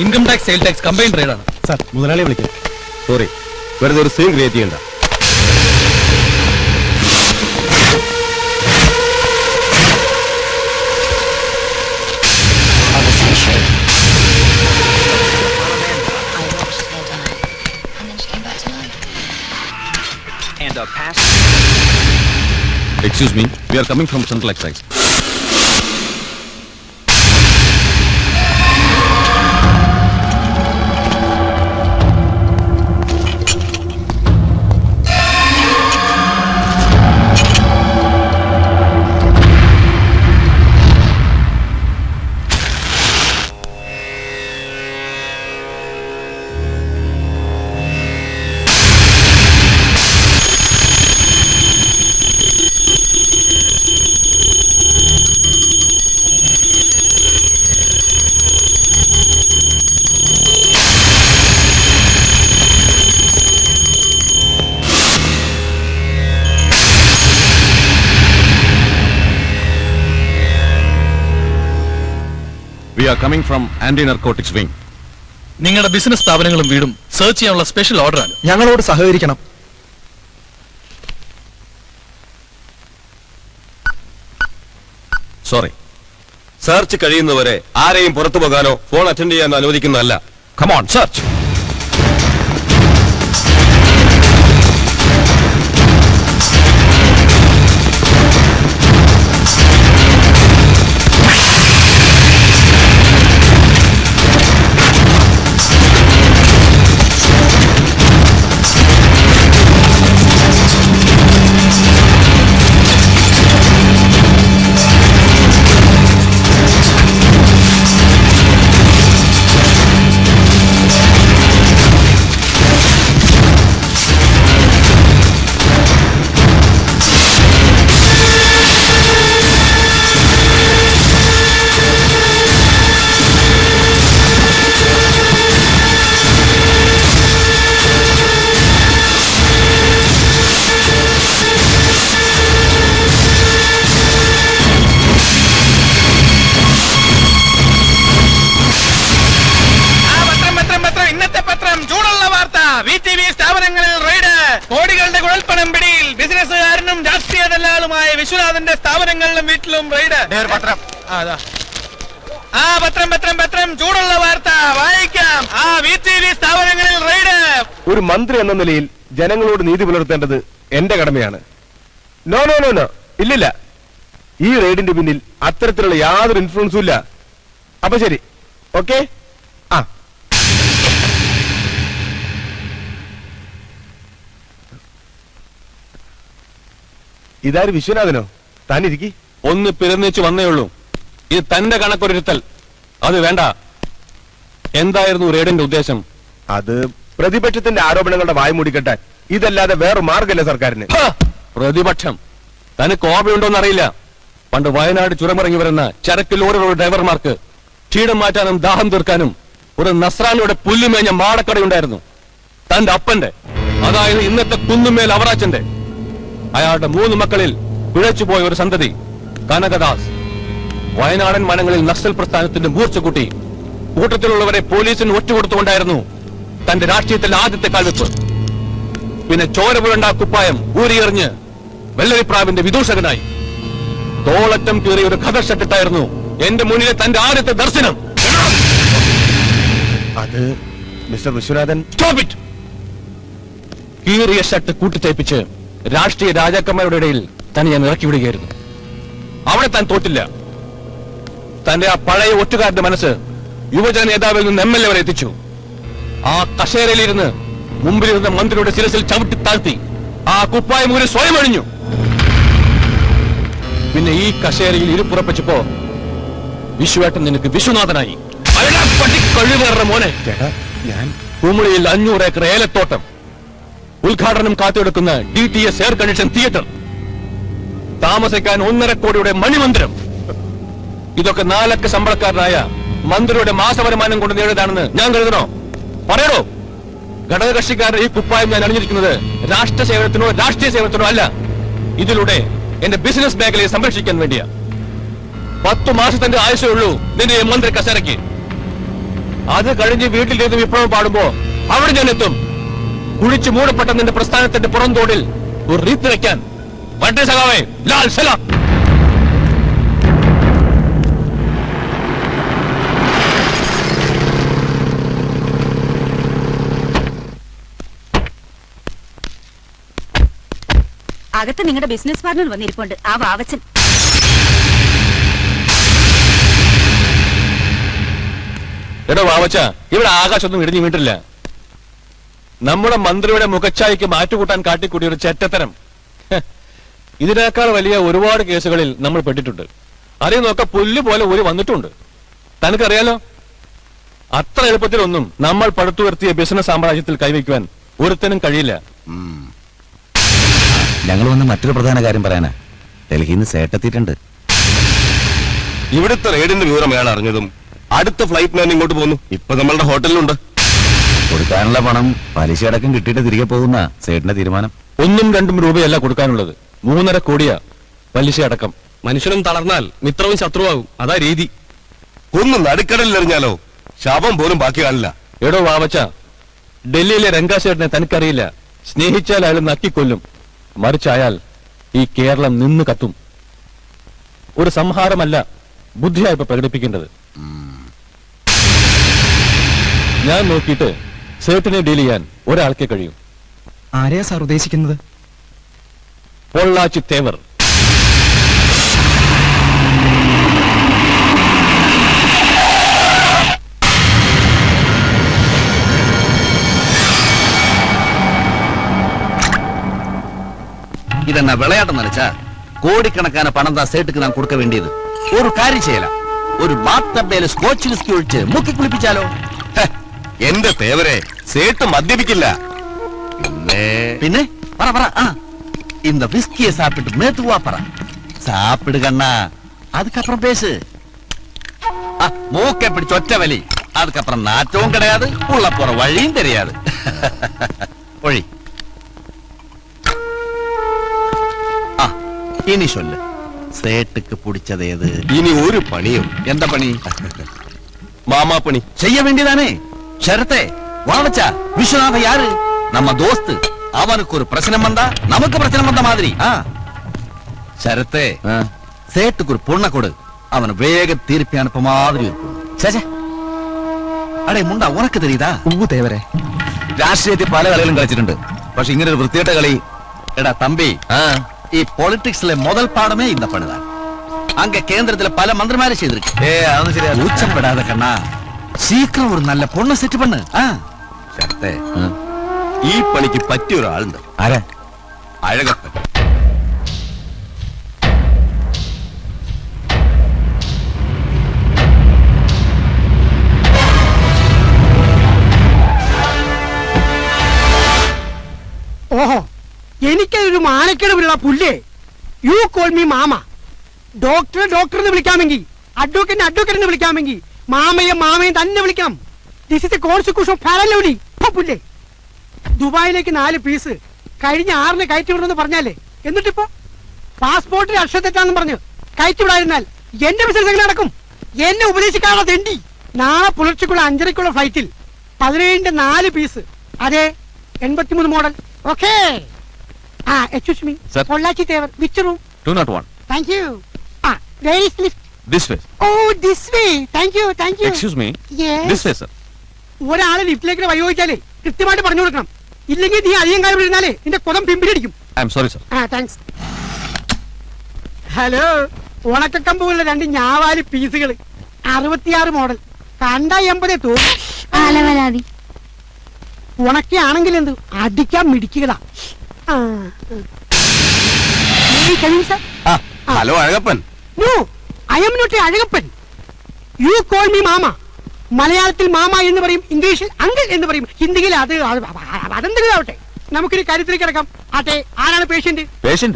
Income tax sale tax combined റെയ്ഡാണ്. Sir മുതലാളിയെ വിളിക്കാം. സോറി, വെറുതെ ഒരു സീൻ ക്രിയേറ്റ് ചെയ്യണ്ട. Excuse me, we are coming from Central Excise. We are coming from Anti-Narcotics Wing. നിങ്ങളുടെ business സ്ഥാപനങ്ങളും വീടും സെർച്ച് ചെയ്യാനുള്ള സ്പെഷ്യൽ ഓർഡറാണ്. ഞങ്ങളോട് സഹകരിക്കണം. സോറി, സെർച്ച് കഴിയുന്നവരെ ആരെയും പുറത്തു പോകാനോ ഫോൺ അറ്റൻഡ് ചെയ്യാനോ അനുവദിക്കുന്നതല്ല. Come on, search. കോടികളുടെ കുഴൽപ്പണം പിടിയിൽ ബിസിനസ്സുകാരനും രാഷ്ട്രീയ ദല്ലാളുമായ വിശ്വനാഥന്റെ സ്ഥാപനങ്ങളിലും വീട്ടിലും റെയ്ഡ്. പത്രം ചൂടുള്ള വാർത്ത വായിക്കാം. സ്ഥാപനങ്ങളിൽ റെയ്ഡ്. ഒരു മന്ത്രി എന്ന നിലയിൽ ജനങ്ങളോട് നീതി പുലർത്തേണ്ടത് എന്റെ കടമയാണ്. നോ നോ നോ നോ, ഇല്ലില്ല, ഈ റെയ്ഡിന്റെ പിന്നിൽ അത്തരത്തിലുള്ള യാതൊരു ഇൻഫ്ലുവൻസും ഇല്ല. അപ്പൊ ശരി, ഓക്കെ. ഇതാര് വിശ്വനാഥനോ? താനിരിക്കി. ഒന്ന് പിറന്നേച്ചു വന്നേ ഉള്ളൂ. ഇത് തന്റെ കണക്കൊരുത്തൽ. അത് വേണ്ട. എന്തായിരുന്നു റെയ്ഡിന്റെ ഉദ്ദേശം? അത് പ്രതിപക്ഷത്തിന്റെ ആരോപണങ്ങളുടെ വായ മൂടിക്കെട്ടാൻ. ഇതല്ലാതെ വേറെ മാർഗമല്ല സർക്കാരിന്. പ്രതിപക്ഷം തനിക്ക് ഓർമ്മയുണ്ടോന്നറിയില്ല. പണ്ട് വയനാട് ചുരമിറങ്ങി വരുന്ന ചരക്ക് ലോറികളുടെ ഡ്രൈവർമാർക്ക് ക്ഷീണം മാറ്റാനും ദാഹം തീർക്കാനും ഒരു നസ്രാനിയുടെ പുല്ലുമേഞ്ഞ മാടക്കടയുണ്ടായിരുന്നു. തന്റെ അപ്പന്റെ, അതായത് ഇന്നത്തെ കുന്നുമേൽ അവറാച്ചന്റെ. അയാളുടെ 3 മക്കളിൽ പിഴച്ചുപോയ ഒരു സന്തതി കനകദാസ് വയനാടൻ വനങ്ങളിൽ നക്സൽ പ്രസ്ഥാനത്തിന്റെ മൂർച്ച കൂട്ടി കൂട്ടത്തിലുള്ളവരെ പോലീസിന് ഒറ്റുകൊടുത്തുകൊണ്ടായിരുന്നു തന്റെ രാഷ്ട്രീയത്തിലെ ആദ്യത്തെ കാൽവെപ്പ്. പിന്നെ ചോരപുരണ്ട കുപ്പായം ഊരിയെറിഞ്ഞ് വെള്ളരിപ്രാവിന്റെ വിദൂഷകനായി തോളറ്റം കീറിയ ഒരു ഖദർ ഷട്ടിട്ടായിരുന്നു എന്റെ മുന്നിലെ തന്റെ ആദ്യത്തെ ദർശനം. അത് മിസ്റ്റർ വിശ്വനാഥൻ, സ്റ്റോപ്പ് ഇറ്റ്. കീറിയ ഷട്ട് കൂട്ടിത്തേപ്പിച്ച് രാഷ്ട്രീയ രാജാക്കന്മാരുടെ ഇടയിൽ തന്നെ ഞാൻ ഇറക്കി വിടുകയായിരുന്നു. അവിടെ താൻ തോറ്റില്ല. തന്റെ ആ പഴയ ഒറ്റുകാരന്റെ മനസ്സ് യുവജന നേതാവിൽ നിന്ന് MLA വരെ എത്തിച്ചു. ആ കസേരയിലിരുന്ന് മുമ്പിലിരുന്ന മന്ത്രിയുടെ ശിരസിൽ ചവിട്ടി താഴ്ത്തി ആ കുപ്പായം ഒരു സ്വയം അണിഞ്ഞു. പിന്നെ ഈ കസേരയിൽ ഇരുപ്പുറപ്പിച്ചപ്പോ വിശ്വേട്ടൻ നിനക്ക് വിശ്വനാഥനായി. കഴിവേറെ മോനെ, ഞാൻ കുമളിയിൽ 500 ഏക്കർ ഏലത്തോട്ടം, ഉദ്ഘാടനം കാത്തിയെടുക്കുന്ന DTS എയർ കണ്ടീഷൻ തിയേറ്റർ, താമസിക്കാൻ 1.5 കോടിയുടെ മണിമന്ദിരം. ഇതൊക്കെ 4 അക്ക ശമ്പളക്കാരനായ മന്ത്രിയുടെ മാസവരുമാനം കൊണ്ട് നേടിയതാണെന്ന് ഞാൻ കരുതണോ? പറയണോ? ഘടകകക്ഷിക്കാരുടെ ഈ കുപ്പായം ഞാൻ അണിഞ്ഞിരിക്കുന്നത് രാഷ്ട്ര സേവനത്തിനോ രാഷ്ട്രീയ സേവനത്തിനോ അല്ല. ഇതിലൂടെ എന്റെ ബിസിനസ് മേഖലയെ സംരക്ഷിക്കാൻ വേണ്ടിയാ. 10 മാസത്തിന്റെ ആയുസേ ഉള്ളൂ നിന്റെ മന്ത്രി കസേരയ്ക്ക്. അത് കഴിഞ്ഞ് വീട്ടിലിരുന്ന് വിപ്ലവം പാടുമ്പോ അവിടെ ഞാൻ എത്തും. കുഴിച്ചു മൂടപ്പെട്ട നിന്റെ പ്രസ്ഥാനത്തിന്റെ പുറംതോടിൽ ഒരു റീത്ത് വെക്കാൻ. വണ്ടേ സഖാവേ, ലാൽ സലാം. അകത്ത് നിങ്ങളുടെ ബിസിനസ് പാർട്ണർ വന്നിരിപ്പുണ്ട്, ആ വാവച്ചൻ. എടോ വാവച്ച, ഇവിടെ ആകാശമൊന്നും ഇടിഞ്ഞു വീട്ടില്ല. നമ്മുടെ മന്ത്രിയുടെ മുഖച്ഛായയ്ക്ക് മാറ്റുകൂട്ടാൻ കാട്ടിക്കൂട്ടിയ ഒരു ചെറ്റത്തരം. ഇതിനേക്കാൾ വലിയ ഒരുപാട് കേസുകളിൽ നമ്മൾ പെട്ടിട്ടുണ്ട്. അറിയ നോക്ക പുല്ല് പോലെ ഒരു വന്നിട്ടുണ്ട്. തനിക്കറിയാലോ, അത്ര എളുപ്പത്തിലൊന്നും നമ്മൾ പടുത്തുയർത്തിയ ബിസിനസ് സാമ്രാജ്യത്തിൽ കൈവയ്ക്കുവാൻ ഒരുത്തനും കഴിയില്ല. ഞങ്ങൾ വന്ന് മറ്റൊരു പ്രധാന കാര്യം പറയാനാ. ഡൽഹിയിൽ നിന്ന് സേട്ടെത്തിയിട്ടുണ്ട്. ഇവിടുത്തെ റെയ്ഡിന്റെ വിവരം അയാൾ അറിഞ്ഞതും അടുത്ത ഫ്ലൈറ്റ് ഞാൻ ഇങ്ങോട്ട് പോന്നു. ഇപ്പൊ നമ്മളുടെ ഹോട്ടലിലുണ്ട്. കൊടുക്കാനുള്ള പണം പലിശ അടക്കം കിട്ടിയിട്ട് തിരികെ പോകുന്ന സേട്ടിന്റെ തീരുമാനം. 1-2 രൂപയല്ല കൊടുക്കാനുള്ളത്, 3.5 കോടിയാ പലിശ അടക്കം. മനുഷ്യനും തളർന്നാൽ മിത്രവും ശത്രുവാകും. അതാ രീതി. ഒന്ന് നടുക്കടലിൽ എറിഞ്ഞാലോ ശവം പോലും ബാക്കി കാണില്ല. എടോ വാവച്ച, ഡൽഹിയിലെ രംഗാശേട്ടനെ തനിക്കറിയില്ല. സ്നേഹിച്ചാൽ അയാൾ നക്കിക്കൊല്ലും, മറിച്ചായാൽ ഈ കേരളം നിന്ന് കത്തും. ഒരു സംഹാരമല്ല, ബുദ്ധിയായി ഇപ്പൊ പ്രകടിപ്പിക്കേണ്ടത്. ഞാൻ നോക്കിയിട്ട് സേട്ടിനെ ഡീൽ ചെയ്യാൻ ഒരാൾക്കേ കഴിയും. ആരെയാ സാർ ഉദ്ദേശിക്കുന്നത്? പൊള്ളാച്ചി തേവർ. ഇതെന്നാ വിളയാട്ടം നനച്ചാ? കോടിക്കണക്കാன പണം താ സേട്ടുക്ക് നാം കൊടുക്ക വേണ്ടിയത്. ഒരു കാര്യം ചെയ്യലാം, ഒരു ബാത്തബേല് സ്കോച്ച് വിസ്കി ഒഴിച്ച് മുക്കി കുളിപ്പിച്ചാലോ? എന്റെ തേവരെ, സേട്ട് മദ്യപിക്കില്ല. പിന്നെ പറ പറ. இந்த விஸ்கியை சாப்பிட்டு மேத்துவா பர சாப்பிடு கண்ணா. அதுக்கப்புறம் பேசு. மூக்கை பிடிச்ச ஒற்ற வலி. அதுக்கப்புறம் நாற்றவும் கிடையாது, உள்ள போற வழியும் தெரியாது. ஒழி. இனி சொல்லு, சேட்டுக்கு பிடிச்சது எது? ഇനി ഒരു പണിയും. எந்த பணி? മാമാ പണി செய்ய வேண்டியதானே. ஷரத்தே வாவச்சா, விஸ்வநாத யாரு? நம்ம தோஸ்து. அவனுக்கு ஒரு பிரச்சனை வந்தா நமக்கு பிரச்சனை வந்த மாதிரி. ஷரத்தே, சேட்டுக்கு ஒரு பொண்ணை கொடு, அவன் வேக திருப்பி அனுப்ப மாதிரி இருக்கும். சேச்சே, அடே முண்டா, உனக்கு தெரியுதா? തേവരെ, രാഷ്ട്രീയത്തിൽ പല കളികളും കളിച്ചിട്ടുണ്ട്, പക്ഷെ ഇങ്ങനെ ഒരു വൃത്തികെട്ട കളി. എടാ തമ്പി, ഈ പൊളിറ്റിക്സിലെ മുതൽ പാടമേ இந்த പണിதான். அங்க கேந்திரத்துல பல மந்திரமாரி செய்திருக்கு. அതൊന്നും ശരിയാ. ஊச்சப்படாத கண்ணா, சீக்கிரம் ஒரு நல்ல பொண்ணை செட் பண்ணு. ശരത്തെ, ഈ പണിക്ക് പറ്റിയ ഒരാളുണ്ട്. ആരാ? അഴകപ്പൻ. ഓഹോ, എനിക്കൊരു മാനക്കേട് വിടാ പുല്ലേ. You call me mama. ഡോക്ടറെ ഡോക്ടർ എന്ന് വിളിക്കാമെങ്കിൽ, അഡ്വക്കേറ്റിനെ അഡ്വക്കേറ്റ് എന്ന് വിളിക്കാമെങ്കിൽ മാമയെ മാമയെ തന്നെ വിളിക്കണം. This is a consequence of പാരലൗലി. പുല്ലേ, ദുബായിലേക്ക് 4 പീസ് കഴിഞ്ഞ 6-ന് കയറ്റി വിടണമെന്ന് പറഞ്ഞാലേ, എന്നിട്ടിപ്പോ പാസ്പോർട്ടിൽ അക്ഷരത്തെറ്റാന്ന് പറഞ്ഞ് കയറ്റി വിടാതിരുന്നാൽ എന്റെ ബിസിനസ് എങ്ങനെ നടക്കും? എന്നെ ഉപദേശിക്കാനുള്ള തെണ്ടി. നാളെ പുലർച്ചയ്ക്കുള്ള 5:30-ക്കുള്ള ഫ്ലൈറ്റിൽ 17-ന്റെ 4 പീസ്. അതെ, 83 model. Okay. Excuse me, Sir. Pollachi Thevar, which room? 201. Thank you. Where is lift? This way. Oh, this way. Thank you, thank you. Excuse me. Yes. This way, sir. ഒരാളെ ലിഫ്റ്റിലേക്ക് വഴി ചോദിച്ചാലേ കൃത്യമായിട്ട് പറഞ്ഞു കൊടുക്കണം. ഇല്ലെങ്കിൽ നീ അധികം കാര്യം ഇരുന്നാലേ നിന്റെ കുതം പിമ്പിലടിക്കും. I'm sorry, sir. Thanks. Hello, ഉണക്കക്കമ്പുകളുടെ 2 ഞാവാലി പീസുകൾ, 66 മോഡൽ, കണ്ട 80 തോന്നി. ഉണക്കാണെങ്കിൽ എന്ത് അടിക്കാൻ മിടിക്കുകടാ. Hello Azhagappan. No, I am not Azhagappan. You call me mama. മലയാളത്തിൽ മാമ എന്ന് പറയും, ഇംഗ്ലീഷിൽ അങ്കിൾ എന്ന് പറയും, ഹിന്ദിയിൽ അതെന്തെങ്കിലും ആവട്ടെ. നമുക്കൊരു കാര്യത്തിലേക്ക് കിടക്കാം. ആട്ടെ, ആരാണ് പേഷ്യന്റ്? Patient?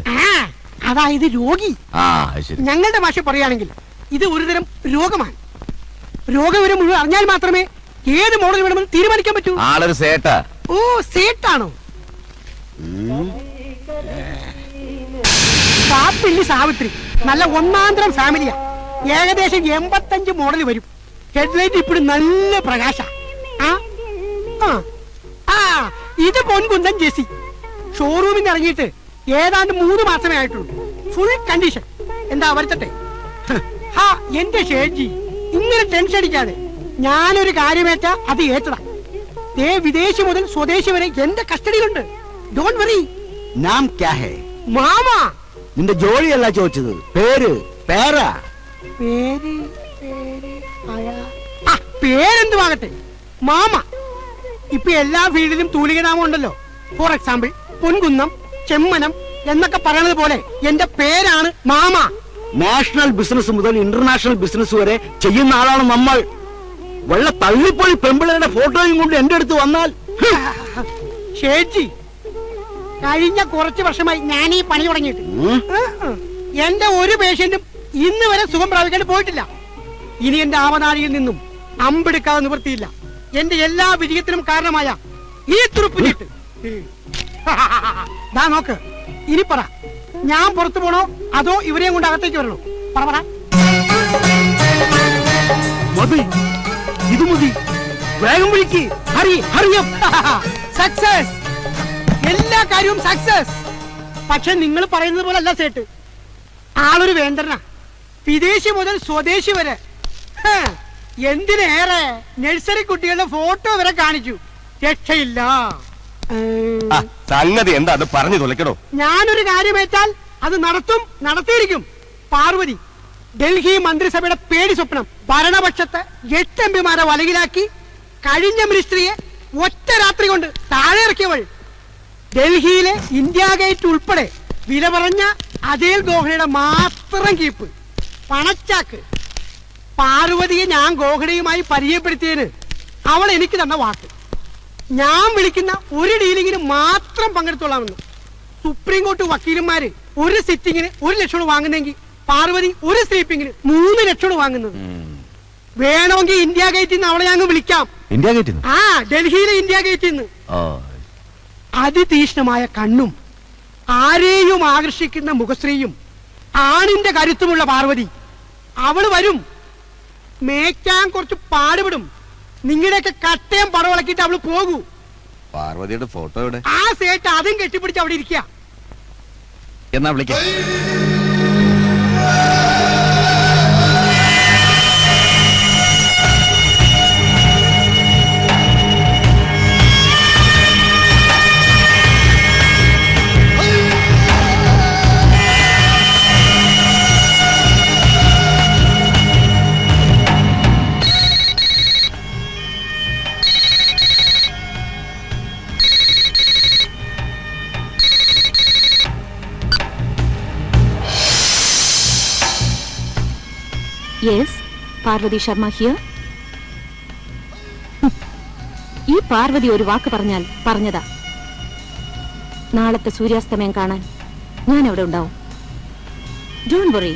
അതായത് രോഗി. ശരി. ഞങ്ങളുടെ ഭാഷ പറയുകയാണെങ്കിൽ ഇത് ഒരുതരം രോഗമാണ്. രോഗവിവരം മുഴുവൻ അറിഞ്ഞാൽ മാത്രമേ ഏത് മോഡൽ വേണമെന്ന് തീരുമാനിക്കാൻ പറ്റൂ. ആളൊരു സേട്ടാ. ഓ, സേട്ടാണോ? സാപ്പിള്ളി സാവിത്രി നല്ല ഒന്നാന്തരം ഫാമിലിയാ. ഏകദേശം 85 മോഡൽ വരും. ഹെഡ്ലൈറ്റ് ഇപ്പോഴും നല്ല പ്രകാശ. ഇത് പൊൻകുന്തൻ ജെസി. ഷോറൂമിൽ നിന്ന് ഇറങ്ങിയിട്ട് ഏതാണ്ട് 3 മാസമേ ആയിട്ടുള്ളൂ. Full condition. എന്താ വരുത്തട്ടെ? എന്റെ ഷേജി, ഇങ്ങനെ ടെൻഷൻ അടിക്കാതെ. ഞാനൊരു കാര്യമേറ്റ അത് ഏറ്റതാ. വിദേശി മുതൽ സ്വദേശി വരെ എന്റെ കസ്റ്റഡിയിലുണ്ട്. Don't worry. നാം ക്യാ ഹേ? മാമ. നിന്റെ ജോലിയല്ല ചോദിച്ചത്, പേര്. പേരാ? പേര് പേരെന്തുവാകട്ടെ, മാമ. ഇപ്പൊ എല്ലാ ഫീൽഡിലും തൂലികനാമം ഉണ്ടല്ലോ. ഫോർ എക്സാമ്പിൾ പൊൻകുന്നം, ചെമ്മനം എന്നൊക്കെ പറയുന്നത് പോലെ എന്റെ പേരാണ് മാമ. നാഷണൽ ബിസിനസ് മുതൽ ഇന്റർനാഷണൽ ബിസിനസ് വരെ ചെയ്യുന്ന ആളാണ് നമ്മൾ. വെള്ള തള്ളിപ്പൊളി പെമ്പിളയുടെ ഫോട്ടോയും കൊണ്ട് എന്റെ അടുത്ത് വന്നാൽ ഷേജി, കഴിഞ്ഞ കുറച്ച് വർഷമായി ഞാൻ ഈ പണി തുടങ്ങിയിട്ട് എന്റെ ഒരു പേഷ്യന്റും ഇന്ന് വരെ സുഖം പ്രാപിക്കാൻ പോയിട്ടില്ല. ഇനി എന്റെ ആവനാഴിയിൽ നിന്നും അമ്പെടുക്കാതെ നിവൃത്തിയില്ല. എന്റെ എല്ലാ വിജയത്തിനും കാരണമായ ഈ തുറുപ്പിലിട്ട് നോക്ക്. ഇനി പറ, ഞാൻ പുറത്തു പോണോ അതോ ഇവരെയും കൊണ്ട് അകത്തേക്ക് വരണോ? പറ. മതി, ഇത് മതി. വേഗം വിളിക്ക്. സക്സസ്, എല്ലാ കാര്യവും സക്സസ്. പക്ഷെ നിങ്ങൾ പറയുന്നത് പോലെ അല്ല സേട്ട്. ആളൊരു വേണ്ടനാ. വിദേശി മുതൽ സ്വദേശി വരെ. എന്തിനേറെ നഴ്സറി കുട്ടികളുടെ ഫോട്ടോ വരെ കാണിച്ചു. രക്ഷയില്ല. സംഗതി എന്താ അത് പറഞ്ഞു തുലക്കണോ? ഞാനൊരു കാര്യമേറ്റാൽ അത് നടത്തിയിരിക്കും. പാർവതി ഡൽഹി മന്ത്രിസഭയുടെ പേടി സ്വപ്നം. ഭരണപക്ഷത്തെ 8 എംപിമാരെ വലകിലാക്കി കഴിഞ്ഞ മിനിസ്ട്രിയെ ഒറ്റ രാത്രി കൊണ്ട് താഴെ ഇറക്കിയവൾ. ഡൽഹിയിലെ ഇന്ത്യ ഗേറ്റ് ഉൾപ്പെടെ വില പറഞ്ഞ അജയൽ ഗോഖലയുടെ മാത്രം കീപ്പ്, പണച്ചാക്ക്. പാർവതിയെ ഞാൻ ഗോഖലയുമായി പരിചയപ്പെടുത്തിയതിന് അവൾ എനിക്ക് തന്ന വാക്ക്, ഞാൻ വിളിക്കുന്ന ഒരു ഡീലിങ്ങിന് മാത്രം പങ്കെടുത്തോളാമെന്ന്. സുപ്രീം കോടതി വക്കീലന്മാര് ഒരു സിറ്റിങ്ങിന് 1 ലക്ഷം വാങ്ങുന്നെങ്കിൽ പാർവതി ഒരു സ്ലീപ്പിങ്ങിന് 3 ലക്ഷം വാങ്ങുന്നത്. വേണമെങ്കിൽ ഇന്ത്യ ഗേറ്റിൽ നിന്ന് അവളെ ഞങ്ങൾ വിളിക്കാം. India gate? ഡൽഹിയിലെ ഇന്ത്യ ഗേറ്റിൽ നിന്ന്. അതിതീഷ്ണമായ കണ്ണും ആരെയും ആകർഷിക്കുന്ന മുഖശ്രീയും ആണിന്റെ കരുത്തുമുള്ള പാർവതി. അവള് വരും. മേയ്ക്കാൻ കുറച്ച് പാടുപെടും. നിങ്ങളുടെയൊക്കെ കട്ടയം പടവളക്കിട്ട് അവള് പോകൂ. പാർവതിയുടെ ഫോട്ടോ എവിടെ? ആ സേട്ട് അതും കെട്ടിപ്പിടിച്ച് അവിടെ ഇരിക്കുക. എന്നാ വിളിക്കാം. Yes, Parvathy Sharma here. ഈ പാർവതി ഒരു വാക്ക് പറഞ്ഞാൽ പറഞ്ഞതാ. നാളത്തെ സൂര്യാസ്തമയം കാണാൻ ഞാൻ അവിടെ ഉണ്ടാവും. Don't worry.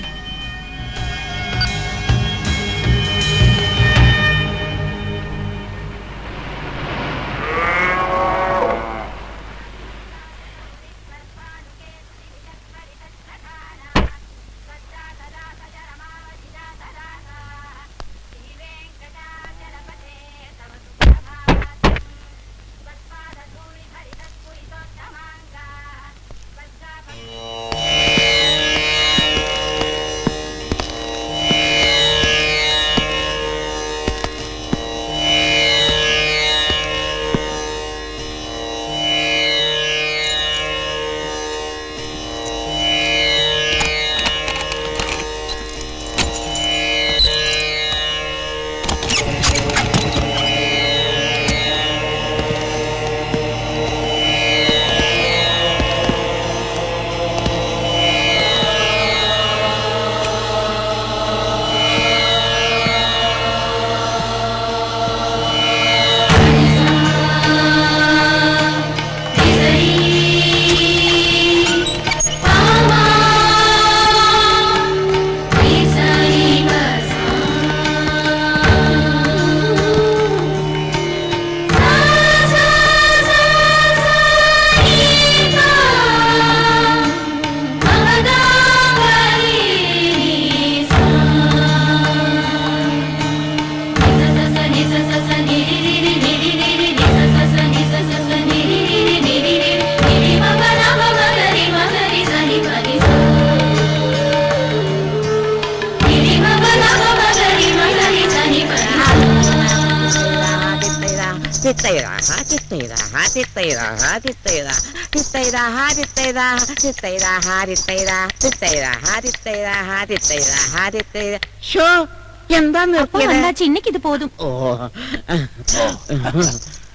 എന്താ നിർത്തിയത്? ചിന്നക്ക് ഇത് പോതും.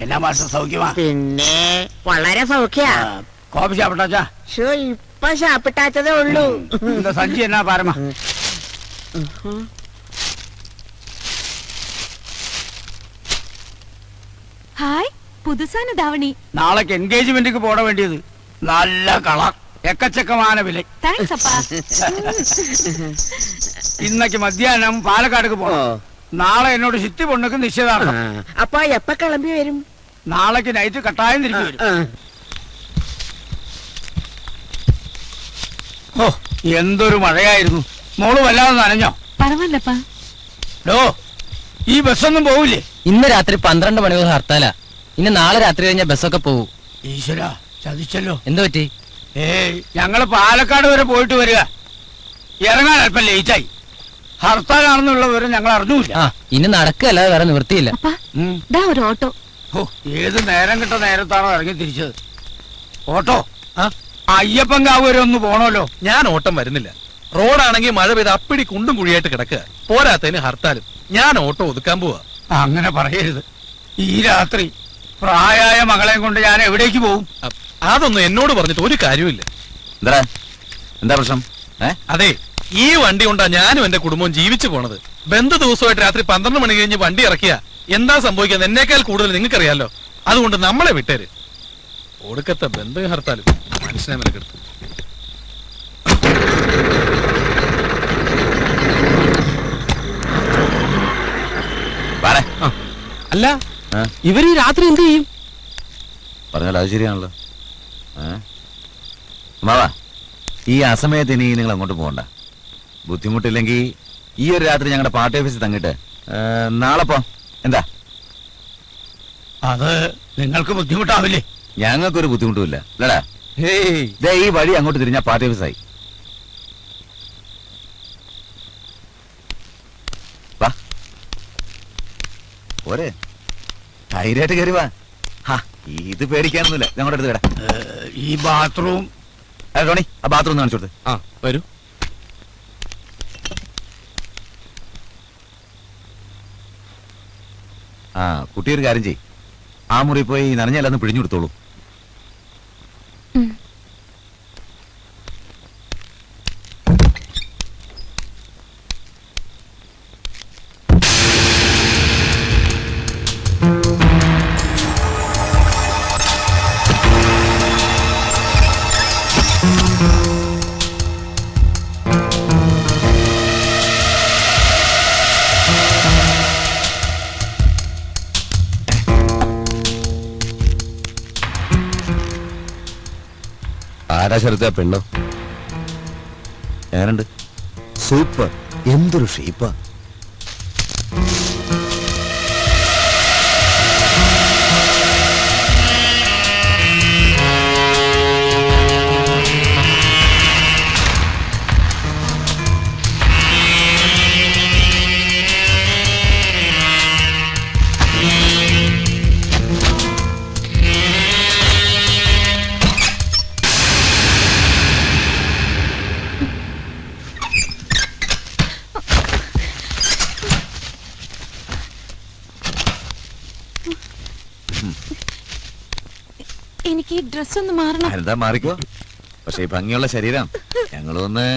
എന്നാ മാസം സൗഖ്യമാ? പിന്നെ വളരെ സൗഖ്യ. കോപ്പി ചാപ്പിട്ടാച്ചാ? ഇപ്പൊ ശാപ്പിട്ടാച്ചതേ ഉള്ളൂ. എന്താ സഞ്ചി എന്നാ പാരമ? ഹായ്, പുതുസാന ധാവണി. നാളേക്ക് എൻഗേജ്മെന്റിക്ക് പോട വേണ്ടിയത്. നല്ല കളർ, എക്കച്ചക്കமான വില. താങ്ക്സ് അപ്പാ. ഇന്നക്ക് മധ്യാഹ്നം പാലക്കാടേക്ക് പോണോ? നാളെ എന്നോട് ചിത്തി പൊണ്ണുക്ക് നിശ്ചയദാർഢ്യം. അപ്പൊ എപ്പ കിളമ്പി വരും? നാളേക്ക് നൈറ്റ് കട്ടായം തിരിച്ചു വരും. ഓ, എന്തൊരു മഴയായിരുന്നു. മോള് വല്ലാതെ നനഞ്ഞോ? പറവല്ലപ്പാ. ഡോ, ഈ ബസ്സൊന്നും പോവില്ലേ? ഇന്ന് രാത്രി 12 മണി മുതൽ ഹർത്താല. ഇനി നാളെ രാത്രി കഴിഞ്ഞ ബസ്സൊക്കെ പോവും. ഈശ്വര, ചതിച്ചല്ലോ. എന്ത് പറ്റി? ഏയ്, ഞങ്ങള് പാലക്കാട് വരെ പോയിട്ട് വരിക. ഇറങ്ങാൻ അല്പം ലേറ്റായി. ഹർത്താലാണെന്നുള്ള വിവരം ഞങ്ങൾ അറിഞ്ഞൂല. ഇനി നടക്കല്ലാതെ വേറെ നിവൃത്തിയില്ല. ഒരു ഓട്ടോ. ഓ, ഏത് നേരം കിട്ട നേരത്താണോ ഇറങ്ങി തിരിച്ചത്? ഓട്ടോ അയ്യപ്പൻകാവ് വരെ ഒന്ന് പോണല്ലോ. ഞാൻ ഓട്ടം വരുന്നില്ല. റോഡാണെങ്കിൽ മഴ പെയ്ത് അപ്പിടി കുണ്ടും കുഴിയായിട്ട് കിടക്കുക. പോരാത്തതിന് ഹർത്താലും. ഞാൻ ഓട്ടോ ഒതുക്കാൻ പോവാ. അങ്ങനെ പറയരുത്. ഈ രാത്രി പ്രായമായ മകളെയും കൊണ്ട് ഞാൻ എവിടേക്ക് പോകും? അതൊന്നും എന്നോട് പറഞ്ഞിട്ട് ഒരു കാര്യമില്ല. എന്താ പ്രശ്നം? അതെ, ഈ വണ്ടി കൊണ്ടാ ഞാനും എന്റെ കുടുംബവും ജീവിച്ചു പോണത്. ബന്ധു ദിവസമായിട്ട് രാത്രി 12 മണി കഴിഞ്ഞ് വണ്ടി ഇറക്കിയ എന്താ സംഭവിക്കുന്നത് എന്നേക്കാൾ കൂടുതൽ നിങ്ങൾക്കറിയാലോ. അതുകൊണ്ട് നമ്മളെ വിട്ടേര്. ഒടുക്കത്തെ ബന്ധു ഹർത്താലും മനുഷ്യനെ മെനക്കെടുത്തു. അല്ല, ഇവര് ഈ രാത്രി എന്ത് ചെയ്യും? പറഞ്ഞാൽ അത് ശരിയാണല്ലോ. മാവാ, ഈ അസമയത്ത് ഇനി നിങ്ങൾ അങ്ങോട്ട് പോകണ്ട. ബുദ്ധിമുട്ടില്ലെങ്കിൽ ഈ ഒരു രാത്രി ഞങ്ങളുടെ പാർട്ടി ഓഫീസിൽ തങ്ങിട്ട് നാളെ പോ. എന്താ? അത് നിങ്ങൾക്ക് ബുദ്ധിമുട്ടാവില്ലേ? ഞങ്ങൾക്കൊരു ബുദ്ധിമുട്ടുമില്ല അല്ലടാ. ഈ വഴി അങ്ങോട്ട് തിരിഞ്ഞാ പാർട്ടി ഓഫീസായി. വാ, പോരെ, ധൈര്യമായിട്ട് കയറി വാ. ഇത് പേടിക്കാനൊന്നുമില്ല. ഞങ്ങളുടെ അടുത്ത് കിട. ഈ ബാത്റൂം ടോണി, ആ ബാത്റൂം കാണിച്ചു കൊടുത്ത്. വരൂ. കുട്ടിയൊരു കാര്യം ചെയ്, ആ മുറി പോയി നനഞ്ഞല്ലാന്ന് പിഴിഞ്ഞു കൊടുത്തോളൂ. ആരാ ശരത്തെ പെണ്ണോ? ഞാനുണ്ട്. സൂപ്പർ, എന്തൊരു ഷേപ്പാ. എനിക്ക് ഈ ഡ്രസ് ഒന്ന് മാറണം. എന്താ മാറിക്കോ, പക്ഷെ ഈ ഭംഗിയുള്ള ശരീരം ഞങ്ങളൊന്ന്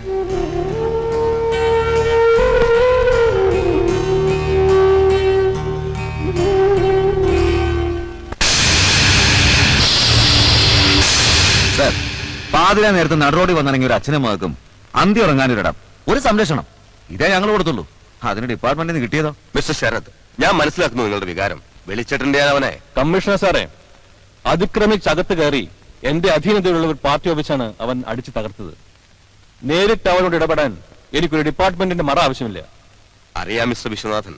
സർ, പാതിരാ നേരത്തെ നടുറോടി വന്നിറങ്ങിയ ഒരു അച്ഛനും മകൾക്കും അന്തി ഉറങ്ങാനൊരിടം, ഒരു സംരക്ഷണം, ഇതേ ഞങ്ങൾ കൊടുത്തുള്ളൂ. അതിന് ഡിപ്പാർട്ട്മെന്റിൽ നിന്ന് കിട്ടിയതോ? മിസ്റ്റർ ശരത്, ഞാൻ മനസ്സിലാക്കുന്നു നിങ്ങളുടെ വികാരം. വെളിച്ചെട്ടന്റെ അവനെ. കമ്മീഷണർ സാറേ, അതിക്രമിച്ചകത്ത് കയറി എന്റെ അധീനതയിലുള്ള ഒരു പാർട്ടി ഓഫീസാണ് അവൻ അടിച്ചു തകർത്തത്. നേരിട്ട് അവനോട് ഇടപെടാൻ എനിക്കൊരു ഡിപ്പാർട്ട്മെന്റിന്റെ മറ ആവശ്യമില്ല. അറിയാം മിസ്റ്റർ വിശ്വനാഥൻ,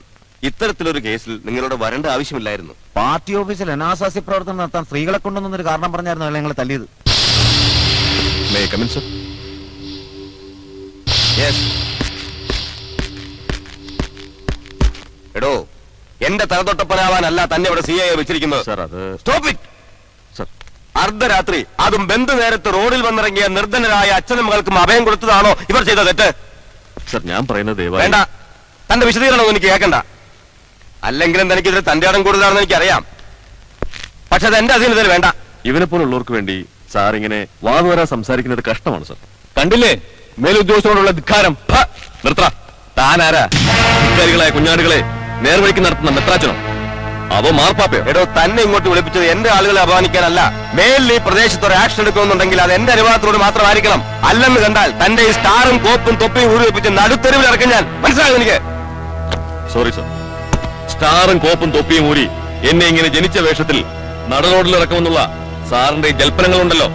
ഇത്തരത്തിലൊരു കേസിൽ നിങ്ങളോട് വരേണ്ട ആവശ്യമില്ലായിരുന്നു. പാർട്ടി ഓഫീസിൽ അനാശാസ്യ പ്രവർത്തനം നടത്താൻ സ്ത്രീകളെ കൊണ്ടുവന്നൊരു കാരണം പറഞ്ഞായിരുന്നു അയാൾ ഞങ്ങളെ തല്ലിയത്. എടോ, എന്റെ തലതൊട്ടപ്പനാവാനല്ല തന്നെ ഇവിടെ സി ഐ വെച്ചിരിക്കുന്നത്. സാർ, അത് സ്റ്റോപ്പ് ഇറ്റ്. അർദ്ധരാത്രി, അതും ബന്ധു നേരത്ത് റോഡിൽ വന്നിറങ്ങിയ നിർധനരായ അച്ഛനും മകൾക്കും അഭയം കൊടുത്തതാണോ ഇവർ ചെയ്ത തെറ്റ്? സാർ, ഞാൻ പറയുന്നത് വേണ്ട, തന്റെ വിശദീകരണം എനിക്ക് കേൾക്കണ്ട. അല്ലെങ്കിലും തനിക്കിതിൽ തന്റെ ഇടം കൂടുതലാണെന്ന് എനിക്കറിയാം. പക്ഷെ അത് എന്റെ അധീനതയിൽ വേണ്ട. ഇവനെ പോലുള്ളവർക്ക് വേണ്ടി സാർ ഇങ്ങനെ വാതുവരാ സംസാരിക്കുന്നത് കഷ്ടമാണ് സാർ. കണ്ടില്ലേ മേലുദ്യോഗസ്ഥരോടുള്ള ധിക്കാരം? നിർത്ത. താനാരാ? ധിക്കാരികളായ കുഞ്ഞാടുകളെ നേർവഴിക്ക് നടത്തുന്ന മെത്രാച്ചനോ അവ മാർപ്പാപ്പയോ? എടോ, തന്നെ ഇങ്ങോട്ട് വിളിപ്പിച്ചത് എന്റെ ആളുകളെ അപമാനിക്കാനല്ല. മേലിൽ ഈ പ്രദേശത്ത് ഒരു ആക്ഷൻ എടുക്കുന്നുണ്ടെങ്കിൽ അത് എന്റെ അനുവാദത്തോട് മാത്രമായിരിക്കണം. അല്ലെന്ന് കണ്ടാൽ തന്റെ ഈ സ്റ്റാറും കോപ്പും തൊപ്പിയും ഊരി വെപ്പിച്ച് നടുത്തെരുവിൽ ഇറക്കും ഞാൻ. മനസ്സിലാകും എനിക്ക്? Sorry sir. സ്റ്റാറും കോപ്പും തൊപ്പിയും ഊരി എന്നെ ഇങ്ങനെ ജനിച്ച വേഷത്തിൽ നടറോഡിൽ ഇറക്കുമെന്നുള്ള സാറിന്റെ ജൽപ്പനങ്ങളുണ്ടല്ലോ,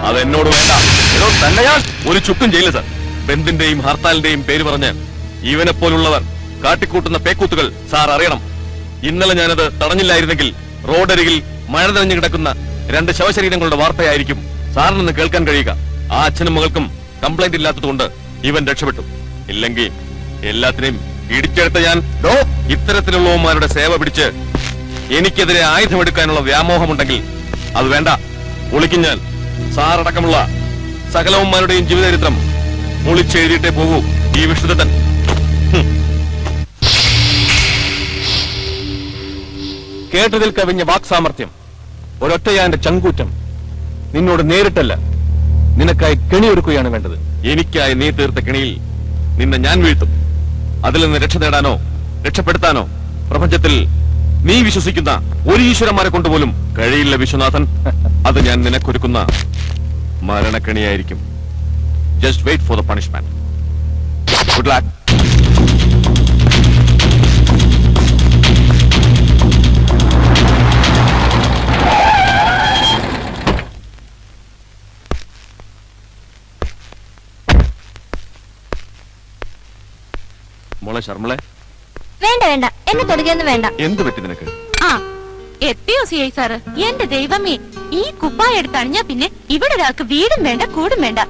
അത് എന്നോട് വേണ്ട. എടോ, തന്നെ ഞാൻ ഒരു ചുക്കും ചെയ്യില്ല സാർ. ബന്ദിന്റെയും ഹർത്താലിന്റെയും പേര് പറഞ്ഞ് ഇവനെ പോലുള്ളവർ കാട്ടിക്കൂട്ടുന്ന പേക്കൂത്തുകൾ സാർ അറിയണം. ഇന്നലെ ഞാനത് തടഞ്ഞില്ലായിരുന്നെങ്കിൽ റോഡരികിൽ മഴ നനഞ്ഞു കിടക്കുന്ന 2 ശവശരീരങ്ങളുടെ വാർത്തയായിരിക്കും സാറിന് നിന്ന് കേൾക്കാൻ കഴിയുക. ആ അച്ഛനും മകൾക്കും കംപ്ലൈന്റ് ഇല്ലാത്തതുകൊണ്ട് ഇവൻ രക്ഷപ്പെട്ടു. ഇല്ലെങ്കിൽ എല്ലാത്തിനെയും ഇടിച്ചെടുത്ത ഞാൻ ഇത്തരത്തിലുള്ളവന്മാരുടെ സേവ പിടിച്ച് എനിക്കെതിരെ ആയുധമെടുക്കാനുള്ള വ്യാമോഹമുണ്ടെങ്കിൽ അത് വേണ്ട. ഒളിക്കും ഞാൻ. സാറടക്കമുള്ള സകലവന്മാരുടെയും ജീവചരിത്രം ഒളിച്ചെഴുതിയിട്ടേ പോകൂ ഈ വിശുദ്ധൻ. കേട്ടതിൽ കവിഞ്ഞ വാക്സാമർത്ഥ്യം, ഒരൊറ്റയാന്റെ ചങ്കൂറ്റം. നിന്നോട് നേരിട്ടല്ല, നിനക്കായി കെണിയൊരുക്കുകയാണ് വേണ്ടത്. എനിക്കായി നീ തീർത്ത കെണിയിൽ നിന്നെ ഞാൻ വീഴ്ത്തും. അതിൽ നിന്ന് രക്ഷ നേടാനോ രക്ഷപ്പെടുത്താനോ പ്രപഞ്ചത്തിൽ നീ വിശ്വസിക്കുന്ന ഒരു ഈശ്വരന്മാരെ കൊണ്ടുപോലും കഴിയില്ല വിശ്വനാഥൻ. അത് ഞാൻ നിനക്കൊരുക്കുന്ന മരണക്കെണിയായിരിക്കും. Just wait for the punishment. Good luck. മോളെ ശർമ്മളെ, വേണ്ട വേണ്ട, എന്നെ തൊടുകയൊന്നും വേണ്ട. എന്ത് പറ്റി നിനക്ക്? ആ, എത്തിയോ സി ഐ സാറ്? എന്റെ ദൈവമേ, ഈ കുപ്പായ എടുത്തണിഞ്ഞാ പിന്നെ ഇവിടെ ഒരാൾക്ക് വീടും വേണ്ട കൂടും വേണ്ട.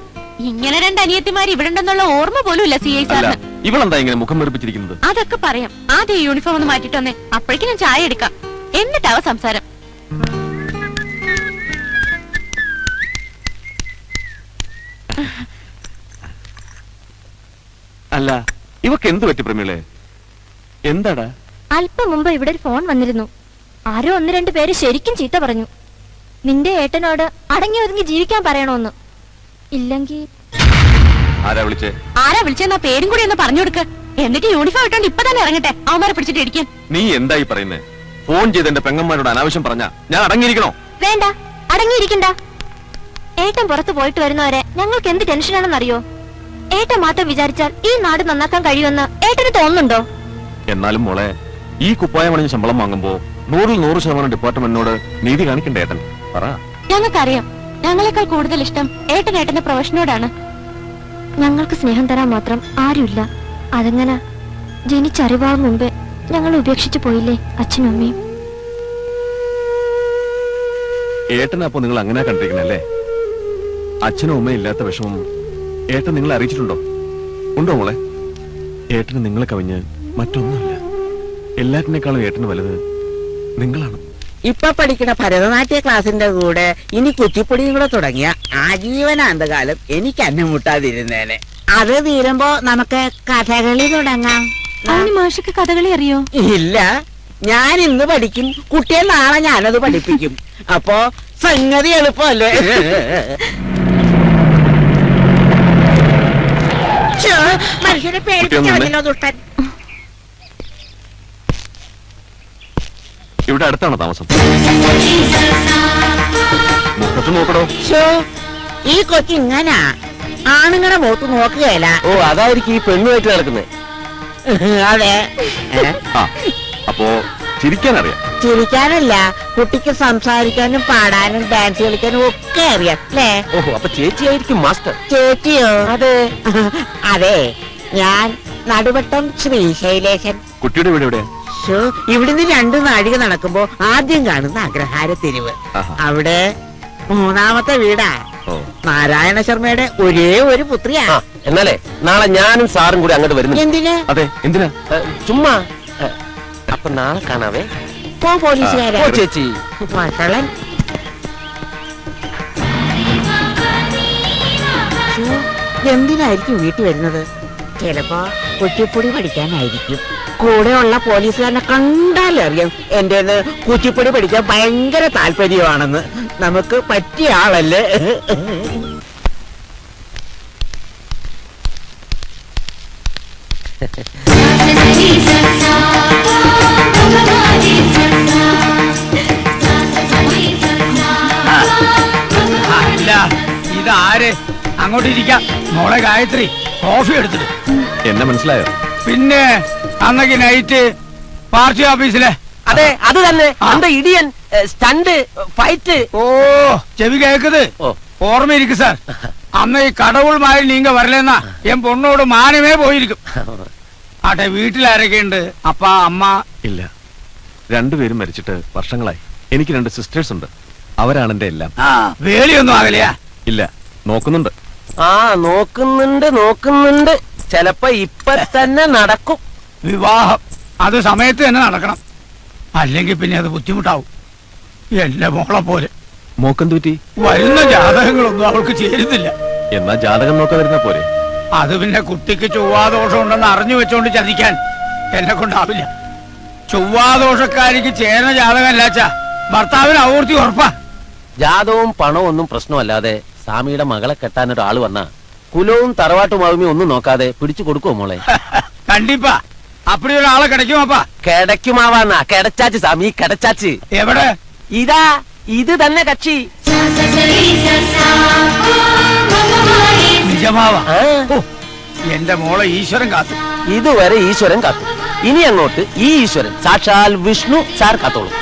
ഇങ്ങനെ 2 അനിയത്തിമാര് ഇവിടെ ഉണ്ടെന്നുള്ള ഓർമ്മ പോലും ഇല്ല സി ഐ സാറിന്. ഇവളെന്താ ഇങ്ങനെ മുഖം വെറുപ്പിച്ചിരിക്കുന്നത്? അതൊക്കെ പറയാം. ആദ്യം ഈ യൂണിഫോം ഒന്ന് മാറ്റിട്ട് വന്നേ, അപ്പോഴേക്കും ഞാൻ ചായ എടുക്കാം. എന്നിട്ടാവ സംസാരം. അല്ല, ഇവക്ക് എന്ത് പറ്റി പ്രമീളെ? എന്താടാ? അല്പം മുമ്പ് ഇവിടെ ഒരു ഫോൺ വന്നിരുന്നു. ആരോ 1-2 പേര് ശരിക്കും ചീത്ത പറഞ്ഞു. നിന്റെ ഏട്ടനോട് അടങ്ങി ഒതുങ്ങി ജീവിക്കാൻ പറയണോന്ന്. ഇല്ലെങ്കിൽ ആരാ വിളിച്ചേ? ആരാ വിളിച്ചെന്നാ പേരും കൂടി ഒന്ന് പറഞ്ഞു കൊടുക്ക. എന്നിട്ട് യൂണിഫോം ഇട്ടോണ്ട് ഇപ്പൊ തന്നെ ഇറങ്ങട്ടെ, അവന്മാരെ പിടിച്ചിട്ട് ഇരിക്കാൻ. നീ എന്തായി പറയുന്നേ? ഫോൺ ചെയ്ത് എന്റെ പെങ്ങന്മാരോട് അനാവശ്യം പറഞ്ഞ ഞാൻ അടങ്ങിയിരിക്കണോ? വേണ്ട, അടങ്ങിയിരിക്കണ്ട. ഏട്ടൻ പുറത്തു പോയിട്ട് വരുന്നവരെ ഞങ്ങൾക്ക് എന്ത് ടെൻഷനാണെന്നറിയോ? ഏട്ടൻ മാത്രം വിചാരിച്ചാൽ ഈ നാട് നന്നാക്കാൻ കഴിയുമെന്ന് ഏട്ടന് തോന്നുന്നുണ്ടോ? എന്നാലും മോളെ, ഈ കുപ്പായം അണിഞ്ഞ് ശമ്പളം വാങ്ങുമ്പോ 100% ഡിപ്പാർട്ട്മെന്റിനോട് നീതി കാണിക്കണ്ടേ ഏട്ടൻ? പറ. ഞങ്ങൾക്കറിയാം, ഞങ്ങളെക്കാൾ കൂടുതൽ ഇഷ്ടം ഏട്ടൻ ഏട്ടന്റെ പ്രൊഫഷനോടാണ്. ഞങ്ങൾക്ക് സ്നേഹം തരാൻ മാത്രം ആരുമില്ല. അതെങ്ങനെ ജനിച്ചറിവാകും മുമ്പേ ഞങ്ങൾ ഉപേക്ഷിച്ചു പോയില്ലേ അച്ഛനും അമ്മയും? ഏട്ടനപ്പോ നിങ്ങൾ അങ്ങനെ കണ്ടിരിക്കണല്ലേ? അച്ഛനും അമ്മയും ഇല്ലാത്ത വിഷമം ഏട്ടൻ നിങ്ങളെ അറിയിച്ചിട്ടുണ്ടോ? ഉണ്ടോ മോളെ? ഏട്ടന് നിങ്ങളെ കവിഞ്ഞ് മറ്റൊന്നുമില്ല. എല്ലാറ്റിനേക്കാളും ഏട്ടന് വലുത് നിങ്ങളാണ്. ഇപ്പൊ പഠിക്കുന്ന ഭരതനാട്യ ക്ലാസിന്റെ കൂടെ ഇനി കുച്ചിപ്പൊടിയും കൂടെ തുടങ്ങിയ ആജീവനാന്തകാലം എനിക്ക് അന്നം മുട്ടാതിരുന്നേനെ. അത് തീരുമ്പോ നമുക്ക് കഥകളി തുടങ്ങാം. മാഷക്ക് കഥകളി അറിയോ? ഇല്ല, ഞാൻ ഇന്ന് പഠിക്കും, കുട്ടിയെ നാളെ ഞാനത് പഠിപ്പിക്കും. അപ്പോ സംഗതി എളുപ്പമല്ലേ? മനുഷ്യനെ പേടിപ്പിച്ചോ ദുഷ്ടൻ. ഇവിടെ അടുത്താണോ താമസം? മുഖത്ത് നോക്കടോ. ഈ കൊച്ചു ഇങ്ങനാ ആണുങ്ങളെ മുഖത്ത് നോക്കുകയല്ല. ഓ അതായിരിക്കും ഈ പെണ്ണുമായിട്ട് നടക്കുന്നത്. അതെ. അപ്പോ ചിരിക്കാനറിയാം? ചിരിക്കാനല്ല, കുട്ടിക്ക് സംസാരിക്കാനും പാടാനും ഡാൻസ് കളിക്കാനും ഒക്കെ അറിയാം അല്ലേ? ഓഹോ, അപ്പൊ ചേച്ചിയായിരിക്കും മാസ്റ്റർ. ചേച്ചിയോ? അതെ. അതെ, ഞാൻ നടുവട്ടം ശ്രീശൈലേശൻ. കുട്ടിയുടെ വീട് എവിടെയാ? ഇവിടുന്ന് 2 നാഴിക നടക്കുമ്പോ ആദ്യം കാണുന്ന അഗ്രഹാര തെരുവ്. അവിടെ 3ാമത്തെ വീടാ. നാരായണ ശർമ്മയുടെ ഒരേ ഒരു പുത്രിയാ. എന്നാലേ നാളെ ഞാനും സാറും കൂടി അങ്ങോട്ട് വരുന്നു. എന്തിന്? അതെ, എന്തിനാ? ചുമ്മാ. അപ്പൊ നാളെ കാണാവേ. പോ പോലീസുകാരാ. ചേച്ചി മക്കളൻ. എന്തിനായിരിക്കും വീട്ടിൽ വരുന്നത്? ചിലപ്പോ കുച്ചിപ്പുടി പഠിക്കാനായിരിക്കും. കൂടെയുള്ള പോലീസുകാരനെ കണ്ടാലറിയാം എന്റെ കുച്ചിപ്പുടി പഠിക്കാൻ ഭയങ്കര താല്പര്യമാണെന്ന്. നമുക്ക് പറ്റിയ ആളല്ലേ. അല്ല, ഇതാര്? അങ്ങോട്ടിരിക്കാം. മോളെ ഗായത്രി, കോഫി എടുത്തിട്ട്. എന്നെ മനസ്സിലായോ? പിന്നെ അന്നൊക്കെ നൈറ്റ് പാർട്ടി ഓഫീസിലെ. അതെ, അത് തന്നെ. അന്ത ഇടിയൻ സ്റ്റണ്ട് ഫൈറ്റ്. ഓ, ചെവി കേക്കുത്. ഓർമ്മയിരിക്കും സാർ. അന്ന് ഈ കടവുൾമായി നീങ്ക വരലെന്നാ എൻ പൊണ്ണോട് മാനമേ പോയിരിക്കും. ആട്ടെ, വീട്ടിലാരൊക്കെയുണ്ട്? അപ്പ അമ്മ? ഇല്ല, രണ്ടുപേരും മരിച്ചിട്ട് വർഷങ്ങളായി. എനിക്ക് 2 സിസ്റ്റേഴ്സ് ഉണ്ട്. അവരാണ് എന്റെ എല്ലാം. വേളിയൊന്നും ആകലയാ? ഇല്ല, നോക്കുന്നുണ്ട്. നോക്കുന്നുണ്ട്. ചെലപ്പോ ഇപ്പൊ തന്നെ നടക്കും വിവാഹം. അത് സമയത്ത് തന്നെ നടക്കണം, അല്ലെങ്കിൽ പിന്നെ അത് ബുദ്ധിമുട്ടാവും. എന്റെ മോളെ പോലെ. മോക്കെന്തുപറ്റി? വരുന്ന ജാതകങ്ങളൊന്നും അവൾക്ക് ചേരുന്നില്ല. എന്നാ ജാതകം നോക്കാൻ വരുന്ന പോരെ? അത് പിന്നെ കുട്ടിക്ക് ചൊവ്വാദോഷം ഉണ്ടെന്ന് അറിഞ്ഞു വെച്ചോണ്ട് ചതിക്കാൻ എന്നെ കൊണ്ടാവില്ല. ചൊവ്വാദോഷക്കാരിക്ക് ചേരുന്ന ജാതകമല്ലാച്ചാ ഭർത്താവിന് അപൂർത്തി ഉറപ്പാ. ജാതവും പണവും ഒന്നും പ്രശ്നമല്ലാതെ സ്വാമിയുടെ മകളെ കെട്ടാൻ ഒരാള് വന്ന കുലവും തറവാട്ടുമാവുമേ ഒന്നും നോക്കാതെ പിടിച്ചു കൊടുക്കുമോ മോളെ? കണ്ടിപ്പാ. അപ്പടി ഒരാളെ കിടക്കുമാപ്പാ? കിടക്കുമാവാന്നാ? കിടച്ചാച്ച് സ്വാമി, കിടച്ചാച്ച്. എവിടെ? ഇതാ, ഇത് തന്നെ കക്ഷി. നിജമാവാ? എന്റെ മോളെ ഈശ്വരൻ കാത്തു. ഇതുവരെ ഈശ്വരൻ കാത്തു. ഇനി അങ്ങോട്ട് ഈ ഈശ്വരൻ സാക്ഷാൽ വിഷ്ണു സാർ കാത്തോളൂ.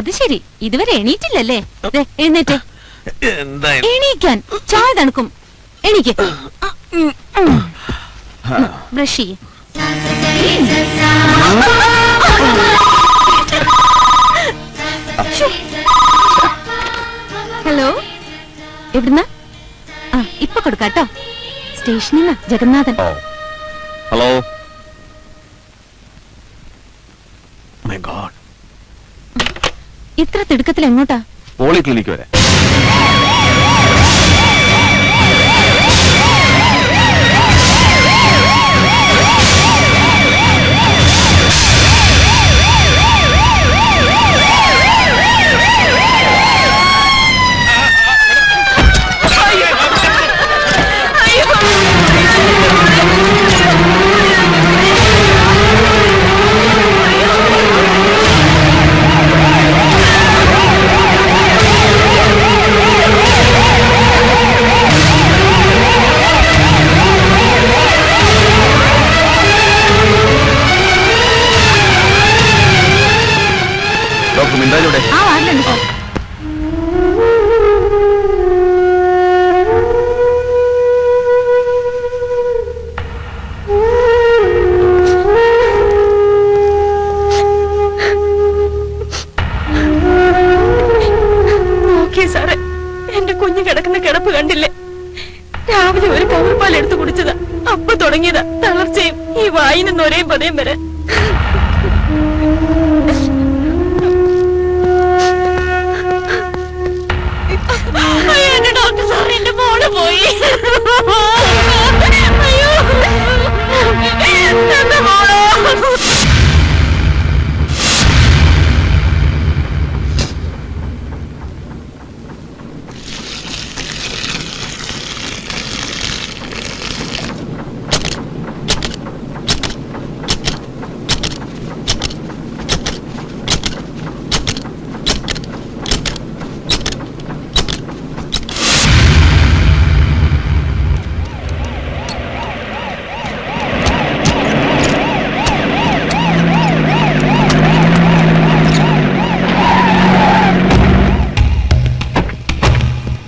അത് ശരി, ഇതുവരെ എണീറ്റില്ലല്ലേ? ദേ, എഴുന്നേറ്റ്. എണീക്കാൻ. ചായ തണുക്കും. എണീക്ക്. ബ്രഷ് ചെയ്യ്. ഹലോ, എവിടുന്ന? ആ, ഇപ്പൊ കൊടുക്കാട്ടോ. സ്റ്റേഷനിൽ നിന്നാ, ജഗന്നാഥൻ. ഹലോ. ഇത്ര തിടുക്കത്തിൽ എങ്ങോട്ടാ? പോളിക്ലിനിക്ക് വരെ. ആ, വാർഡിലുണ്ട് സാർ. നോക്കിയേ സാറേ, എന്റെ കുഞ്ഞു കിടക്കുന്ന കിടപ്പ് കണ്ടില്ലേ? രാവിലെ ഒരു കവർപ്പാൽ എടുത്തു കുടിച്ചതാ. അപ്പൊ തുടങ്ങിയതാ തളർച്ചയും ഈ വായിന് നൊരയും പതയും വരെ. ഡോക്ടർ സാർ, എന്റെ മോള് പോയി. അയ്യോ, എന്റെ മോളോ.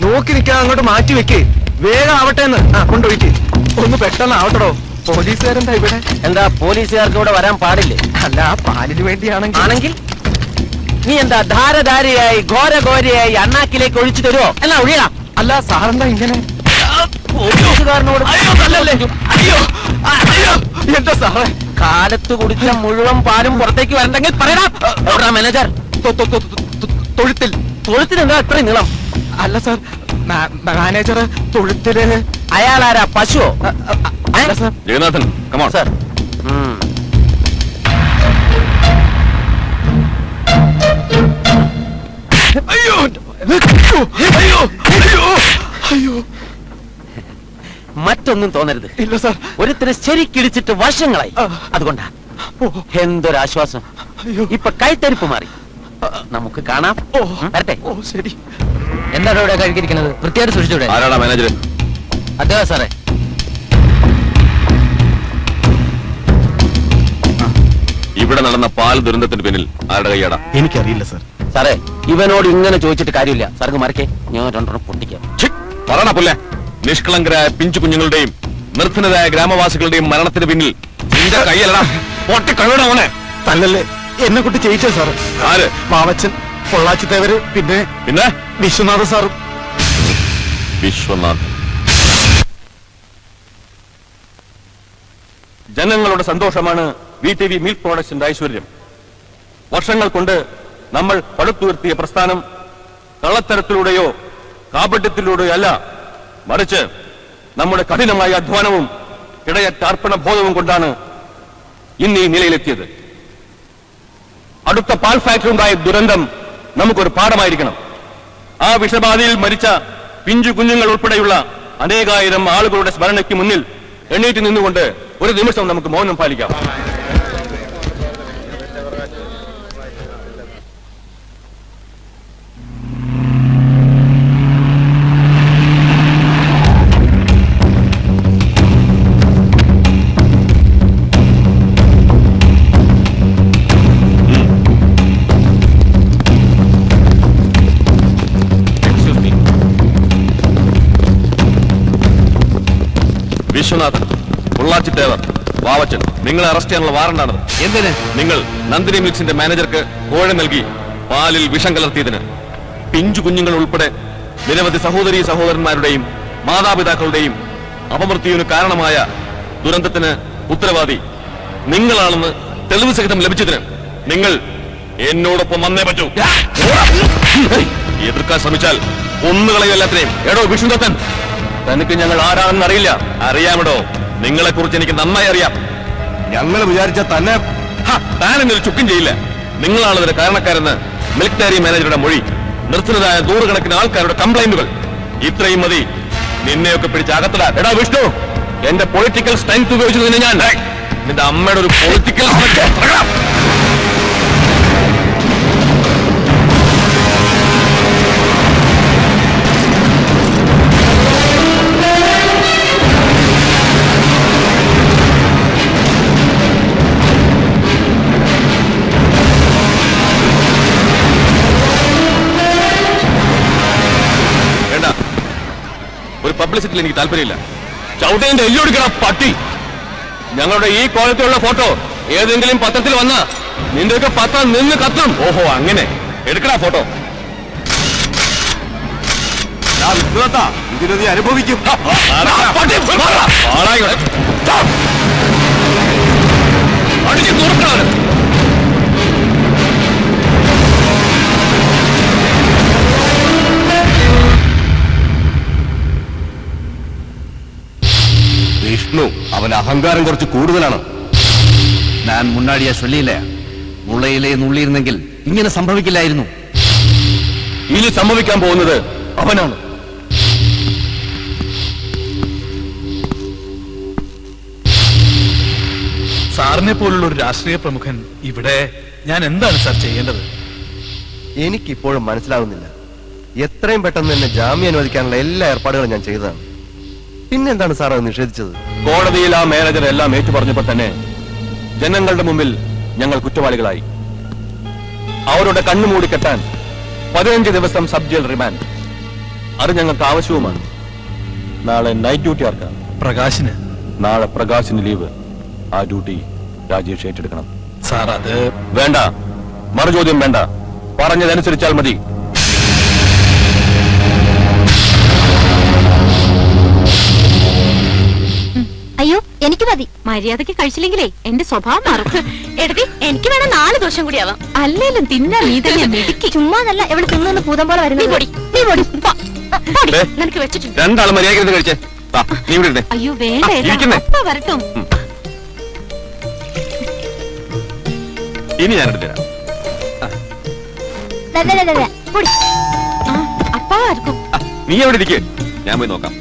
നോക്കി നിൽക്കാൻ അങ്ങോട്ട് മാറ്റി വെക്ക്. വേഗം ആവട്ടെ എന്ന്. കൊണ്ടുപോയിട്ട് ഒന്ന് പെട്ടെന്ന് ആവട്ടോ. പോലീസുകാരെന്താ ഇവിടെ? എന്താ പോലീസുകാർക്ക് ഇവിടെ വരാൻ പാടില്ലേ? അല്ല, പാലിന് വേണ്ടിയാണെങ്കിൽ. ആണെങ്കിൽ നീ എന്താ ധാരധാരയായി ഘോരഘോരയായി അണ്ണാക്കിലേക്ക് ഒഴിച്ചു തരുമോ? എന്നാ ഒഴിയണം. അല്ല, സാറെന്താ ഇങ്ങനെ? പോലീസുകാരനോട് എന്താ സാറേ? കാലത്ത് കുടിച്ച മുഴുവൻ പാലും പുറത്തേക്ക് വരണ്ടെങ്കിൽ പറയണം. എവിടാ മാനേജർ? തൊഴുത്തിൽ. തൊഴുത്തിന് എന്താ ഇത്രയും നീളം? അല്ല സാർ, മാനേജർ തൊഴുത്തില്. അയാളാരാ, പശുവോ? അല്ല സാർ. Jagannathan, come on sir. അയ്യോ അയ്യോ അയ്യോ അയ്യോ. മറ്റൊന്നും തോന്നരുത്. ഇല്ല സാർ. ഒരുത്തര് ശരിക്കിടിച്ചിട്ട് വർഷങ്ങളായി. അതുകൊണ്ടാ. എന്തൊരാശ്വാസം. ഇപ്പൊ കൈത്തരിപ്പ് മാറി. നമുക്ക് കാണാം. വരട്ടെ. ഓ ശരി. എന്താണ് ഇവിടെ കഴിക്കുന്നത്? വൃത്തിയായിട്ട് സൂക്ഷിച്ചൂടെ? ആരാടാ മാനേജർ? അദ്ദേഹം സാറേ. ഇവിടെ നടന്ന പാൽ ദുരന്തത്തിന് പിന്നിൽ ആരുടെ കൈയാടാ? എനിക്കറിയില്ല സാർ. സാറേ, ഇവനോട് ഇങ്ങനെ ചോദിച്ചിട്ട് കാര്യമില്ല. സാർക്ക് മറക്കേ, ഞാൻ രണ്ടെണ്ണം പൊട്ടിക്കാം. പറയണ പുല്ലേ. നിഷ്കളങ്കരായ പിഞ്ചു കുഞ്ഞുങ്ങളുടെയും നിർധനരായ ഗ്രാമവാസികളുടെയും മരണത്തിന് പിന്നിൽ നിന്റെ കൈയല്ലടാ. പൊട്ടി കഴിയണ മോനെ. തല്ലല്ലേ, എന്നെ കുട്ടി ചെയ്യിച്ചോ സാർ. ആര്? മാവച്ചൻ, പൊള്ളാച്ചിത്തേവര്, പിന്നെ വിശ്വനാഥ സാറും. വിശ്വനാഥ്. ജനങ്ങളുടെ സന്തോഷമാണ് VTV മിൽക്ക് പ്രോഡക്ട്സിന്റെ ഐശ്വര്യം. വർഷങ്ങൾ കൊണ്ട് നമ്മൾ പടുത്തുയർത്തിയ പ്രസ്ഥാനം കള്ളത്തരത്തിലൂടെയോ കാപട്യത്തിലൂടെയോ അല്ല, മറിച്ച് നമ്മുടെ കഠിനമായ അധ്വാനവും ഇടയറ്റ അർപ്പണബോധവും കൊണ്ടാണ് ഇന്ന് ഈ നിലയിലെത്തിയത്. അടുത്ത പാൽ ഫാക്ടറി ഉണ്ടായ ദുരന്തം നമുക്കൊരു പാഠമായിരിക്കണം. ആ വിഷബാധയിൽ മരിച്ച പിഞ്ചു കുഞ്ഞുങ്ങൾ ഉൾപ്പെടെയുള്ള അനേകായിരം ആളുകളുടെ സ്മരണയ്ക്ക് മുന്നിൽ എണ്ണീറ്റ് നിന്നുകൊണ്ട് ഒരു നിമിഷം നമുക്ക് മൗനം പാലിക്കാം. വിശ്വനാഥൻ, പൊള്ളാച്ചി തേവർ, വാവച്ചൻ, നിങ്ങളെ അറസ്റ്റ് ചെയ്യാനുള്ള വാറണ്ടാണത്. എന്തിന്? നിങ്ങൾ നന്ദിനി മിൽക്സിന്റെ മാനേജർക്ക് കോഴ നൽകി പാലിൽ വിഷം കലർത്തിയതിന്. പിഞ്ചു കുഞ്ഞുങ്ങൾ ഉൾപ്പെടെ നിരവധി സഹോദരീ സഹോദരന്മാരുടെയും മാതാപിതാക്കളുടെയും അപമൃത്യുവിന് കാരണമായ ദുരന്തത്തിന് ഉത്തരവാദി നിങ്ങളാണെന്ന് തെളിവ് സഹിതം ലഭിച്ചതിന് നിങ്ങൾ എന്നോടൊപ്പം വന്നേ പറ്റൂ. എതിർക്കാൻ ശ്രമിച്ചാൽ ഒന്നുകളയും എല്ലാത്തിനെയും. എടോ വിഷ്ണുദത്തൻ, തനിക്ക് ഞങ്ങൾ ആരാണെന്ന് അറിയില്ല. അറിയാമെടോ, നിങ്ങളെ കുറിച്ച് എനിക്ക് നന്നായി അറിയാം. ഞങ്ങൾ വിചാരിച്ച തന്നെ താനെന്നൊരു ചുക്കും ചെയ്യില്ല. നിങ്ങളാണ് ഇതിന് കാരണക്കാരെന്ന് മിൽക്ക് ഡയറി മാനേജറുടെ മൊഴി, നിർത്തുന്നതായ നൂറുകണക്കിന് ആൾക്കാരുടെ കംപ്ലൈന്റുകൾ. ഇത്രയും മതി നിന്നെയൊക്കെ പിടിച്ച് അകത്തിടാൻ. എടാ വിഷ്ണു, എന്റെ പൊളിറ്റിക്കൽ സ്ട്രെങ്ത് ഉപയോഗിച്ചു നിന്നെ ഞാൻ നിന്റെ അമ്മയുടെ ഒരു പൊളിറ്റിക്കൽ വേണ്ട. ഒരു പബ്ലിസിറ്റിയിൽ എനിക്ക് താല്പര്യമില്ല. ചവിട്ടേന്റെ എല്ലൊടിക്കണ പട്ടി. ഞങ്ങളുടെ ഈ കോലത്തിലുള്ള ഫോട്ടോ ഏതെങ്കിലും പത്രത്തിൽ വന്ന നിന്റെയൊക്കെ പത്രം നിന്ന് കത്തും. ഓഹോ, അങ്ങനെ എടുക്കടാ ഫോട്ടോ. ഇതിന് നീ അനുഭവിക്കും. അടിച്ച് തുറക്കണം. വിഷ്ണു, അവൻ അഹങ്കാരം കുറച്ച് കൂടുതലാണ്. ഞാൻ മുന്നാടിയാ ചൊല്ലിയില്ല. മുളയിലെ നുള്ളിയിരുന്നെങ്കിൽ ഇങ്ങനെ സംഭവിക്കില്ലായിരുന്നു. ഇനി സംഭവിക്കാൻ പോകുന്നത് അവനാണ്. സാറിനെ പോലുള്ള ഒരു രാഷ്ട്രീയ പ്രമുഖൻ ഇവിടെ ഞാൻ എന്താണ് സാർ ചെയ്യേണ്ടത്? എനിക്കിപ്പോഴും മനസ്സിലാവുന്നില്ല. എത്രയും പെട്ടെന്ന് എന്നെ ജാമ്യം അനുവദിക്കാനുള്ള എല്ലാ ഏർപ്പാടുകളും ഞാൻ ചെയ്തതാണ്. പിന്നെന്താണ് സാർ അത് നിഷേധിച്ചത്? കോടതിയിൽ ആ മാനേജർ എല്ലാം ഏറ്റുപറഞ്ഞപ്പോ തന്നെ ജനങ്ങളുടെ മുമ്പിൽ ഞങ്ങൾ കുറ്റവാളികളായി. അവരുടെ കണ്ണുമൂടി കെട്ടാൻ 15 ദിവസം സബ് ജയിൽ റിമാൻഡ്. അത് ഞങ്ങൾക്ക് ആവശ്യവുമാണ്. നാളെ നൈറ്റ് ഡ്യൂട്ടി ആർക്കാണ്? പ്രകാശിന്. നാളെ പ്രകാശിന് ലീവ്. ആ ഡ്യൂട്ടി രാജേഷ് ഏറ്റെടുക്കണം. സാർ അത് വേണ്ട, മറുചോദ്യം വേണ്ട. പറഞ്ഞതനുസരിച്ചാൽ മതി. അയ്യോ എനിക്ക് മതി. മര്യാദക്ക് കഴിച്ചില്ലെങ്കിലേ എന്റെ സ്വഭാവം മാറും. എടുത്തി എനിക്ക് വേണം 4 ദോഷം കൂടി ആവാം. അല്ലേലും തിന്നാ നീ തന്നെ മിടുക്കി. ചുമ്മാതല്ല എവിടെ തിന്നു പൂതം പോലെ വരുന്നത്. നിനക്ക് വെച്ചിട്ടുണ്ട്. രണ്ടാളും മര്യാദ കഴിച്ചേ. നീ ഇവിടെ ഇരുന്നേ. അയ്യോ വേണ്ട, വരട്ടും. ഇനി ഞാൻ എടുത്തു തരാം. അപ്പാവാർക്കും. നീ എവിടെ ഇരിക്കേ, ഞാൻ പോയി നോക്കാം.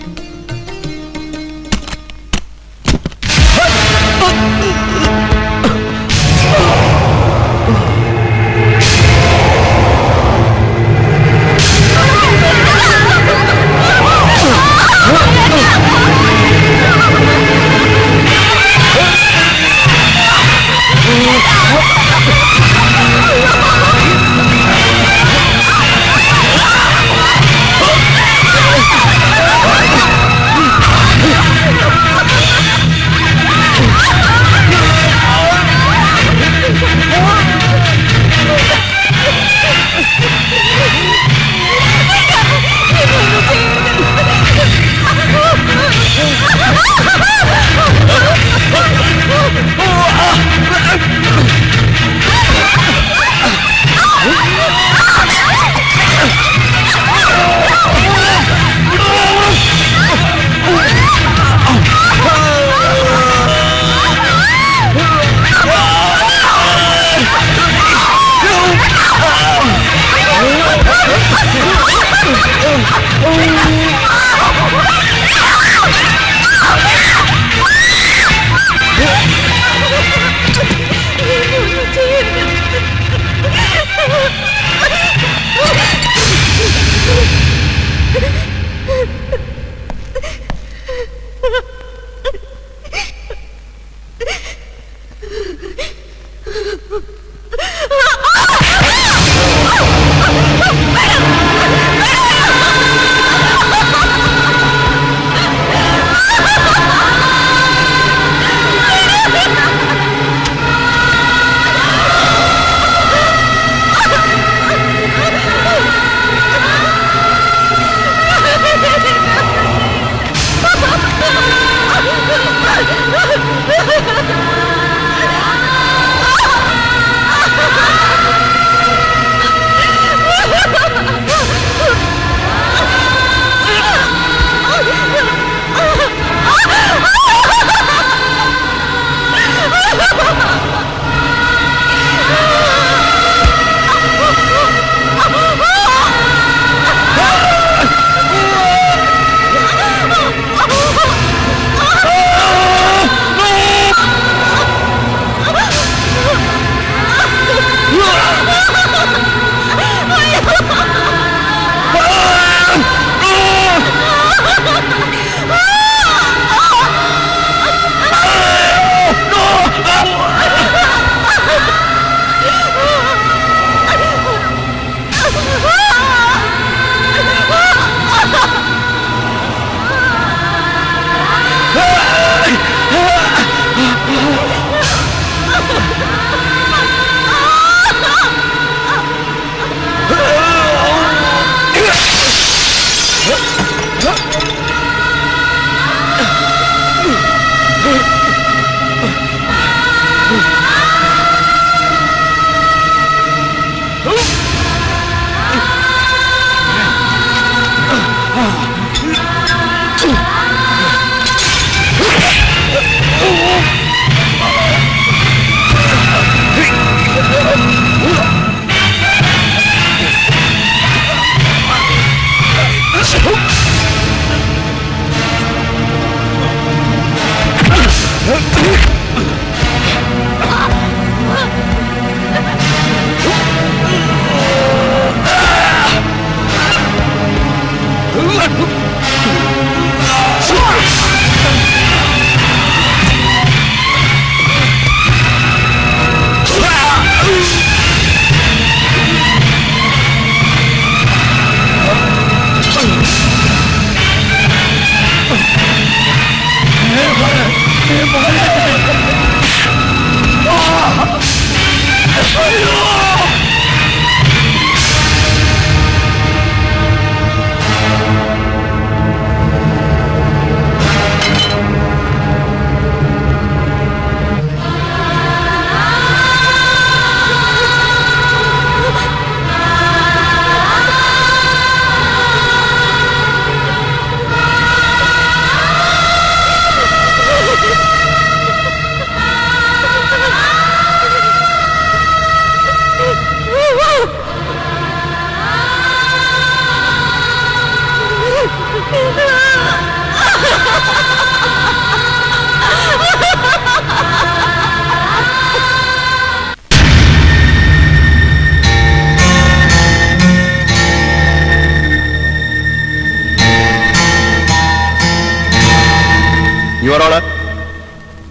യുവർ ഓണർ,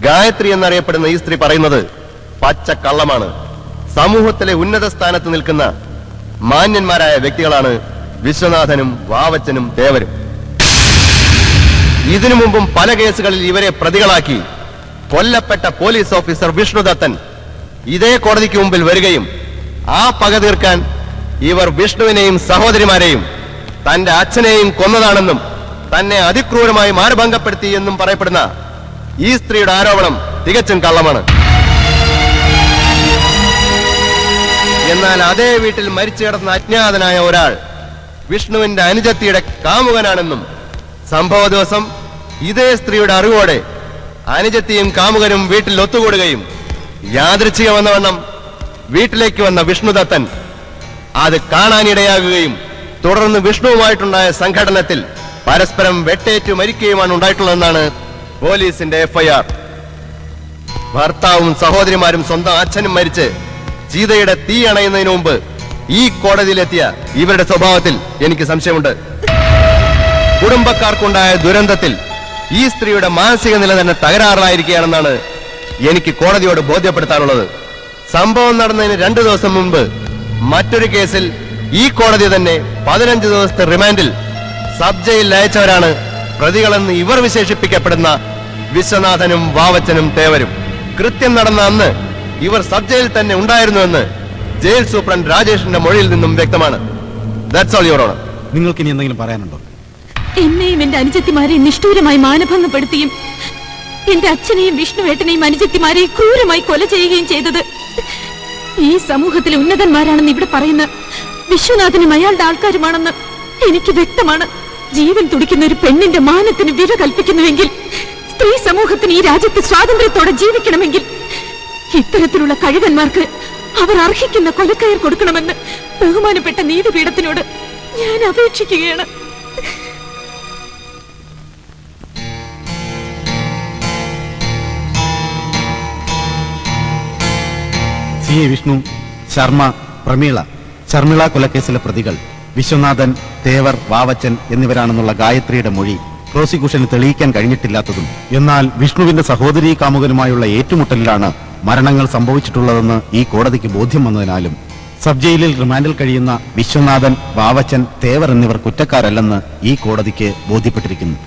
ഗായത്രി എന്നറിയപ്പെടുന്ന ഈ സ്ത്രീ പറയുന്നത് പച്ച കള്ളമാണ്. സമൂഹത്തിലെ ഉന്നത സ്ഥാനത്ത് നിൽക്കുന്ന മാന്യന്മാരായ വ്യക്തികളാണ് വിശ്വനാഥനും വാവച്ചനും തേവരും. ഇതിനു മുമ്പും പല കേസുകളിൽ ഇവരെ പ്രതികളാക്കി കൊല്ലപ്പെട്ട പോലീസ് ഓഫീസർ വിഷ്ണുദത്തൻ ഇതേ കോടതിക്ക് മുമ്പിൽ വരികയും ആ പക തീർക്കാൻ ഇവർ വിഷ്ണുവിനെയും സഹോദരിമാരെയും തന്റെ അച്ഛനെയും കൊന്നതാണെന്നും തന്നെ അതിക്രൂരമായി മാനഭംഗപ്പെടുത്തി എന്നും പറയപ്പെടുന്ന ഈ സ്ത്രീയുടെ ആരോപണം തികച്ചും കള്ളമാണ്. എന്നാൽ അതേ വീട്ടിൽ മരിച്ചു കിടന്ന അജ്ഞാതനായ ഒരാൾ വിഷ്ണുവിന്റെ അനുജത്തിയുടെ കാമുകനാണെന്നും സംഭവ ദിവസം ഇതേ സ്ത്രീയുടെ അറിവോടെ അനുജത്തിയും കാമുകനും വീട്ടിൽ ഒത്തുകൂടുകയും യാദൃച്ഛികമെന്നവണ്ണം വീട്ടിലേക്ക് വന്ന വിഷ്ണുദത്തൻ അത് കാണാനിടയാകുകയും തുടർന്ന് വിഷ്ണുവുമായിട്ടുണ്ടായ സംഘടനത്തിൽ പരസ്പരം വെട്ടേറ്റു മരിക്കുകയുമാണ് ഉണ്ടായിട്ടുള്ളതെന്നാണ് പോലീസിന്റെ എഫ്ഐആർ. ഭർത്താവും സഹോദരിമാരും സ്വന്തം അച്ഛനും മരിച്ച് സീതയുടെ തീ അണയുന്നതിന് മുമ്പ് ഈ കോടതിയിലെത്തിയ ഇവരുടെ സ്വഭാവത്തിൽ എനിക്ക് സംശയമുണ്ട്. കുടുംബക്കാർക്കുണ്ടായ ദുരന്തത്തിൽ ഈ സ്ത്രീയുടെ മാനസിക നില തന്നെ തകരാറിലായിരിക്കുകയാണെന്നാണ് എനിക്ക് കോടതിയോട് ബോധ്യപ്പെടുത്താനുള്ളത്. സംഭവം നടന്നതിന് 2 ദിവസം മുമ്പ് മറ്റൊരു കേസിൽ ഈ കോടതി തന്നെ 15 ദിവസത്തെ റിമാൻഡിൽ സബ് ജയിലിൽ അയച്ചവരാണ് പ്രതികളെന്ന് ഇവർ വിശേഷിപ്പിക്കപ്പെടുന്ന വിശ്വനാഥനും വാവച്ചനും തേവരും. കൃത്യം നടന്ന അന്ന് ഇവർ സബ് ജയിലിൽ തന്നെ ഉണ്ടായിരുന്നുവെന്ന് ജയിൽ സൂപ്രണ്ട് രാജേഷിന്റെ മൊഴിയിൽ നിന്നും വ്യക്തമാണ്. That's all your honour. നിങ്ങൾക്ക് ഇനി എന്തെങ്കിലും പറയാനുണ്ടോ? എന്നെയും എന്റെ അനുജത്തിമാരെ നിഷ്ഠൂരമായി മാനഭംഗപ്പെടുത്തിയും എന്റെ അച്ഛനെയും വിഷ്ണുവേട്ടനെയും അനുജത്തിമാരെയും ക്രൂരമായി കൊല ചെയ്യുകയും ചെയ്തത്. ഈ സമൂഹത്തിലെ ഉന്നതന്മാരാണെന്ന് ഇവിടെ പറയുന്ന വിശ്വനാഥനും അയാളുടെ ആൾക്കാരുമാണെന്ന് എനിക്ക് വ്യക്തമാണ്. ജീവൻ തുടിക്കുന്ന ഒരു പെണ്ണിന്റെ മാനത്തിന് വില കൽപ്പിക്കുന്നുവെങ്കിൽ, സ്ത്രീ സമൂഹത്തിന് ഈ രാജ്യത്ത് സ്വാതന്ത്ര്യത്തോടെ ജീവിക്കണമെങ്കിൽ ഇത്തരത്തിലുള്ള കഴുകന്മാർക്ക് അവർ അർഹിക്കുന്ന കൊലക്കയർ കൊടുക്കണമെന്ന് ബഹുമാനപ്പെട്ട നീതിപീഠത്തിനോട് ഞാൻ അപേക്ഷിക്കുകയാണ്. സി എ വിഷ്ണു, ശർമ്മ, ശർമിള കൊലക്കേസിലെ പ്രതികൾ വിശ്വനാഥൻ, തേവർ, വാവച്ചൻ എന്നിവരാണെന്നുള്ള ഗായത്രിയുടെ മൊഴി പ്രോസിക്യൂഷന് തെളിയിക്കാൻ കഴിഞ്ഞിട്ടില്ലാത്തതും, എന്നാൽ വിഷ്ണുവിന്റെ സഹോദരീ കാമുകനുമായുള്ള ഏറ്റുമുട്ടലിലാണ് മരണങ്ങൾ സംഭവിച്ചിട്ടുള്ളതെന്ന് ഈ കോടതിക്ക് ബോധ്യം വന്നതിനാലും സബ് ജയിലിൽ റിമാൻഡിൽ കഴിയുന്ന വിശ്വനാഥൻ, വാവച്ചൻ, തേവർ എന്നിവർ കുറ്റക്കാരല്ലെന്ന് ഈ കോടതിക്ക് ബോധ്യപ്പെട്ടിരിക്കുന്നു.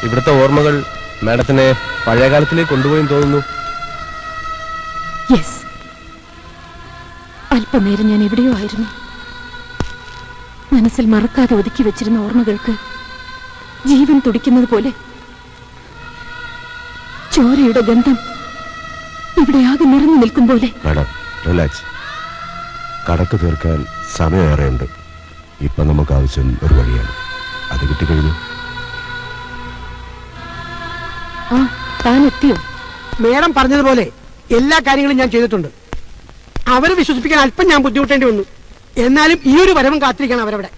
ഇവിടുത്തെ ഓർമ്മകൾ മാഡത്തിനെ പഴയകാലത്തിലേക്ക് കൊണ്ടുപോയെന്ന് തോന്നുന്നു. യെസ്, അല്പനേരം ഞാൻ എവിടെയോ ആയിരുന്നു. മനസ്സിൽ മറക്കാതെ ഒതുക്കി വെച്ചിരുന്ന ഓർമ്മകൾക്ക് ജീവൻ തുടിക്കുന്നത് പോലെ ചോരയുടെ ഗന്ധം ഇവിടെ ആകെ നിറഞ്ഞു നിൽക്കും പോലെ. Madam relax. കടക്ക് തീർക്കാൻ സമയമേറെയുണ്ട്. ഇപ്പൊ നമുക്ക് ആവശ്യം ഒരു വഴിയാണ്. അത് കിട്ടിക്കഴിഞ്ഞു. ആ, താൻ എത്തിയോ? മേഡം പറഞ്ഞതുപോലെ എല്ലാ കാര്യങ്ങളും ഞാൻ ചെയ്തിട്ടുണ്ട്. അവരെ വിശ്വസിപ്പിക്കാൻ അല്പം ഞാൻ ബുദ്ധിമുട്ടേണ്ടി വന്നു. എന്നാലും ഈ ഒരു വരവും കാത്തിരിക്കണം അവരവിടെ.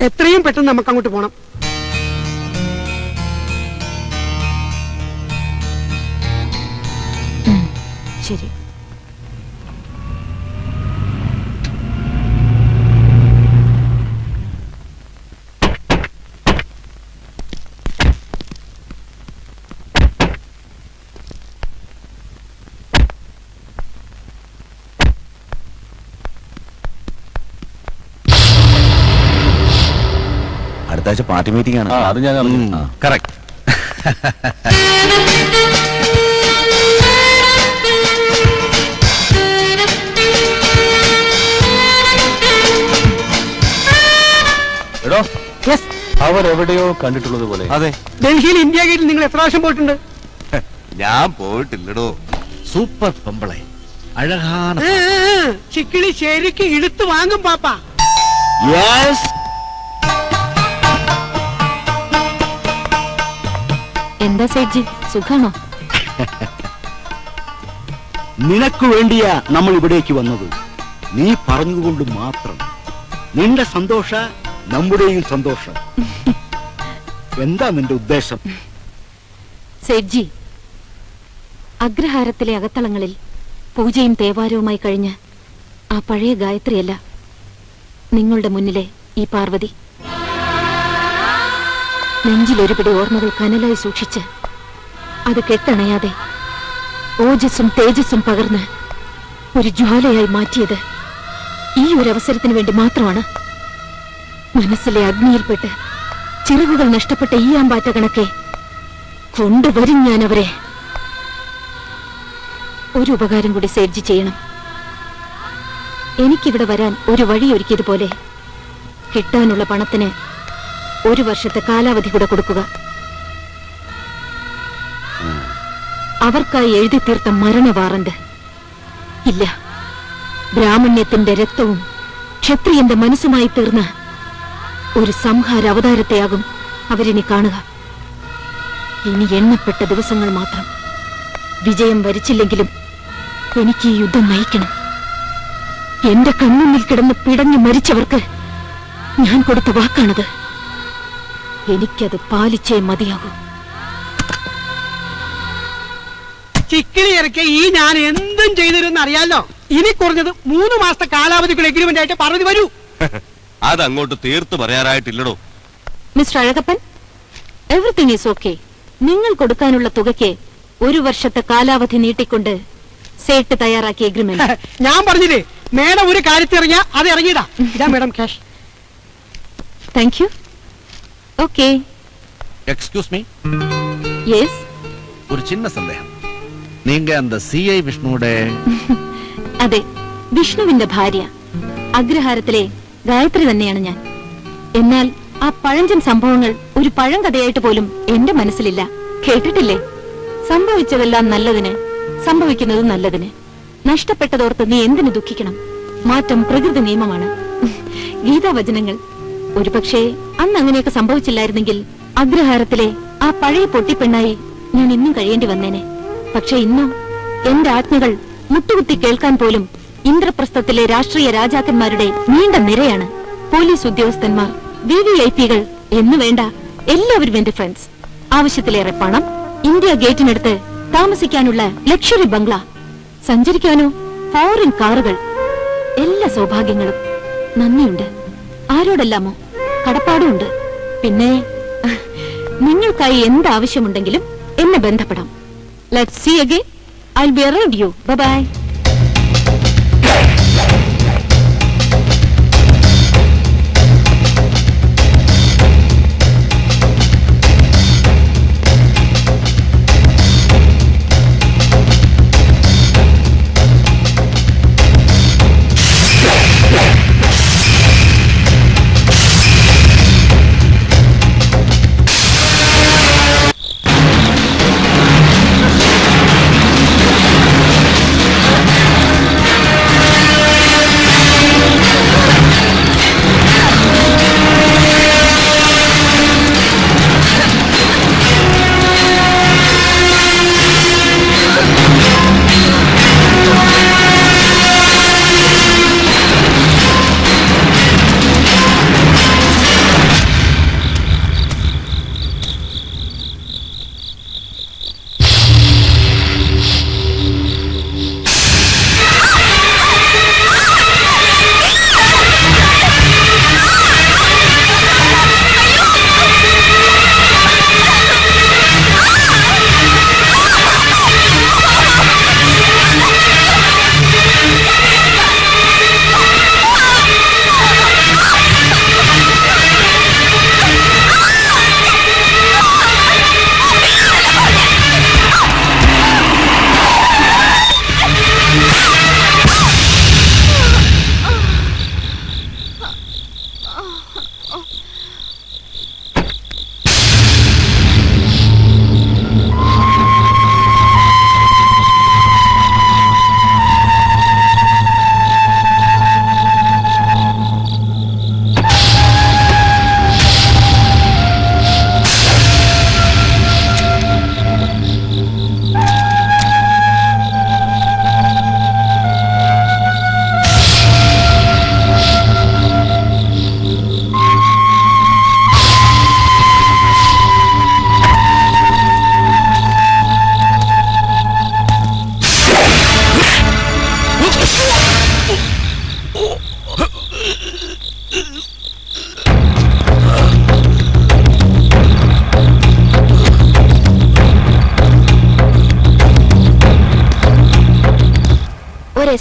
എത്രയും പെട്ടെന്ന് നമുക്ക് അങ്ങോട്ട് പോകണം. ശരി. അടുത്താഴ്ച പാർട്ടി മീറ്റിംഗ് ആണ്. അത് ഞാൻ കറക്റ്റ്. എടോ, യെസ്, അവരെവിടെയോ കണ്ടിട്ടുള്ളത് പോലെ. അതെ, ഡൽഹിയിൽ ഇന്ത്യ ഗേറ്റിൽ നിങ്ങൾ എത്ര പ്രാവശ്യം പോയിട്ടുണ്ട്? ഞാൻ പോയിട്ടില്ലടോ. സൂപ്പർ പെമ്പളെ, അഴകാന ചിക്കിളി ശരിക്ക് ഇടുത്ത് വാങ്ങും പാപ്പ. എന്താ സേഠ്ജി, സുഖാണോ? നിനക്ക് വേണ്ടിയാ നമ്മൾ ഇവിടേക്ക് വന്നത്. നീ പറഞ്ഞതുകൊണ്ട് മാത്രം. നിന്റെ സന്തോഷ നമ്മുടെയും സന്തോഷം. എന്താ നിന്റെ ഉദ്ദേശം? സേഠ്ജി, അഗ്രഹാരത്തിലെ അകത്തളങ്ങളിൽ പൂജയും തേവാരവുമായി കഴിഞ്ഞ് ആ പഴയ ഗായത്രിയല്ല നിങ്ങളുടെ മുന്നിലെ ഈ പാർവതി. നെഞ്ചിലൊരുപിടി ഓർമ്മകൾ കനലായി സൂക്ഷിച്ച് അത് കെട്ടണയാതെ ഓജസ്സും തേജസ്സും പകർന്ന് ഒരു ജ്വാലയായി മാറ്റിയത് ഈ ഒരു അവസരത്തിന് വേണ്ടി മാത്രമാണ്. മനസ്സിലെ അഗ്നിയിൽപ്പെട്ട് ചിറകുകൾ നഷ്ടപ്പെട്ട ഈ ആമ്പാറ്റ കണക്കെ കൊണ്ടുവരും ഞാൻ അവരെ. ഒരു ഉപകാരം കൂടി സേഠ്ജി ചെയ്യണം. എനിക്കിവിടെ വരാൻ ഒരു വഴിയൊരുക്കിയതുപോലെ കിട്ടാനുള്ള പണത്തിന് 1 വർഷത്തെ കാലാവധി കൂടെ കൊടുക്കുക. അവർക്കായി എഴുതി തീർത്ത മരണ വാറണ്ട് ഇല്ല. ബ്രാഹ്മണ്യത്തിന്റെ രക്തവും ക്ഷത്രിയന്റെ മനസ്സുമായി തീർന്ന ഒരു സംഹാര അവതാരത്തെയാകും അവരിനി കാണുക. ഇനി എണ്ണപ്പെട്ട ദിവസങ്ങൾ മാത്രം. വിജയം വരിച്ചില്ലെങ്കിലും എനിക്ക് ഈ യുദ്ധം നയിക്കണം. എന്റെ കൺമുന്നിൽ കിടന്ന് പിടഞ്ഞു മരിച്ചവർക്ക് ഞാൻ കൊടുത്ത വാക്കാണത്. എനിക്കത് പാലിച്ചേ മതിയാകൂ. ചിക്കിളി ഇറക്കിയ ഈ ഞാൻ എന്തും ചെയ്തിരുന്ന് അറിയാലോ. ഇനി കുറഞ്ഞത് 3 മാസത്തെ കാലാവധിക്കുള്ള എഗ്രിമെന്റ് ആയിട്ട് പറഞ്ഞു വരൂ. അതങ്ങോട്ട് തീർത്ത് പറയാറായിട്ടില്ലടോ. Mister Azhagappan, everything is okay. നിങ്ങൾ കൊടുക്കാനുള്ള തുകയ്ക്ക് 1 വർഷത്തെ കാലാവധി നീട്ടിക്കൊണ്ട് സേട്ട് തയ്യാറാക്കിയ എഗ്രിമെന്റ്. ഞാൻ പറഞ്ഞില്ലേ, മേഡം ഒരു കാര്യത്തിൽ ഇറങ്ങിയാ അത് ഇറങ്ങിയതാ. ഇതാ madam cash. Thank you. Okay. Excuse me. Yes. ஒரு சின்ன சந்தேகம். நீங்க அந்த சிஐ വിഷ്ണുவோட അതെ, വിഷ്ണുവിന്റെ ഭാര്യ. അഗ്രഹാരത്തിലെ ഗായത്രി തന്നെയാണ് ഞാൻ. എന്നാൽ ആ പഴഞ്ചൻ സംഭവങ്ങൾ ഒരു പഴങ്കഥയായിട്ട് പോലും എന്റെ മനസ്സിലില്ല. കേട്ടിട്ടില്ലേ? സംഭവിച്ചതെല്ലാം നല്ലതിന്, സംഭവിക്കുന്നത് നല്ലതിന്. നഷ്ടപ്പെട്ടതോർത്ത് നീ എന്തിനു ദുഃഖിക്കണം? മാറ്റം പ്രകൃതി നിയമമാണ്. ഗീതാവചനങ്ങൾ. ഒരുപക്ഷെ അന്ന് അങ്ങനെയൊക്കെ സംഭവിച്ചില്ലായിരുന്നെങ്കിൽ അഗ്രഹാരത്തിലെ ആ പഴയ പൊട്ടിപ്പെണ്ണായി ഞാൻ ഇന്നും കഴിയേണ്ടി വന്നേനെ. പക്ഷെ ഇന്നോ എന്റെ ആജ്ഞകൾ മുട്ടുകുത്തി കേൾക്കാൻ പോലും ഇന്ദ്രപ്രസ്ഥത്തിലെ രാഷ്ട്രീയ രാജാക്കന്മാരുടെ നീണ്ട നിരയാണ്. പോലീസ് ഉദ്യോഗസ്ഥന്മാർ, VVIP-കൾ എന്നു വേണ്ട, എല്ലാവരും എന്റെ ഫ്രണ്ട്സ്. ആവശ്യത്തിലേറെ പണം, ഇന്ത്യ ഗേറ്റിനടുത്ത് താമസിക്കാനുള്ള ലക്ഷറി ബംഗ്ല, സഞ്ചരിക്കാനോ ഫോറിൻ കാറുകൾ, എല്ലാ സൗഭാഗ്യങ്ങളും. നന്ദിയുണ്ട്. ആരോടെല്ലാമോ കടപ്പാടുമുണ്ട്. പിന്നെ നിങ്ങൾക്കായി എന്താവശ്യമുണ്ടെങ്കിലും എന്നെ ബന്ധപ്പെടാം. Let's see again. I'll be around you. Bye-bye.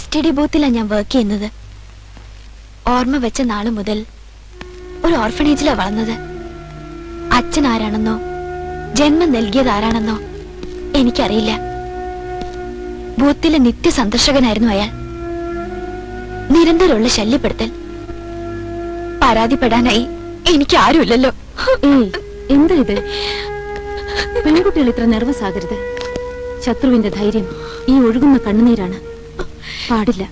STD ബൂത്തിലാണ് ഞാൻ വർക്ക് ചെയ്യുന്നത്. ഓർമ്മ വെച്ച നാള് മുതൽ ഒരു ഓർഫനേജിലാണ് വളർന്നത്. അച്ഛൻ ആരാണെന്നോ ജന്മം നൽകിയത് ആരാണെന്നോ എനിക്കറിയില്ല. ബൂത്തിലെ നിത്യ സന്ദർശകനായിരുന്നു അയാൾ. നിരന്തരമുള്ള ശല്യപ്പെടുത്തൽ. പരാതിപ്പെടാനായി എനിക്ക് ആരുമില്ലല്ലോ. എന്താ ഇത്? പെൺകുട്ടികൾ ഇത്ര നെർവസ് ആകരുത്. ശത്രുവിന്റെ ധൈര്യം ഈ ഒഴുകുന്ന കണ്ണുനീരാണ്. പാടില്ല,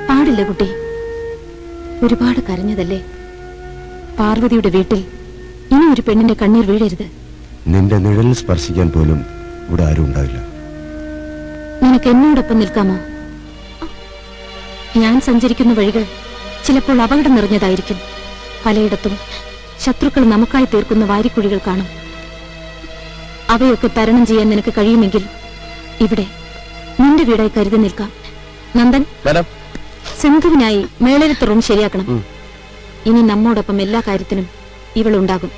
പാടില്ല കുട്ടി. ഒരുപാട് കരഞ്ഞതല്ലേ. പാർവതിയുടെ വീട്ടിൽ ഇനി ഒരു പെണ്ണിന്റെ കണ്ണീർ വീഴരുത്. നിന്റെ നിഴലിൽ സ്പർശിക്കാൻ പോലും ഇവിടെ ആരും ഉണ്ടാവില്ല. നിനക്ക് എന്നോടൊപ്പം നിൽക്കാമോ? ഞാൻ സഞ്ചരിക്കുന്ന വഴികൾ ചിലപ്പോൾ അപകടം നിറഞ്ഞതായിരിക്കും. പലയിടത്തും ശത്രുക്കൾ നമുക്കായി തീർക്കുന്ന വാരിക്കുഴികൾ കാണും. അവയൊക്കെ തരണം ചെയ്യാൻ നിനക്ക് കഴിയുമെങ്കിൽ ഇവിടെ നിന്റെ വീടായി കരുതി നിൽക്കാം. നന്ദൻ, സിന്ധുവിനായി മേളരത്ത് റൂം ശരിയാക്കണം. ഇനി നമ്മോടൊപ്പം എല്ലാ കാര്യത്തിനും ഇവളുണ്ടാകും.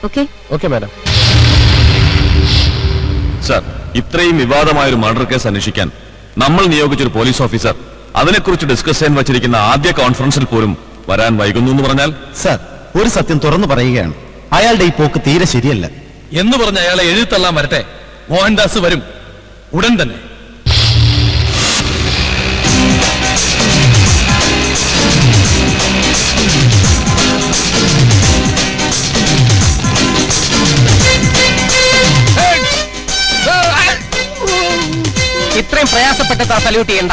ഓക്കെ? Okay madam. സർ, ഇത്രയും വിവാദമായൊരു മർഡർ കേസ് അന്വേഷിക്കാൻ നമ്മൾ നിയോഗിച്ചൊരു പോലീസ് ഓഫീസർ അതിനെക്കുറിച്ച് ഡിസ്കസ് ചെയ്യാൻ വച്ചിരിക്കുന്ന ആദ്യ കോൺഫറൻസിൽ പോലും വരാൻ വൈകുന്നു എന്ന് പറഞ്ഞാൽ? സർ, ഒരു സത്യം തുറന്നു പറയുകയാണ്. അയാളുടെ ഈ പോക്ക് തീരെ ശരിയല്ല. എന്ന് പറഞ്ഞ് അയാളെ എഴുതിത്തള്ളാൻ വരട്ടെ. മോഹൻദാസ് വരും ഉടൻ തന്നെ. ഇത്രയും പ്രയാസപ്പെട്ട് സല്യൂട്ട് ചെയ്യണ്ട.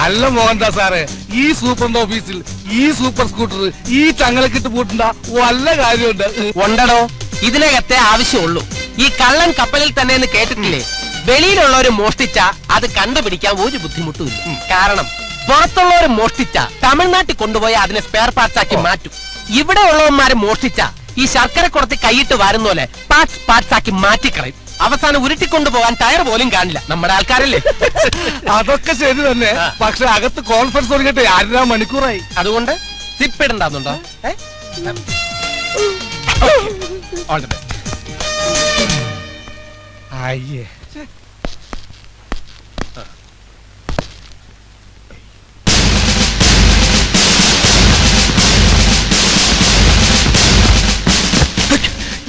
അല്ല മോഹൻദാസ് സാറേ, ഈ സൂപ്പറിന്റെ ഓഫീസിൽ ഈ സൂപ്പർ സ്കൂട്ടർ ഈ ചങ്ങളക്കിട്ട് പൂട്ടണ്ട വല്ല കാര്യമുണ്ട്? ഉണ്ടടോ, ഇതിനകത്തെ ആവശ്യമുള്ളൂ. ഈ കള്ളൻ കപ്പലിൽ തന്നെ എന്ന് കേട്ടിട്ടില്ലേ? വെളിയിലുള്ളവര് മോഷ്ടിച്ച അത് കണ്ടുപിടിക്കാൻ ഒരു ബുദ്ധിമുട്ടുമില്ല. കാരണം പുറത്തുള്ളവര് മോഷ്ടിച്ച തമിഴ്നാട്ടിൽ കൊണ്ടുപോയി അതിനെ സ്പെയർ പാർട്സ് ആക്കി മാറ്റും. ഇവിടെ ഉള്ളവന്മാര് മോഷ്ടിച്ച ഈ ശർക്കര കുറച്ച് കൈയിട്ട് വരുന്ന പോലെ പാർട്സ് പാർട്സ് ആക്കി മാറ്റിക്കളയും. അവസാനം ഉരുട്ടിക്കൊണ്ടു പോകാൻ ടയർ പോലും കാണില്ല. നമ്മുടെ ആൾക്കാരല്ലേ? അതൊക്കെ ശരി തന്നെ, പക്ഷെ അകത്ത് കോൺഫറൻസ് തുടങ്ങിയിട്ട് 2.5 മണിക്കൂറായി. അതുകൊണ്ട് സിപ്പ് ഇടണ്ടാന്നുണ്ടോ? അയ്യേ,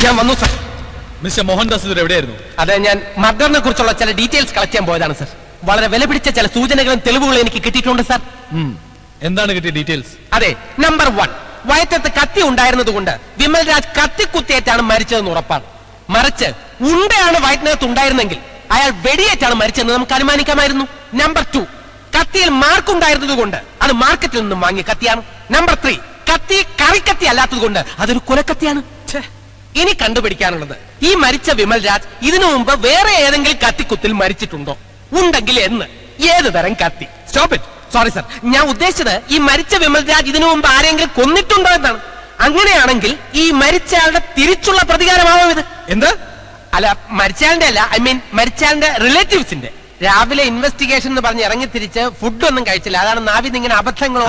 ഞാൻ വന്നു സർ. മിസ്റ്റർ മോഹൻദാസ് ഇവർ എവിടെയായിരുന്നു? അതെ, ഞാൻ മർഡറിനെ കുറിച്ചുള്ള ചില ഡീറ്റെയിൽസ് കളക്ട് ചെയ്യാൻ പോയതാണ് സർ. വളരെ വിലപിടിച്ച ചില സൂചനകളും തെളിവുകളും എനിക്ക് കിട്ടിയിട്ടുണ്ട് സർ. എന്താണ് കിട്ടിയ ഡീറ്റെയിൽസ്? അതെ, നമ്പർ 1, വയറ്റത്ത് കത്തി ഉണ്ടായിരുന്നതുകൊണ്ട് വിമൽ രാജ് കത്തിക്കുത്തിയേറ്റാണ് മരിച്ചതെന്ന് ഉറപ്പാണ്. മറിച്ച് ഉണ്ടയാണ് വയറ്റിനകത്ത് ഉണ്ടായിരുന്നെങ്കിൽ അയാൾ വെടിയേറ്റാണ് മരിച്ചതെന്ന് നമുക്ക് അനുമാനിക്കാമായിരുന്നു. നമ്പർ 2, കത്തിയിൽ മാർക്കുണ്ടായിരുന്നത് കൊണ്ട് അത് മാർക്കറ്റിൽ നിന്നും വാങ്ങിയ കത്തിയാണ്. നമ്പർ 3, കത്തി കറിക്കത്തി അല്ലാത്തത് കൊണ്ട് അതൊരു കൊലക്കത്തിയാണ്. ഇനി കണ്ടുപിടിക്കാനുള്ളത്, ഈ മരിച്ച വിമൽ രാജ് ഇതിനു മുമ്പ് വേറെ ഏതെങ്കിലും കത്തിക്കുത്തിൽ മരിച്ചിട്ടുണ്ടോ? ഉണ്ടെങ്കിൽ എന്ന്, ഏത് തരം കത്തി? Stop it. സോറി സർ, ഞാൻ ഉദ്ദേശിച്ചത് ഈ മരിച്ച വിമൽ രാജ് ഇതിനു മുമ്പ് ആരെങ്കിലും കൊന്നിട്ടുണ്ടോ എന്നാണ്. അങ്ങനെയാണെങ്കിൽ ഈ മരിച്ചയാളുടെ തിരിച്ചുള്ള പ്രതികാരമാവും ഇത്. എന്ത്? അല്ല, മരിച്ചയാളുടെ അല്ല, ഐ മീൻ മരിച്ചയാളുടെ റിലേറ്റീവ്സിന്റെ. രാവിലെ ഇൻവെസ്റ്റിഗേഷൻ എന്ന് പറഞ്ഞ് ഇറങ്ങി തിരിച്ച് ഫുഡൊന്നും കഴിച്ചില്ല. അതാണ് നാവിന്ന് ഇങ്ങനെ അബദ്ധങ്ങൾ.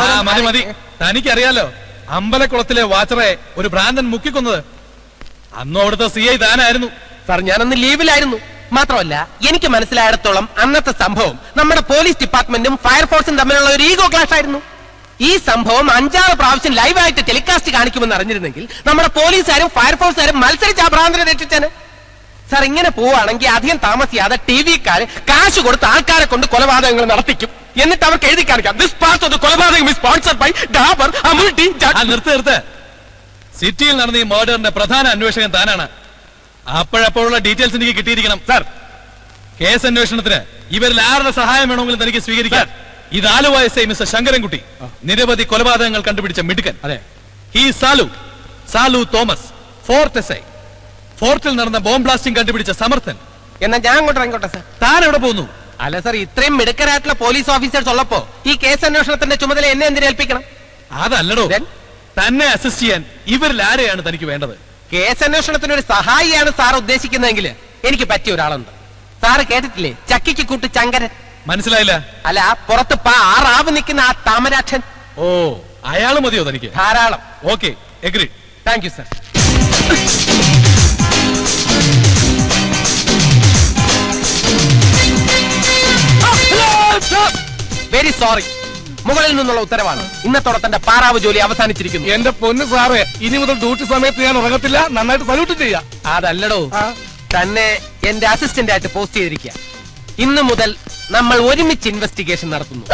മതി, തനിക്കറിയാലോ അമ്പലക്കുളത്തിലെ വാച്ചറെ ഒരു ഭ്രാന്തൻ മുക്കിക്കൊന്നത്. അന്നും അവിടുത്തെ CI താനായിരുന്നു സാർ. ഞാനന്ന് ലീവിലായിരുന്നു. മാത്രമല്ല, എനിക്ക് മനസ്സിലായിടത്തോളം അന്നത്തെ സംഭവം നമ്മുടെ പോലീസ് ഡിപ്പാർട്ട്മെന്റും ഫയർഫോഴ്സും തമ്മിലുള്ള ഒരു ഈഗോ ക്ലാഷ് ആയിരുന്നു. ഈ സംഭവം 5-6 പ്രാവശ്യം ലൈവായിട്ട് ടെലികാസ്റ്റ് കാണിക്കുമെന്ന് അറിഞ്ഞിരുന്നെങ്കിൽ നമ്മുടെ പോലീസുകാരും ഫയർഫോഴ്സുകാരും മത്സരിച്ച് ആ ഭ്രാന്തനെ രക്ഷിച്ചേനെ. സാർ, ഇങ്ങനെ പോവുകയാണെങ്കിൽ അധികം താമസിയാതെ TV-ക്കാര് കാശ് കൊടുത്ത് ആൾക്കാരെ കൊണ്ട് കൊലപാതകങ്ങൾ നടത്തിക്കും. എന്നിട്ട് അവർക്ക് എഴുതി കാണിക്കാം, ദിസ് പാർട്ട് ഓഫ് ദി കൊലപാതകം is sponsored by Dabur, Amul tea. നിർത്ത്. സിറ്റിയിൽ നടന്ന ഈ മർഡറിന്റെ പ്രധാന അന്വേഷകൻ താനാണ്. അപ്പോഴപ്പോഴുള്ള ഡീറ്റെയിൽസ് എനിക്ക് കിട്ടിയിരിക്കണം സാർ. കേസ് അന്വേഷണത്തിന് ഇവരിൽ ആരുടെ സഹായം വേണമെങ്കിലും തനിക്ക് സ്വീകരിക്കാം. ഇത് ആലുവ SI മിസ്റ്റർ ശങ്കരൻകുട്ടി, നിരവധി കൊലപാതകങ്ങൾ കണ്ടുപിടിച്ച മിടുക്കൻ. അതെ, ഈ സാലു തോമസ്, ഫോർട്ട് SI, ഫോർട്ടിൽ നടന്ന ബോംബ് ബ്ലാസ്റ്റിംഗ് കണ്ടുപിടിച്ച സമർത്ഥൻ. എന്നാ ഞാൻ അങ്ങോട്ട് ഇറങ്ങിക്കോട്ടെ സാർ. താൻ എവിടെ പോകുന്നു? അല്ല സാർ, ഇത്രയും മിടുക്കരായിട്ടുള്ള പോലീസ് ഓഫീസേഴ്സ് ഉള്ളപ്പോ ഈ കേസ് അന്വേഷണത്തിന്റെ ചുമതല എന്നെ എന്തിനേൽപ്പിക്കണം? അതല്ലടോ, തന്നെ അസിസ്റ്റ് ചെയ്യാൻ ഇവരിൽ ആരെയാണ് തനിക്ക് വേണ്ടത്? കേസ് അന്വേഷണത്തിന് ഒരു സഹായിയാണ് സാർ ഉദ്ദേശിക്കുന്നതെങ്കിൽ എനിക്ക് പറ്റിയ ഒരാളുണ്ട്. സാറ് കേട്ടിട്ടില്ലേ, ചക്കിക്ക് കൂട്ട് ചങ്കരൻ? മനസ്സിലായില്ല. അല്ല, പുറത്ത് 6 നിൽക്കുന്ന ആ താമരാക്ഷൻ. ഓ, അയാൾ മതിയോ തനിക്ക്? ധാരാളം. Okay, agree. Thank you sir. Very sorry. മുകളിൽ നിന്നുള്ള ഉത്തരവാണ്. ഇന്നത്തോടെ തന്റെ പാറാവ് ജോലി അവസാനിച്ചിരിക്കുന്നു. എന്റെ പൊന്ന് സാറേ, ഇനി മുതൽ ഡ്യൂട്ടി സമയത്ത് ഞാൻ ഉറങ്ങത്തില്ല. നന്നായിട്ട് സല്യൂട്ട് ചെയ്യാം. അതല്ലടോ, തന്നെ എന്റെ അസിസ്റ്റന്റ് ആയിട്ട് പോസ്റ്റ് ചെയ്തിരിക്കുക. ഇന്ന് മുതൽ നമ്മൾ ഒരുമിച്ച് ഇൻവെസ്റ്റിഗേഷൻ നടത്തുന്നു.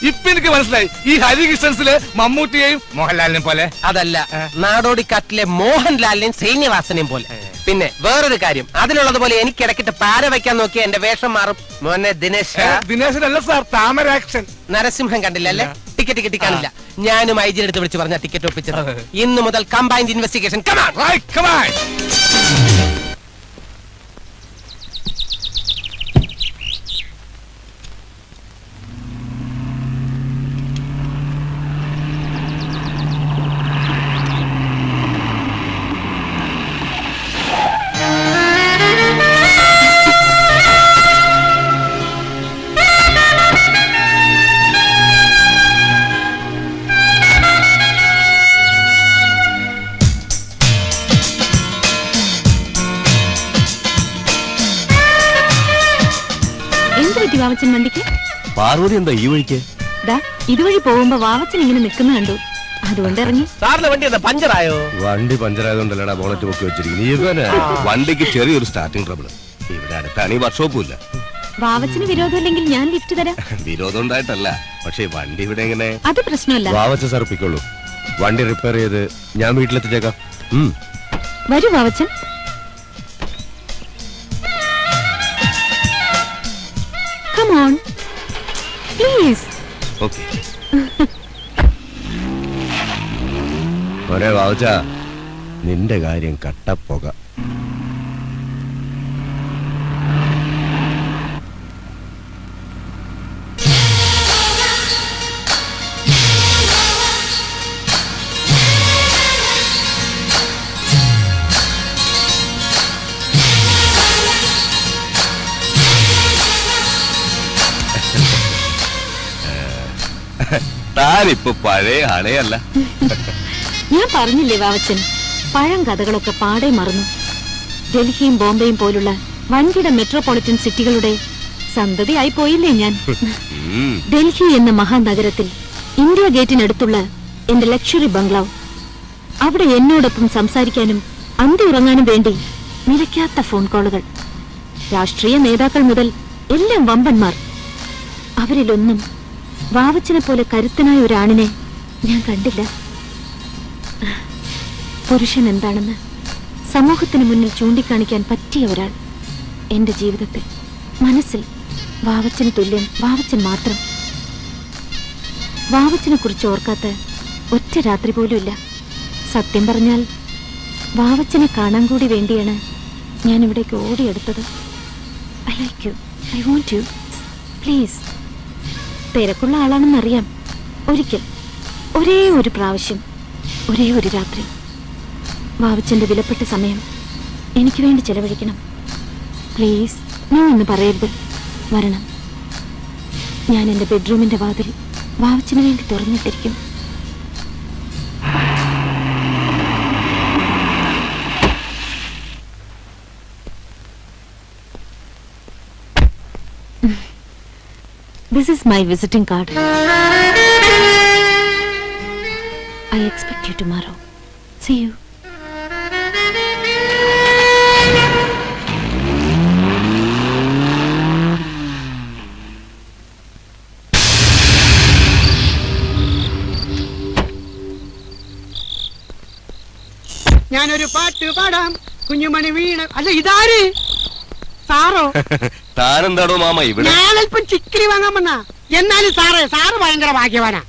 ഇപ്പൊ എനിക്ക് മനസ്സിലായി, ഈ ഹരികൃഷ്ണൻസിലെ മമ്മൂട്ടിയെയും മോഹൻലാലിനെയും പോലെ. അതല്ല, നാടോടിക്കാറ്റിലെ മോഹൻലാലിനെയും ശ്രീനിവാസനെയും പോലെ. പിന്നെ വേറൊരു കാര്യം, അതിലുള്ളതുപോലെ എനിക്ക് ഇടയ്ക്കിട്ട് പാര വയ്ക്കാൻ നോക്കിയ എന്റെ വേഷം മാറും. മോനെ ദിനേശനല്ല സാർ, താമരാക്ഷൻ. നരസിംഹം കണ്ടില്ലല്ലേ? ടിക്കറ്റ് കിട്ടിക്കാണില്ല. ഞാനും IG എടുത്ത് വിളിച്ച് പറഞ്ഞ ടിക്കറ്റ് ഒപ്പിച്ചത്. ഇന്ന് മുതൽ കമ്പൈൻഡ് ഇൻവെസ്റ്റിഗേഷൻ. പറ്റി വാവച്ചൻ വണ്ടിക്ക്? പാർവതി എന്താ ഈ വഴിക്ക്? ദാ ഇതുവഴി പോകുമ്പോ വാവച്ചൻ ഇങ്ങനെ നിൽക്കുന്ന കണ്ടു, അതുകൊണ്ട് ഇറങ്ങി. സാറിന്റെ വണ്ടി എന്താ പഞ്ചറായോ? വണ്ടി പഞ്ചറായതുകൊണ്ടല്ലടാ ബോണറ്റ് പൊക്കി വെച്ചിരിക്കുന്നത്. വണ്ടിക്ക് ചെറിയൊരു സ്റ്റാർട്ടിംഗ് ട്രബിൾ. ഇവിടെ അടുത്താണ് ഈ വർക്ക്ഷോപ്പും ഇല്ല. വാവച്ചന് വിരോധമില്ലെങ്കിൽ ഞാൻ ലിഫ്റ്റ് തരാം. വിരോധം ഉണ്ടായിട്ടല്ല, പക്ഷേ വണ്ടി ഇവിടെ എങ്ങനെ? അത് പ്രശ്നമല്ല. വാവച്ച സാർ പിക്കുള്ളൂ. വണ്ടി റിപ്പയർ ചെയ്ത് ഞാൻ വീട്ടിലെത്തിച്ചേക്കാം. വരൂ Vavachan. Come on, please. Okay. ഒരേ വാവച്ച, നിന്റെ കാര്യം കട്ടപ്പോക. താനിപ്പോ പഴയ ആളെയല്ല. ഞാൻ പറഞ്ഞില്ലേ വാവച്ചൻ, പഴം കഥകളൊക്കെ പാടെ മറന്നു. ഡൽഹിയും ബോംബെയും പോലുള്ള വൻകിട മെട്രോപൊളിറ്റൻ സിറ്റികളുടെ സന്തതിയായി പോയില്ലേ ഞാൻ. ഡൽഹി എന്ന മഹാനഗരത്തിൽ ഇന്ത്യ ഗേറ്റിനടുത്തുള്ള എന്റെ ലക്ഷറി ബംഗ്ലാവ്, അവിടെ എന്നോടൊപ്പം സംസാരിക്കാനും അന്തി ഉറങ്ങാനും വേണ്ടി നിലയ്ക്കാത്ത ഫോൺ കോളുകൾ. രാഷ്ട്രീയ നേതാക്കൾ മുതൽ എല്ലാം വമ്പന്മാർ. അവരിലൊന്നും വാവച്ചനെ പോലെ കരുത്തനായ ഒരാണിനെ ഞാൻ കണ്ടില്ല. പുരുഷൻ എന്താണെന്ന് സമൂഹത്തിന് മുന്നിൽ ചൂണ്ടിക്കാണിക്കാൻ പറ്റിയ ഒരാൾ എന്റെ ജീവിതത്തിൽ, മനസ്സിൽ വാവച്ചന് തുല്യം വാവച്ചൻ മാത്രം. വാവച്ചനെ കുറിച്ച് ഓർക്കാത്ത ഒറ്റ രാത്രി പോലും ഇല്ല. സത്യം പറഞ്ഞാൽ വാവച്ചനെ കാണാൻ കൂടി വേണ്ടിയാണ് ഞാൻ ഇവിടേക്ക് ഓടിയെടുത്തത്. I like you, I want you, please. തിരക്കുള്ള ആളാണെന്നറിയാം. ഒരിക്കൽ, ഒരേ ഒരു പ്രാവശ്യം, ഒരേ ഒരു രാത്രി വാവച്ചന്റെ വിലപ്പെട്ട സമയം എനിക്ക് വേണ്ടി ചെലവഴിക്കണം. പ്ലീസ്, നോ എന്ന് പറയരുത്. വരണം. ഞാൻ എന്റെ ബെഡ്റൂമിന്റെ വാതിൽ വാവച്ചന് വേണ്ടി തുറന്നിട്ടിരിക്കും. This is my visiting card. I expect you tomorrow. See you. ഞാനൊരു പാട്ട് പാടാം, കുഞ്ഞുമണി വീണ. അല്ല, ഇതാര്? സാറോ? താനെന്താടോ മാമ ഇവിടെ? ഞാനല്പം ചിക്കരി വാങ്ങാൻ വന്നാ. എന്നാലും സാറ് ഭയങ്കര ഭാഗ്യവാനാ.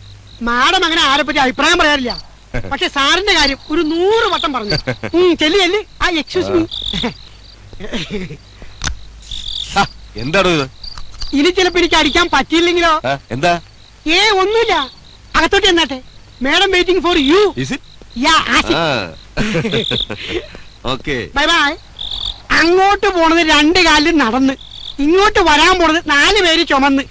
മാഡം അങ്ങനെ ആരെപ്പറ്റി അഭിപ്രായം പറയാറില്ല. പക്ഷെ സാറിന്റെ കാര്യം ഒരു 100 വട്ടം പറഞ്ഞു. ചെല്ലി. ആ, എക്സ്ക്യൂസ് മീ. എന്താടോ ഇത്? ഇനി ചിലപ്പോ എനിക്ക് അടിക്കാൻ പറ്റിയില്ലെങ്കിലോ? എന്താ? ഒന്നുമില്ല, അകത്തോട്ട് എന്നാട്ടെ. Madam waiting for you. Bye bye. അങ്ങോട്ട് പോണത് 2 കാലിൽ നടന്ന്, ഇങ്ങോട്ട് വരാൻ പോണത് 4 പേര് ചുമന്ന്.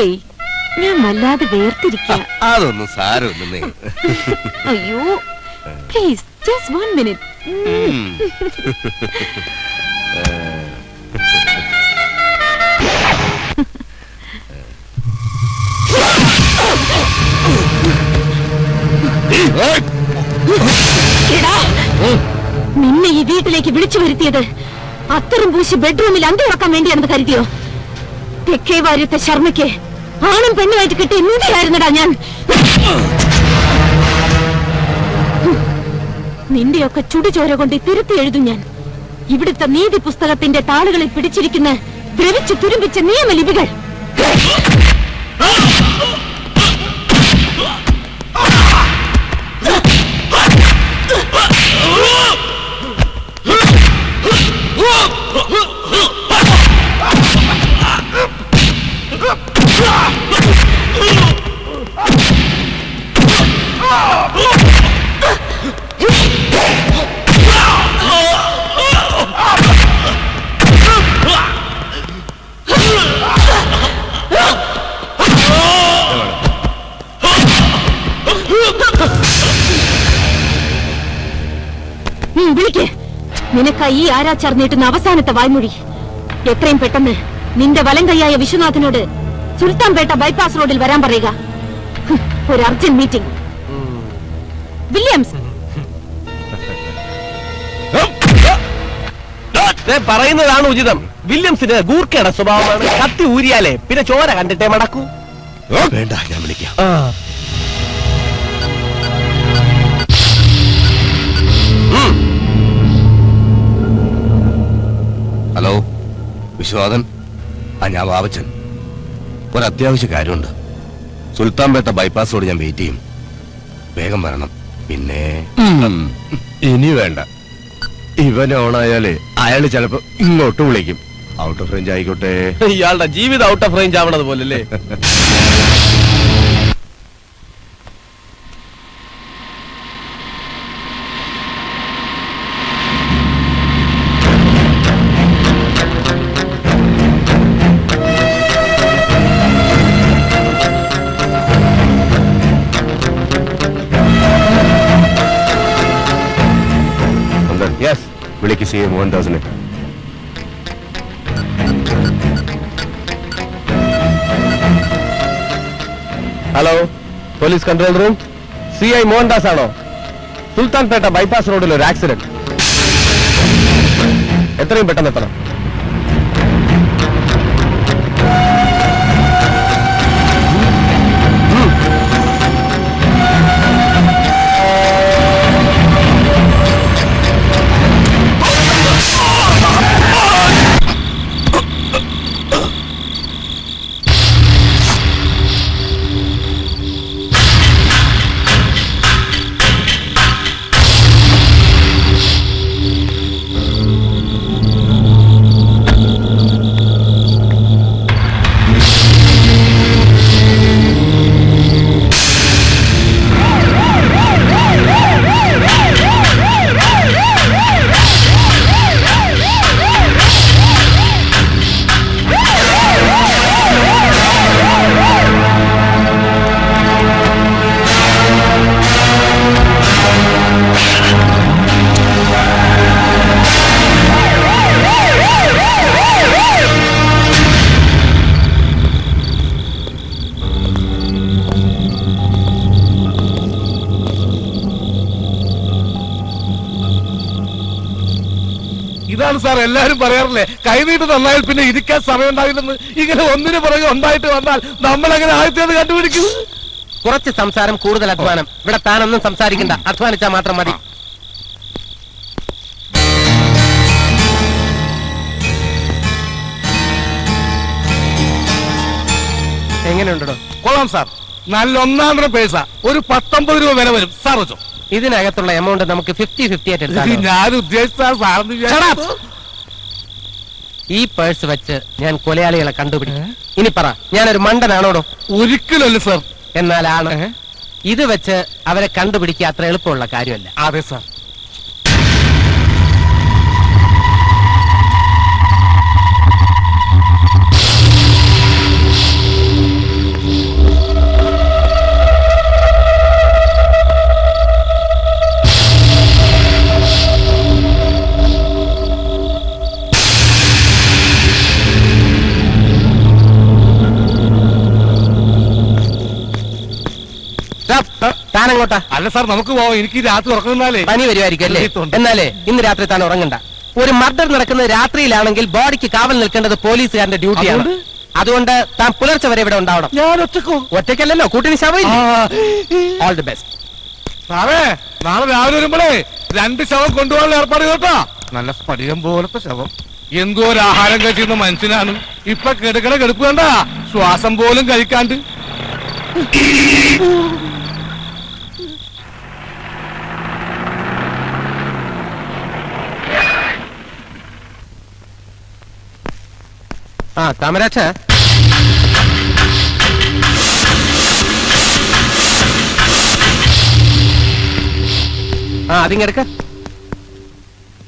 ഏയ്, ഞാൻ വല്ലാതെ വേർതിരിക്കുക. അതൊന്നും സാരമൊന്നും. അയ്യോ, പ്ലീസ്, ജസ്റ്റ് 1 minute. നിന്നെ ഈ വീട്ടിലേക്ക് വിളിച്ചു വരുത്തിയത് അത്തറും പൂശി ബെഡ്റൂമിൽ അന്തി ഉറക്കാൻ വേണ്ടിയാണെന്ന് കരുതിയോ? തെക്കേ വാര്യത്തെ ശർമ്മയ്ക്ക് ആണും പെണ്ണുമായിട്ട് കിട്ടിയ നീതിയായിരുന്നടാ ഞാൻ. നിന്റെയൊക്കെ ചുടുചോര കൊണ്ട് തിരുത്തി എഴുതും ഞാൻ. ഇവിടുത്തെ നീതി പുസ്തകത്തിന്റെ താളുകളിൽ പിടിച്ചിരിക്കുന്ന ദ്രവിച്ചു തുരുമ്പിച്ച നിയമലിപികൾ. നിനക്കായി ഈ ആരാച്ചാർ നീട്ടുന്ന അവസാനത്തെ വായ്മൊഴി. എത്രയും പെട്ടെന്ന് നിന്റെ വലം കൈയായ വിശ്വനാഥനോട് സുൽത്താൻപേട്ട ബൈപ്പാസ് റോഡിൽ വരാൻ പറയുക. ഒരു അർജന്റ് മീറ്റിംഗ്. വില്യംസ്, പറയുന്നതാണ് ഉചിതം. വില്യംസിന് ഗൂർക്കയുടെ സ്വഭാവമാണ്. കത്തി ഊരിയാലേ പിന്നെ ചോര കണ്ടിട്ടേ മടക്കൂ. വേണ്ട, ഞാൻ വിളിക്കാം. ഹലോ വിശ്വനാഥൻ, ഞാൻ വാവച്ചൻ. ഒരത്യാവശ്യ കാര്യമുണ്ട്. സുൽത്താൻപേട്ട ബൈപ്പാസ് റോഡ് ഞാൻ വെയിറ്റ് ചെയ്യും. വേഗം വരണം. പിന്നെ ഇനി വേണ്ട. ഇവൻ ഓണായാല് അയാള് ചിലപ്പോ ഇങ്ങോട്ട് വിളിക്കും. ഔട്ട് ഓഫ് റേഞ്ച് ആയിക്കോട്ടെ. ഇയാളുടെ ജീവിതം ഔട്ട് ഓഫ് റേഞ്ച് ആവണത് പോലല്ലേ. യെസ്, വിളിക്ക് C M 1000. Hello, police control room. CI Mohandas ആണോ? സുൽത്താൻപേട്ട ബൈപ്പാസ് റോഡിൽ ഒരു ആക്സിഡന്റ്. എത്രയും പെട്ടെന്ന് എത്തണം. ഇതാണ് സാർ എല്ലാരും പറയാറില്ലേ, കൈനീട്ട് നന്നായാൽ പിന്നെ ഇരിക്കാൻ സമയം ഉണ്ടാവില്ലെന്ന്. ഇങ്ങനെ ഒന്നിനു പുറകെ ഉണ്ടായിട്ട് വന്നാൽ നമ്മളെങ്ങനെ ആദ്യത്തേത് കണ്ടുപിടിക്കും? കുറച്ച് സംസാരം, കൂടുതൽ അധ്വാനം. ഇവിടെ താനൊന്നും സംസാരിക്കണ്ട, അധ്വാനിച്ചാൽ മാത്രം മതി. എങ്ങനെയുണ്ടോ? കൊള്ളാം സാർ, നല്ല ഒന്നാന്തര പേഴ്സ. ഒരു 19 രൂപ വില വരും സാർ. വെച്ചോ. ഇതിനകത്തുള്ള എമൗണ്ട് നമുക്ക് 50-50 ആയിട്ട് എടുക്കാം. ഞാൻ ഉദ്ദേശിച്ച സാറിന് ഈ പേഴ്സ് വെച്ച് ഞാൻ കൊലയാളികളെ കണ്ടുപിടിക്കും. ഇനി പറ, ഞാനൊരു മണ്ടനാണോടോ? ഒരിക്കലല്ല സാർ. എന്നാലാണ് ഇത് വെച്ച് അവരെ കണ്ടുപിടിക്കുക അത്ര എളുപ്പമുള്ള കാര്യമല്ല. അതെ സാർ. താനങ്ങോട്ടാ? അല്ല സാർ, നമുക്ക് പോവാം. എനിക്ക് രാത്രി ഉറങ്ങുന്നാലേ പനി വരുമായിരിക്കും അല്ലേ? എന്നാലേ ഇന്ന് രാത്രി താൻ ഉറങ്ങണ്ട. ഒരു മർഡർ നടക്കുന്നത് രാത്രിയിലാണെങ്കിൽ ബോഡിക്ക് കാവൽ നിൽക്കേണ്ടത് പോലീസുകാരന്റെ ഡ്യൂട്ടിയാണ്. അതുകൊണ്ട് താൻ പുലർച്ചെ വരെ ഇവിടെ ഉണ്ടാവണം. ഞാൻ ഒറ്റയ്ക്കല്ലല്ലോ, കൂട്ടിന് ശവം. All the best. സാറേ, നാളെ രാവിലെ വരുമ്പോഴേ 2 ശവം കൊണ്ടുപോകാനുള്ള ഏർപ്പാട് കേട്ടോ. നല്ല സ്ഫടികം പോലത്തെ ശവം. എന്തോ ഒരു ആഹാരം കഴിച്ചിരുന്ന മനുഷ്യനാണ്. ഇപ്പൊ കിടക്കണ കെടുപ്പ് കണ്ട, ശ്വാസം പോലും കഴിക്കാണ്ട്. കാമരാജ, അതിങ്ങെടുക്ക.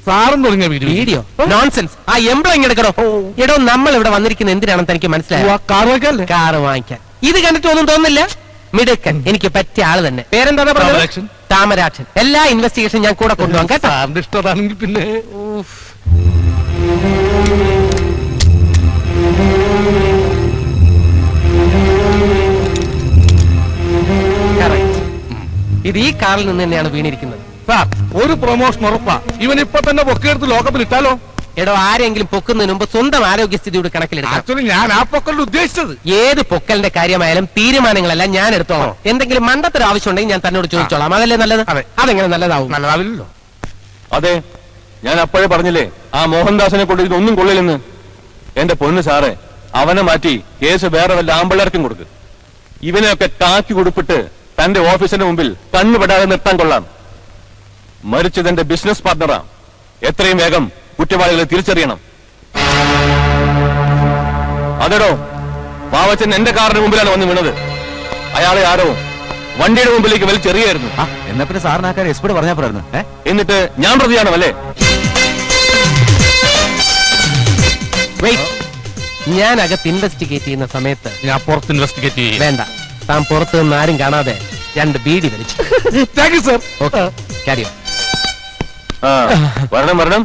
സാറും തുടങ്ങിയ വീഡിയോ നോൺസെൻസ്. ആ എംപ്ലോയി ഇങ്ങെടുക്കണോ? എടോ, നമ്മൾ ഇവിടെ വന്നിരിക്കുന്ന എന്തിനാണെന്ന് തനിക്ക് മനസ്സിലായോ? കാറ് വാങ്ങിക്കാൻ. ഇത് കണ്ടിട്ട് ഒന്നും തോന്നുന്നില്ല. മിടുക്കൻ, എനിക്ക് പറ്റിയ ആള് തന്നെ. പേരെന്താ പറഞ്ഞത്? താമരാക്ഷൻ. എല്ലാ ഇൻവെസ്റ്റിഗേഷൻ ഞാൻ കൂടെ കൊണ്ടുപോകാം കേട്ടോ. ഇഷ്ടമാണെങ്കിൽ പിന്നെ ഇത് ഈ കാറിൽ നിന്ന് തന്നെയാണ് വീണിരിക്കുന്നത്. സാർ, ഒരു പ്രൊമോഷൻ ഉറപ്പാ. ഇവൻ ഇപ്പൊ തന്നെ പൊക്കെടുത്ത് ലോകപ്പിൽ ഇട്ടാലോ? എടോ, ആരെങ്കിലും പൊക്കുന്നതിന് മുമ്പ് സ്വന്തം ആരോഗ്യസ്ഥിതിയോട് കണക്കിലെടുക്കാം. ആക്ച്വലി ഞാൻ ആ പൊക്കലിൽ ഉദ്ദേശിച്ചത്. ഏത് പൊക്കലിന്റെ കാര്യമായാലും തീരുമാനങ്ങളെല്ലാം ഞാൻ എടുത്തോളാം. എന്തെങ്കിലും മണ്ടത്തൊരു ആവശ്യം ഉണ്ടെങ്കിൽ ഞാൻ തന്നോട് ചോദിച്ചോളാം. അതല്ലേ നല്ലത്? അതെങ്ങനെ നല്ലതാവും? നല്ലതാവില്ലല്ലോ. അതെ, ഞാൻ അപ്പോഴേ പറഞ്ഞില്ലേ ആ മോഹൻദാസിനെ കൊണ്ട് ഇതൊന്നും കൊള്ളില്ലെന്ന്. എന്റെ പൊന്ന് സാറേ, അവനെ മാറ്റി കേസ് വേറെ വല്ല ആമ്പിള്ളേർക്കും കൊടുക്ക്. ഇവനെയൊക്കെ കാക്കി കൊടുപ്പിട്ട് തന്റെ ഓഫീസിന്റെ മുമ്പിൽ കണ്ണുപെടാതെ നിർത്താൻ കൊള്ളാം. മരിച്ചതെന്റെ ബിസിനസ് പാർട്ണറാ. എത്രയും വേഗം കുറ്റവാളികളെ തിരിച്ചറിയണം. അതെടോ, വാവച്ചൻ എന്റെ കാറിന് മുമ്പിലാണ് വന്ന് വീണത്. അയാളെ ആരോ വണ്ടിയുടെ മുമ്പിലേക്ക് വലിച്ചെറിയായിരുന്നു. എന്നാ പിന്നെ സാറിനാക്കാൻ എസ്പീഡ് പറഞ്ഞാ പോരായിരുന്നു. എന്നിട്ട് ഞാൻ പ്രതിയാണോ അല്ലേ? ഞാൻ അകത്ത് ഇൻവെസ്റ്റിഗേറ്റ് ചെയ്യുന്ന സമയത്ത് ഞാൻ പുറത്ത് ഇൻവെസ്റ്റിഗേറ്റ് ചെയ്യും. വേണ്ട, താൻ പുറത്ത് നിന്ന് ആരും കാണാതെ 2 ബീഡി വലിച്ചു. Thank you sir. ഓക്കെ, കാര്യം വരണം.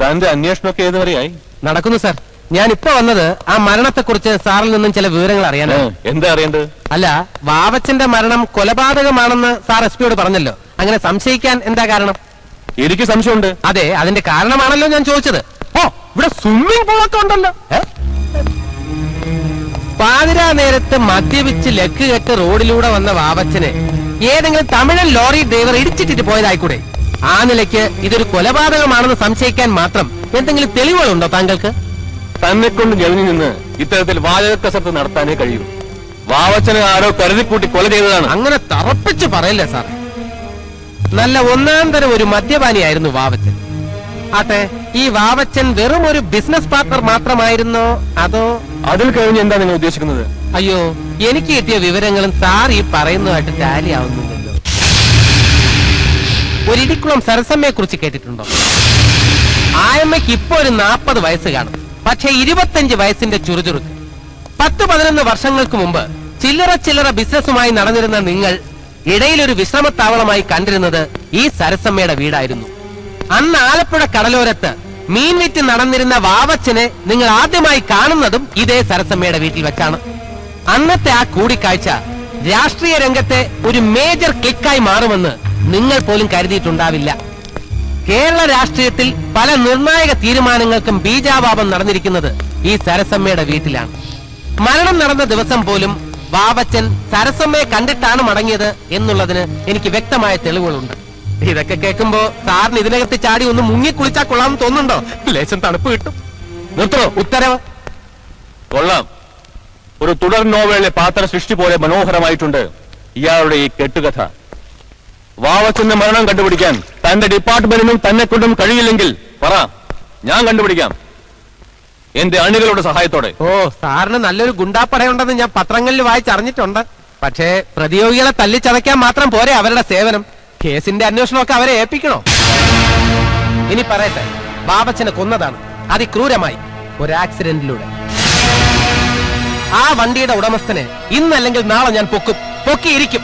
തന്റെ അന്വേഷണമൊക്കെ ഏതുവരെയായി? നടക്കുന്നു സാർ. ഞാൻ ഇപ്പൊ വന്നത് ആ മരണത്തെക്കുറിച്ച് സാറിൽ നിന്നും ചില വിവരങ്ങൾ അറിയാനാണ്. എന്താ അറിയേണ്ടത്? അല്ല, വാവച്ചന്റെ മരണം കൊലപാതകമാണെന്ന് സാർ എസ് പിയോട് പറഞ്ഞല്ലോ. അങ്ങനെ സംശയിക്കാൻ എന്താ കാരണം? എനിക്ക് സംശയമുണ്ട്. അതെ, അതിന്റെ കാരണമാണല്ലോ ഞാൻ ചോദിച്ചത്. ഓ, ഇവിടെ സ്വിമ്മിംഗ് പൂളൊക്കെ ഉണ്ടല്ലോ. പാതിരാ നേരത്ത് മദ്യപിച്ച് ലക്ക് കെട്ട് റോഡിലൂടെ വന്ന വാവച്ചനെ ഏതെങ്കിലും തമിഴൻ ലോറി ഡ്രൈവർ ഇടിച്ചിട്ടിട്ട് പോയതായിക്കൂടെ? ആ നിലയ്ക്ക് ഇതൊരു കൊലപാതകമാണെന്ന് സംശയിക്കാൻ മാത്രം എന്തെങ്കിലും തെളിവുകളുണ്ടോ താങ്കൾക്ക്? തന്നെ കൊണ്ട് ജവിഞ്ഞു നിന്ന് ഇത്തരത്തിൽ വാചക കസർത്ത് നടത്താനേ കഴിയൂ. വാവച്ചനെ ആരോ കരുതിക്കൂട്ടി കൊല ചെയ്തതാണ്. അങ്ങനെ തറപ്പിച്ച് പറയല്ലേ സാർ. നല്ല ഒന്നാം തരം ഒരു മദ്യപാനിയായിരുന്നു വാവച്ചൻ. ആട്ടെ, ഈ വാവച്ചൻ വെറും ഒരു ബിസിനസ് പാർട്ണർ മാത്രമായിരുന്നോ അതോ? അതിൽ കഴിഞ്ഞ് എന്താ നിങ്ങൾ ഉദ്ദേശിക്കുന്നത്? അയ്യോ, എനിക്ക് കിട്ടിയ വിവരങ്ങളും സാർ ഈ പറയുന്നതായിട്ട് ടാലി ആവുന്നില്ലല്ലോ. ഒരിടിക്കുളം സരസമ്മയെ കുറിച്ച് കേട്ടിട്ടുണ്ടോ? ആയമ്മയ്ക്ക് ഇപ്പൊ ഒരു 40 വയസ്സ് കാണും. പക്ഷെ 25 വയസ്സിന്റെ ചുറുചുറുക്ക്. 10-11 വർഷങ്ങൾക്ക് മുമ്പ് ചില്ലറ ബിസിനസ്സുമായി നടന്നിരുന്ന നിങ്ങൾ ഇടയിലൊരു വിശ്രമത്താവളമായി കണ്ടിരുന്നത് ഈ സരസമ്മയുടെ വീടായിരുന്നു. അന്ന് ആലപ്പുഴ കടലോരത്ത് മീൻ വിറ്റ് നടന്നിരുന്ന വാവച്ചനെ നിങ്ങൾ ആദ്യമായി കാണുന്നതും ഇതേ സരസമ്മയുടെ വീട്ടിൽ വെച്ചാണ്. അന്നത്തെ ആ കൂടിക്കാഴ്ച രാഷ്ട്രീയ രംഗത്തെ ഒരു മേജർ ക്ലിക്കായി മാറുമെന്ന് നിങ്ങൾ പോലും കരുതിയിട്ടുണ്ടാവില്ല. കേരള രാഷ്ട്രീയത്തിൽ പല നിർണായക തീരുമാനങ്ങൾക്കും ബീജാവാപം നടന്നിരിക്കുന്നത് ഈ സരസമ്മയുടെ വീട്ടിലാണ്. മരണം നടന്ന ദിവസം പോലും വാവച്ചൻ സരസമ്മയെ കണ്ടിട്ടാണ് മടങ്ങിയത് എന്നുള്ളതിന് എനിക്ക് വ്യക്തമായ തെളിവുകളുണ്ട്. ഇതൊക്കെ കേൾക്കുമ്പോ സാറിന് ഇതിനകത്ത് ചാടി ഒന്ന് മുങ്ങിക്കുളിച്ചാൽ കൊള്ളാമെന്ന് തോന്നുന്നുണ്ടോ? ലേശം തണുപ്പ് കിട്ടും. നിർത്തോ. ഉത്തരവ്. കൊള്ളാം. ഒരു തുടർ നോവലിലെ പാത്ര സൃഷ്ടി പോലെ മനോഹരമായിട്ടുണ്ട് ഇയാളുടെ ഈ കെട്ടുകഥ. വാവച്ചന്റെ മരണം കണ്ടുപിടിക്കാൻ തന്റെ ഡിപ്പാർട്ട്മെന്റിനും തന്നെ കൊണ്ടും കഴിയില്ലെങ്കിൽ പറ, ഞാൻ കണ്ടുപിടിക്കാം, എന്റെ അണികളുടെ സഹായത്തോടെ. ഓ, സാറിന് നല്ലൊരു ഗുണ്ടാപ്പടയുണ്ടെന്ന് ഞാൻ പത്രങ്ങളിൽ വായിച്ചറിഞ്ഞിട്ടുണ്ട്. പക്ഷേ പ്രതിയോഗികളെ തല്ലിച്ചതയ്ക്കാൻ മാത്രം പോരെ അവരുടെ സേവനം. കേസിന്റെ അന്വേഷണമൊക്കെ അവരെ ഏൽപ്പിക്കണോ? ഇനി പറയട്ടെ, വാവച്ചനെ കൊന്നതാണ് അതിക്രൂരമായി, ഒരു ആക്സിഡന്റിലൂടെ. ആ വണ്ടിയുടെ ഉടമസ്ഥനെ ഇന്നല്ലെങ്കിൽ നാളെ ഞാൻ പൊക്കിയിരിക്കും.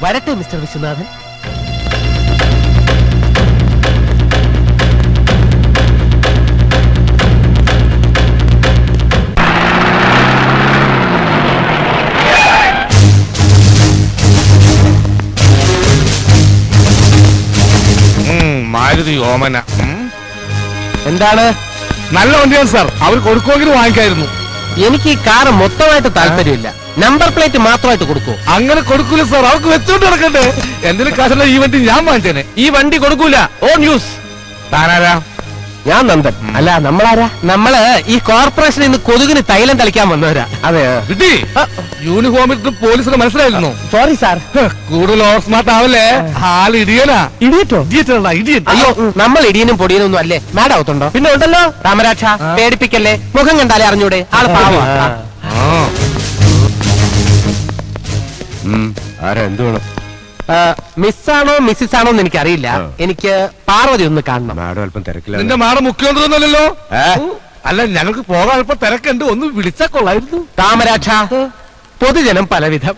വരട്ടെ മിസ്റ്റർ വിശ്വനാഥൻ. മാരുതി ഓമന എന്താണ്? നല്ല വണ്ടിയാണ് സാർ. അവർ കൊടുക്കുമെങ്കിലും വാങ്ങിക്കായിരുന്നു. എനിക്ക് ഈ കാറ് മൊത്തമായിട്ട് താല്പര്യമില്ല. നമ്പർ പ്ലേറ്റ് മാത്രമായിട്ട് കൊടുക്കൂ. അങ്ങനെ കൊടുക്കൂല സാർ, അവർക്ക് വെച്ചോണ്ട് നടക്കണ്ടേ. എന്തിനും കാശുള്ള ഈ വണ്ടി ഞാൻ വാങ്ങിച്ചേനെ. ഈ വണ്ടി കൊടുക്കൂല. ഓ ന്യൂസ്. താനാരാ? ഞാൻ നന്ദൻ. അല്ല, നമ്മളാരാ? നമ്മള് ഈ കോർപ്പറേഷനിൽ നിന്ന് കൊതുകിന് തൈലം തളിക്കാൻ വന്നവരാ. അതെ, കിട്ടി. യൂണിഫോമിൽ പോലീസിന് മനസ്സിലായിരുന്നു. Sorry sir. കൂടുതൽ ഓവർ സ്മാർട്ട് ആവല്ലേ. ആൾ ഇടിയനാ. ഇടിയറ്റോ? ഇടിയൻ. അയ്യോ, നമ്മൾ ഇടിയനും പൊടിയനും ഒന്നും അല്ലേ. മാഡം ആവത്തുണ്ടോ? പിന്നെ ഉണ്ടല്ലോ. രാമരാക്ഷ, പേടിപ്പിക്കല്ലേ. മുഖം കണ്ടാലേ അറിഞ്ഞൂടെ ആള് പാവാ. ആരാ, എന്ത് വേണം? മിസ്സാണോ മിസ്സിസ് ആണോ എന്ന് എനിക്കറിയില്ല. എനിക്ക് പാർവതി ഒന്ന് കാണണം. മാഡം അല്പം തിരക്കില്ല. നിന്റെ മാഡം മുഖ്യമന്ത്രിയൊന്നുമല്ലല്ലോ. അല്ല, ഞങ്ങൾക്ക് പോകാൻ അല്പം തിരക്കുണ്ട്, ഒന്ന് വിളിച്ചാ കൊള്ളായിരുന്നു. രാമരാക്ഷ, പൊതുജനം പലവിധം.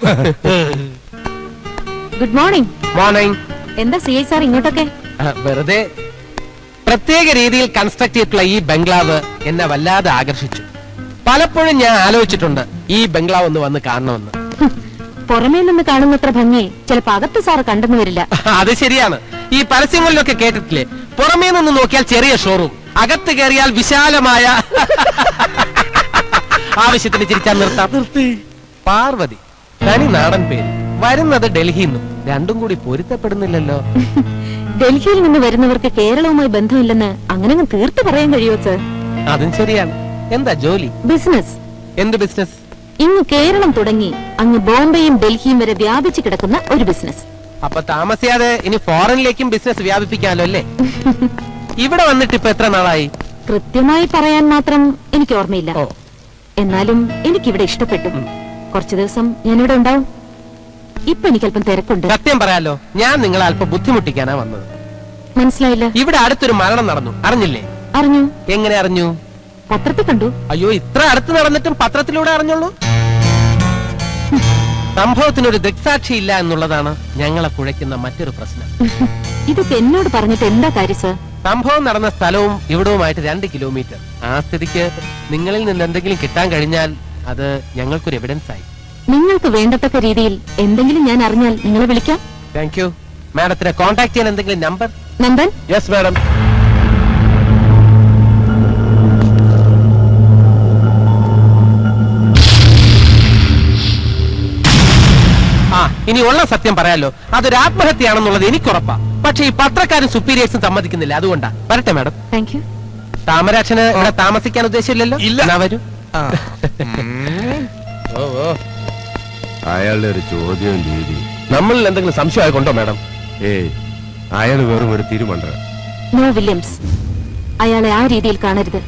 Good morning. മോർണിംഗ്. എന്താ സി ഐ സാർ ഇങ്ങോട്ടൊക്കെ? വെറുതെ പ്രത്യേക രീതിയിൽ കൺസ്ട്രക്ട് ചെയ്തിട്ടുള്ള ഈ ബംഗ്ലാവ് എന്നെ വല്ലാതെ ആകർഷിച്ചു. പലപ്പോഴും ഞാൻ ആലോചിച്ചിട്ടുണ്ട് ഈ ബംഗ്ലാവ് ഒന്ന് വന്ന് കാണണമെന്ന്. പുറമേ നിന്ന് കാണുന്നത്ര ഭംഗി ചിലപ്പോ അകത്ത് സാറ് കണ്ടെന്ന് വരില്ല. അത് ശരിയാണ്. ഈ പരസ്യങ്ങളിലൊക്കെ കേട്ടിട്ടില്ലേ, പുറമേ നിന്ന് നോക്കിയാൽ ചെറിയ ഷോറൂം, അകത്ത് കയറിയാൽ വിശാലമായ. ആവശ്യത്തിന് ചിരിച്ചാൽ നിർത്താം. പാർവതി, തനി നാടൻ പേര്, വരുന്നത് ഡൽഹിന്നും. രണ്ടും കൂടി പൊരുത്തപ്പെടുന്നില്ലല്ലോ. ഡൽഹിയിൽ നിന്ന് വരുന്നവർക്ക് കേരളവുമായി ബന്ധമില്ലെന്ന് അങ്ങനെ തീർത്ത് പറയാൻ കഴിയുമോ സർ? അതും ശരിയാണ്. എന്താ ജോലി? ബിസിനസ്. എന്ത് ബിസിനസ്? ഇങ്ങ് കേരളം തുടങ്ങി അങ്ങ് ബോംബെയും ഡൽഹിയും വരെ വ്യാപിച്ചു കിടക്കുന്ന ഒരു ബിസിനസ്. അപ്പൊ താമസിയാതെ ഇനി ഫോറിനിലേക്കും ബിസിനസ് വ്യാപിപ്പിക്കാമല്ലോ അല്ലേ? ഇവിടെ വന്നിട്ട് ഇപ്പൊ എത്ര നാളായി? കൃത്യമായി പറയാൻ മാത്രം എനിക്ക് ഓർമ്മയില്ല. എന്നാലും എനിക്കിവിടെ ഇഷ്ടപ്പെട്ടു. കുറച്ചു ദിവസം ഞാനിവിടെ ഉണ്ടാവും. ഇപ്പൊ എനിക്ക് അല്പം തിരക്കുണ്ട്. സത്യം പറയാലോ, ഞാൻ നിങ്ങളെ അല്പം ബുദ്ധിമുട്ടിക്കാനാ വന്നത്. മനസ്സിലായില്ല. ഇവിടെ അടുത്തൊരു മരണം നടന്നു, അറിഞ്ഞില്ലേ? അറിഞ്ഞു. എങ്ങനെ അറിഞ്ഞു? പത്രത്തിൽ കണ്ടു. അയ്യോ, ഇത്ര അടുത്ത് നടന്നിട്ടും പത്രത്തിലൂടെ അറിഞ്ഞുള്ളൂ? സംഭവത്തിനൊരു ദൃക്സാക്ഷി ഇല്ല എന്നുള്ളതാണ് ഞങ്ങളെ കുഴയ്ക്കുന്ന മറ്റൊരു പ്രശ്നം. ഇതൊക്കെ എന്നോട് പറഞ്ഞിട്ട് എന്താ കാര്യം സർ? സംഭവം നടന്ന സ്ഥലവും ഇവിടവുമായിട്ട് 2 കിലോമീറ്റർ. ആ സ്ഥിതിക്ക് നിങ്ങളിൽ നിന്ന് എന്തെങ്കിലും കിട്ടാൻ കഴിഞ്ഞാൽ അത് ഞങ്ങൾക്കൊരു എവിഡൻസ് ആയി. നിങ്ങൾക്ക് വേണ്ടത്തക്ക രീതിയിൽ എന്തെങ്കിലും ഞാൻ അറിഞ്ഞാൽ നിങ്ങളെ വിളിക്കാം. Thank you. മാഡത്തിനെ കോൺടാക്ട് ചെയ്യാൻ എന്തെങ്കിലും നമ്പർ? നന്ദൻ? Yes madam. ഇനി ഉള്ള സത്യം പറയാലോ, അതൊരു ആത്മഹത്യയാണെന്നുള്ളത് എനിക്കുറപ്പാ. പക്ഷെ ഈ പത്രക്കാരും സുപ്പീരിയേഴ്സും സമ്മതിക്കുന്നില്ല. അതുകൊണ്ടാ. വരട്ടെ മാഡം. Thank you. താമരാക്ഷന് ഇവിടെ താമസിക്കാൻ ഉദ്ദേശമില്ലല്ലോ? ഇല്ല. വരൂ. അയാളുടെ ഒരു ചോദ്യവും രീതി നമ്മളിൽ എന്തെങ്കിലും സംശയം കൊണ്ടോ മാഡം? അയാൾ വെറും ഒരു തിരുമണ്ട. നോ വില്യംസ്, അയാളെ ആ രീതിയിൽ കാണരുത്.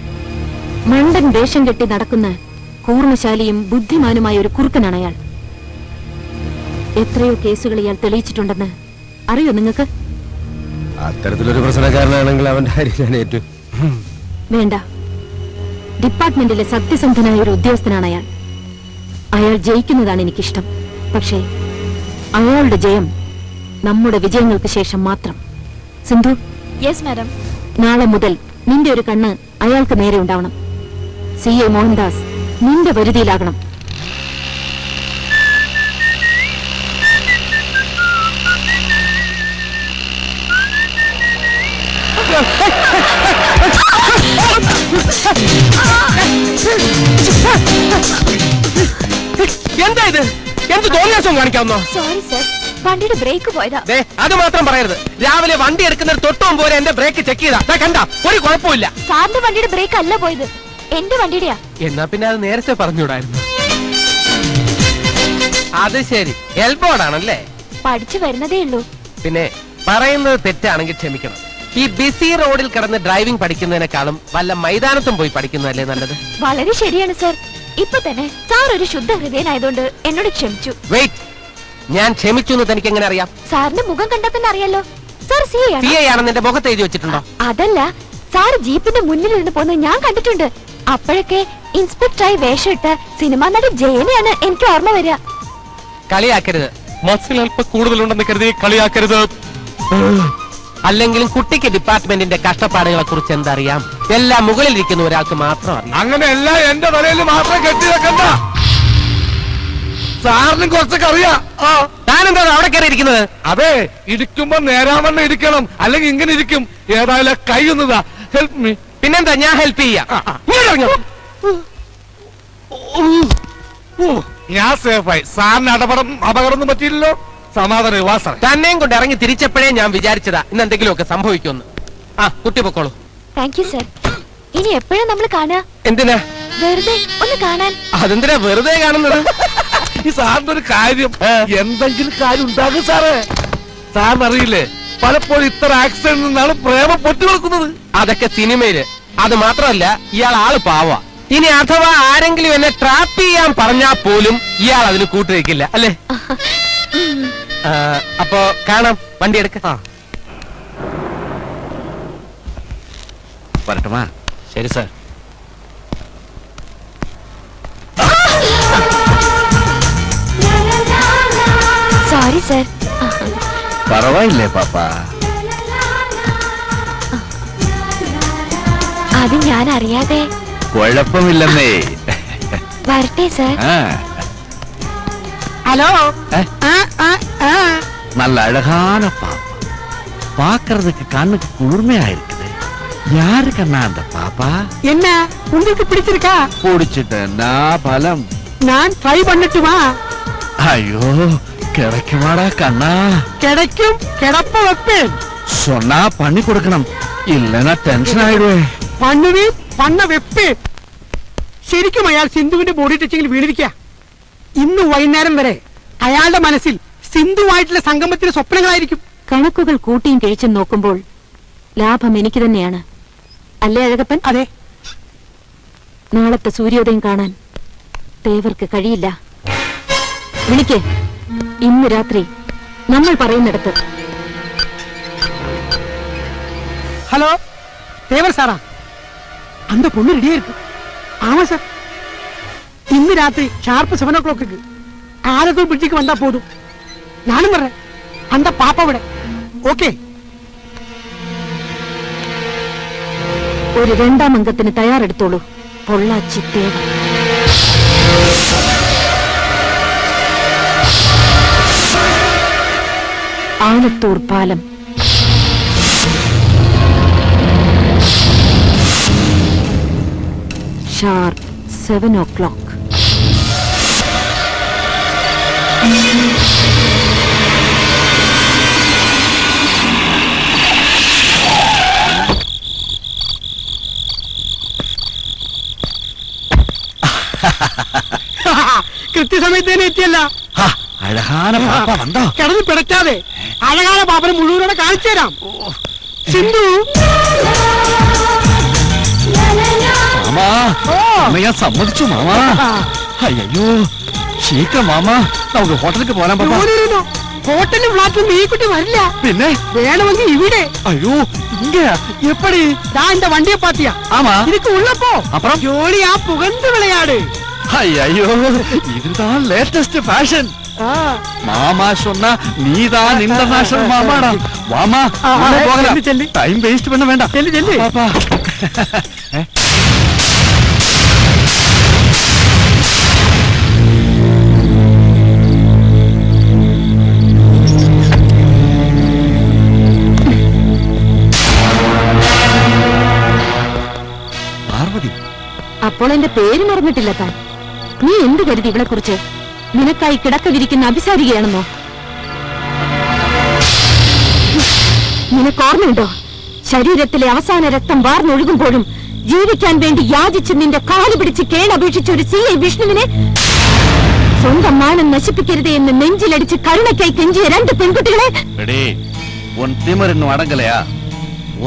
മണ്ടൻ വേഷം കെട്ടി നടക്കുന്ന കൂർമ്മശാലിയും ബുദ്ധിമാനുമായ ഒരു കുറുക്കനാണ് അയാൾ. എത്രയോ കേസുകൾ ഇയാൾ തെളിയിച്ചിട്ടുണ്ടെന്ന് അറിയോ നിങ്ങൾക്ക്? അത്തരത്തിലൊരു പ്രശ്നക്കാരനാണെങ്കിൽ അവന്റെ കാര്യം ഞാൻ ഏറ്റു. വേണ്ട. ഡിപ്പാർട്ട്മെന്റിലെ സത്യസന്ധനായ ഒരു ഉദ്യോഗസ്ഥനാണ് അയാൾ. അയാൾ ജയിക്കുന്നതാണ് എനിക്കിഷ്ടം. പക്ഷേ അയാളുടെ ജയം നമ്മുടെ വിജയങ്ങൾക്ക് ശേഷം മാത്രം. സിന്ധു. Yes madam. നാളെ മുതൽ നിന്റെ ഒരു കണ്ണ് അയാൾക്ക് നേരെ ഉണ്ടാവണം. CA മോഹൻദാസ് നിന്റെ പരിധിയിലാകണം. എന്താ ഇത്? എന്ത് തോന്നിയാസം കാണിക്കാവുന്നോ? സോറി സർ, വണ്ടിയുടെ ബ്രേക്ക് പോയതാ. അത് മാത്രം പറയരുത്. രാവിലെ വണ്ടി എടുക്കുന്ന തൊട്ടും പോലെ എന്റെ ബ്രേക്ക് ചെക്ക് ചെയ്താ കണ്ട, ഒരു കുഴപ്പമില്ല. സാറിന്റെ വണ്ടിയുടെ ബ്രേക്ക് അല്ല പോയത്, എന്റെ വണ്ടിയുടെയാ. എന്നാ പിന്നെ അത് നേരത്തെ പറഞ്ഞൂടായിരുന്നു. അത് ശരി, എൽബോർഡാണല്ലേ? പഠിച്ചു വരുന്നതേ ഉള്ളൂ. പിന്നെ പറയുന്നത് തെറ്റാണെങ്കിൽ ക്ഷമിക്കണം. ഈ ബിസി റോഡിൽ കിടന്ന് ഡ്രൈവിംഗ് പഠിക്കുന്നതിനേക്കാളും വല്ല മൈതാനത്തും പോയി പഠിക്കുന്നതല്ലേ നല്ലത്? വളരെ ശരിയാണ് സർ. ഇപ്പൊ തന്നെ സാർ ഒരു ശുദ്ധ ഹൃദയനായതുകൊണ്ട് എന്നോട് ക്ഷമിച്ചു. വെയിറ്റ്, ഞാൻ ക്ഷമിച്ചു എന്ന് തനിക്ക് എങ്ങനെ അറിയാം? സാറിന്റെ മുഖം കണ്ടാൽ തന്നെ അറിയാലോ. സാർ CA ആണെന്ന് എന്റെ മുഖത്ത് എഴുതി വെച്ചിട്ടുണ്ടോ? അതല്ല, സാർ ജീപ്പിന്റെ മുന്നിൽ ഇരുന്ന് പോകുന്നത് ഞാൻ കണ്ടിട്ടുണ്ട്. അപ്പോഴൊക്കെ ഇൻസ്പെക്ടറായി വേഷമിട്ട് സിനിമാ നടി ജയനെയാണ് എനിക്ക് ഓർമ്മ വരിക. കളിയാക്കരുത്. മസിൽ അല്പം കൂടുതലുണ്ടെന്ന് കരുതി കളിയാക്കരുത്. അല്ലെങ്കിലും കുട്ടിക്ക് ഡിപ്പാർട്ട്മെന്റിന്റെ കഷ്ടപ്പാടുകളെ കുറിച്ച് എന്തറിയാം? എല്ലാം മുകളിലിരിക്കുന്ന ഒരാൾക്ക് മാത്രം അറിയാം. അങ്ങനെയല്ല, എന്റെ തലയിൽ മാത്രം കെട്ടി വെക്കണ്ട. സാറിനും കുറച്ചൊക്കെ അറിയാം. താനെന്താ അവിടെ കയറി ഇരിക്കുന്നത്? അതെ, ഇരിക്കുമ്പോ നേരാവണ്ണം ഇരിക്കണം, അല്ലെങ്കിൽ ഇങ്ങനെ ഇരിക്കും. ഏതായാലും കൈ ഒന്നതാ. Help me. പിന്നെന്താ, ഞാൻ ഹെൽപ്പ് ചെയ്യാം. ഞാൻ സേഫായി. സാറിന് അപകടമൊന്നും പറ്റിയില്ലല്ലോ. സമാധാനം. വാ സാർ. തന്നെയും കൊണ്ട് ഇറങ്ങി തിരിച്ചപ്പോഴേ ഞാൻ വിചാരിച്ചതാ ഇന്ന് എന്തെങ്കിലുമൊക്കെ സംഭവിക്കുമെന്ന്. കുട്ടി പൊക്കോളൂ. Thank you sir. ഇനി എപ്പോഴും നമ്മൾ കാണുക? എന്തിനാ? വെറുതെ ഒന്ന് കാണാൻ. അതെന്തിനാ വെറുതെ കാണുന്നത്? ഈ സാറിന്റെ ഒരു കാര്യം, എന്തെങ്കിലും കാര്യം ഉണ്ടാകും സാറേ. സാറിനറിയില്ലേ, പലപ്പോഴും ഇത്ര ആക്സിഡന്റ് നിന്നാണ് പ്രേമം പൊട്ടിവെക്കുന്നത്. അതൊക്കെ സിനിമയില്. അത് മാത്രമല്ല, ഇയാൾ ആള് പാവാ. ഇനി അഥവാ ആരെങ്കിലും എന്നെ ട്രാപ്പ് ചെയ്യാൻ പറഞ്ഞാൽ പോലും ഇയാൾ അതിന് കൂട്ടുവെക്കില്ല അല്ലേ? അപ്പോ കാണാം. വണ്ടി എടുക്ക. വരട്ടുമാ. ശരി സാർ. Sorry sir. പറവായില്ലേ പാപ്പ? അത് ഞാൻ അറിയാതെ. കുഴപ്പമില്ലെന്നേ. വരട്ടെ സാർ. ഹലോ. நல்ல அழகான பாப்பா, பாக்குறதுக்கு கண்ணுக்கு குளிர்மையா இருக்குது. யாரு கண்ணா அந்த பாப்பா? என்ன உங்களுக்கு பிடிச்சிருக்கா? பிடிச்சிட்டேன்னா பலம். நான் ட்ரை பண்ணட்டுமா? ஐயோ, கிடைக்குமாடா கண்ணா? கிடைக்கும், கிடப்ப வைப்பேன். சொன்னா பண்ணி கொடுக்கணும், இல்லைன்னா ടെൻഷൻ ആയിടുവേ. பண்ணுவேன், பண்ண வைப்பேன். ശരിക്കും അയാൾ സിന്ധുവിന്റെ ബോഡി ടച്ചിങ്ങിൽ വീണിരിക്കുക. ഇന്ന് വൈകുന്നേരം വരെ അയാളുടെ മനസ്സിൽ സിന്ധുവായിട്ടുള്ള സംഗമത്തിന് സ്വപ്നങ്ങളായിരിക്കും. കണക്കുകൾ കൂട്ടിയും കിഴിച്ചും നോക്കുമ്പോൾ ലാഭം എനിക്ക് തന്നെയാണ്, അല്ലേ അഴകപ്പൻ? അതെ. നാളത്തെ സൂര്യോദയം കാണാൻ തേവർക്ക് കഴിയില്ല. വിളിക്ക്, ഇന്ന് രാത്രി നമ്മൾ പറയുന്നിടത്ത്. ஹலோ, தேவர் சாரா? அந்த பொண்ணு ரெடியா இருக்கு. ஆமா சார், இന്ന് രാത്രി ഷാർപ്പ് 7 o'clock ആലത്തൂർ ബ്രിഡ്ജിക്ക് വന്നാ പോതും. ഞാനും പറഞ്ഞ അന്ത പാപ്പ ഇവിടെ. ഓക്കെ. ഒരു രണ്ടാം അംഗത്തിന് തയ്യാറെടുത്തോളൂ. പൊള്ളാച്ചി തേവർ. ആലത്തൂർ പാലം. Sharp 7 o'clock. കൃത്യസമയത്ത് തന്നെ എത്തിയല്ല. അഴകാന പാപ്പ വന്നോ? കിടന്ന് പിടയ്ക്കാതെ അഴകാന പാപ്പനെ മുഴുവനോടെ കാണിച്ചു തരാം. സിന്ധു, മാമാ, ഞാൻ സമ്മതിച്ചു മാമാ. അയ്യോ, ശീഘ്രം മാമാ, നമുക്ക് ഹോട്ടലിലേക്ക് പോരാൻ പാപ്പ. ഹോട്ടലും ഫ്ലാറ്റും ഈ കുട്ടി വരില്ല. പിന്നെ വേണമെങ്കിൽ ഇവിടെ. അയ്യോ, ഇങ്ങ എപ്പടി? இந்த வண்டியை பாத்தியா? ஆமா. இதுக்கு உள்ளப்போ அப்புறம் ஜோலியா புகழ்ந்து விளையாடு. ஐயோ, இதுதான் லேட்டஸ்ட் ஃபேஷன். மாமா சொன்னா நீதான் இன்டர்நேஷனல் மாமாடா. வாமா, போகலாம். டைம் வேஸ்ட் பண்ண வேண்டாம். செல்லு செல்லு பாப்பா. പാർവതി, അപ്പോൾ എന്റെ പേര് മറന്നിട്ടില്ല താൻ. നീ എന്ത് കരുതി ഇവളെ കുറിച്ച്? നിനക്കായി കിടക്ക വിരിക്കുന്ന അഭിസാരികയാണെന്നോ? നിനക്കോർമ്മയുണ്ടോ, ശരീരത്തിലെ അവസാന രക്തം വാർന്നൊഴുകുമ്പോഴും ജീവിക്കാൻ വേണ്ടി യാചിച്ച് നിന്റെ കാല് പിടിച്ച് കേണപേക്ഷിച്ച ഒരു CI വിഷ്ണുവിനെ സ്വന്തം മാനം നശിപ്പിക്കരുതേ എന്ന് നെഞ്ചിലടിച്ച് കരുണയ്ക്കായി കെഞ്ചിയ 2 പെൺകുട്ടികളെ. உன் திமிர் இன்னும் அடங்கலையா?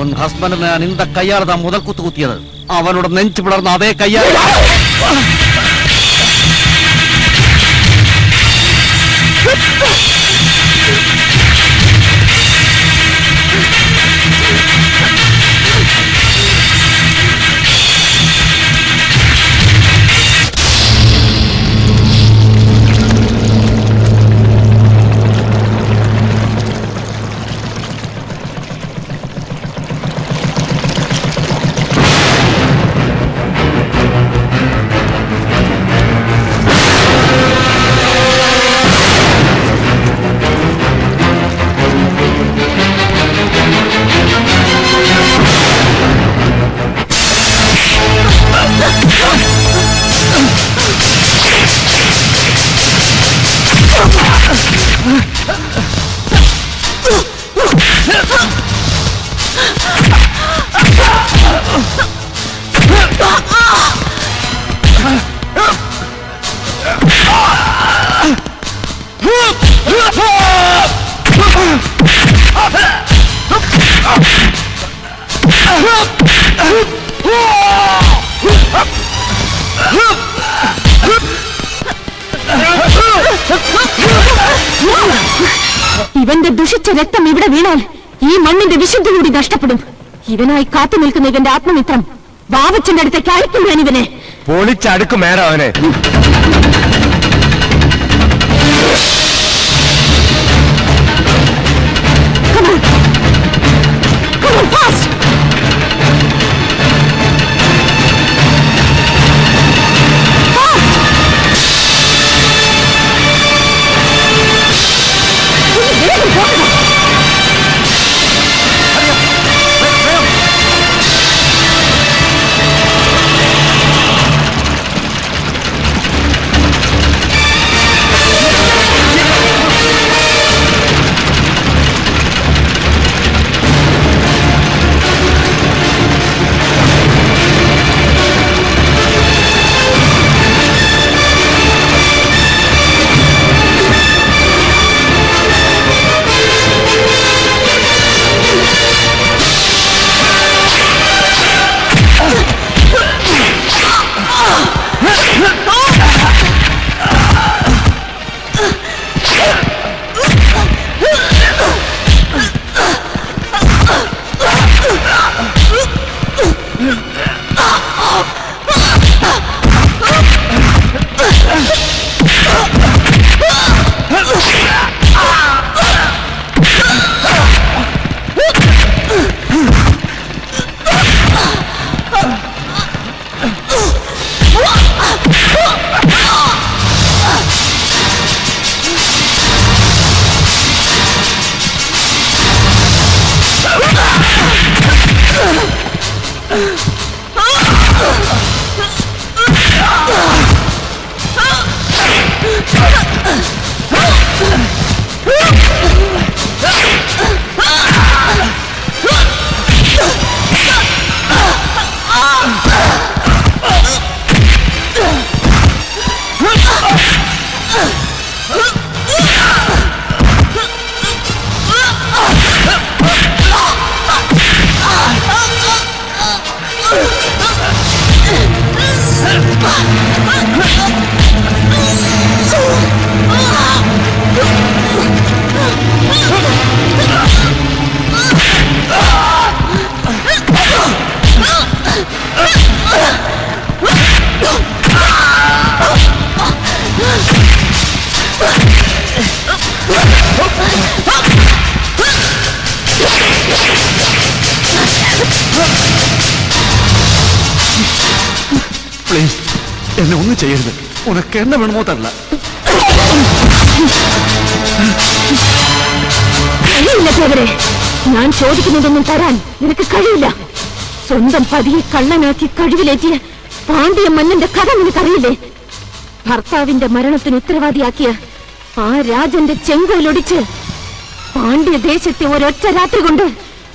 உன் ஹஸ்பண்ட் நான் இந்த கையால தான் முதல் குத்து குத்தியது. அவனோட நெஞ்சு பிளர்ந்த அதே கையால. ഇവന്റെ ദുഷിച്ച രക്തം ഇവിടെ വീണാൽ ഈ മണ്ണിന്റെ വിശുദ്ധി കൂടി നഷ്ടപ്പെടും. ഇവനായി കാത്തു നിൽക്കുന്ന ഇവന്റെ ആത്മമിത്രം വാവച്ചന്റെ അടുത്തേക്ക് അയക്കും ഞാൻ ഇവനെ. പൊളിച്ചടുക്കും മേഡം അവനെ. പ്ലീസ് എന്നെ ഒന്നും ചെയ്യരുത്. ഉനക്ക് എന്നെ വേണമോ തരല. കഴിയില്ല ചേവരെ, ഞാൻ ചോദിക്കുന്നതൊന്നും തരാൻ നിനക്ക് കഴിയില്ല. സ്വന്തം പതിയെ കള്ളനാക്കി കഴിവിലേറ്റിയ പാണ്ഡ്യ മന്നന്റെ കഥ നിനക്കറിയില്ലേ? ഭർത്താവിന്റെ മരണത്തിന് ഉത്തരവാദിയാക്കിയ ആ രാജന്റെ ചെങ്കോലൊടിച്ച് പാണ്ഡ്യദേശത്തെ ഒരൊറ്റ രാത്രി കൊണ്ട്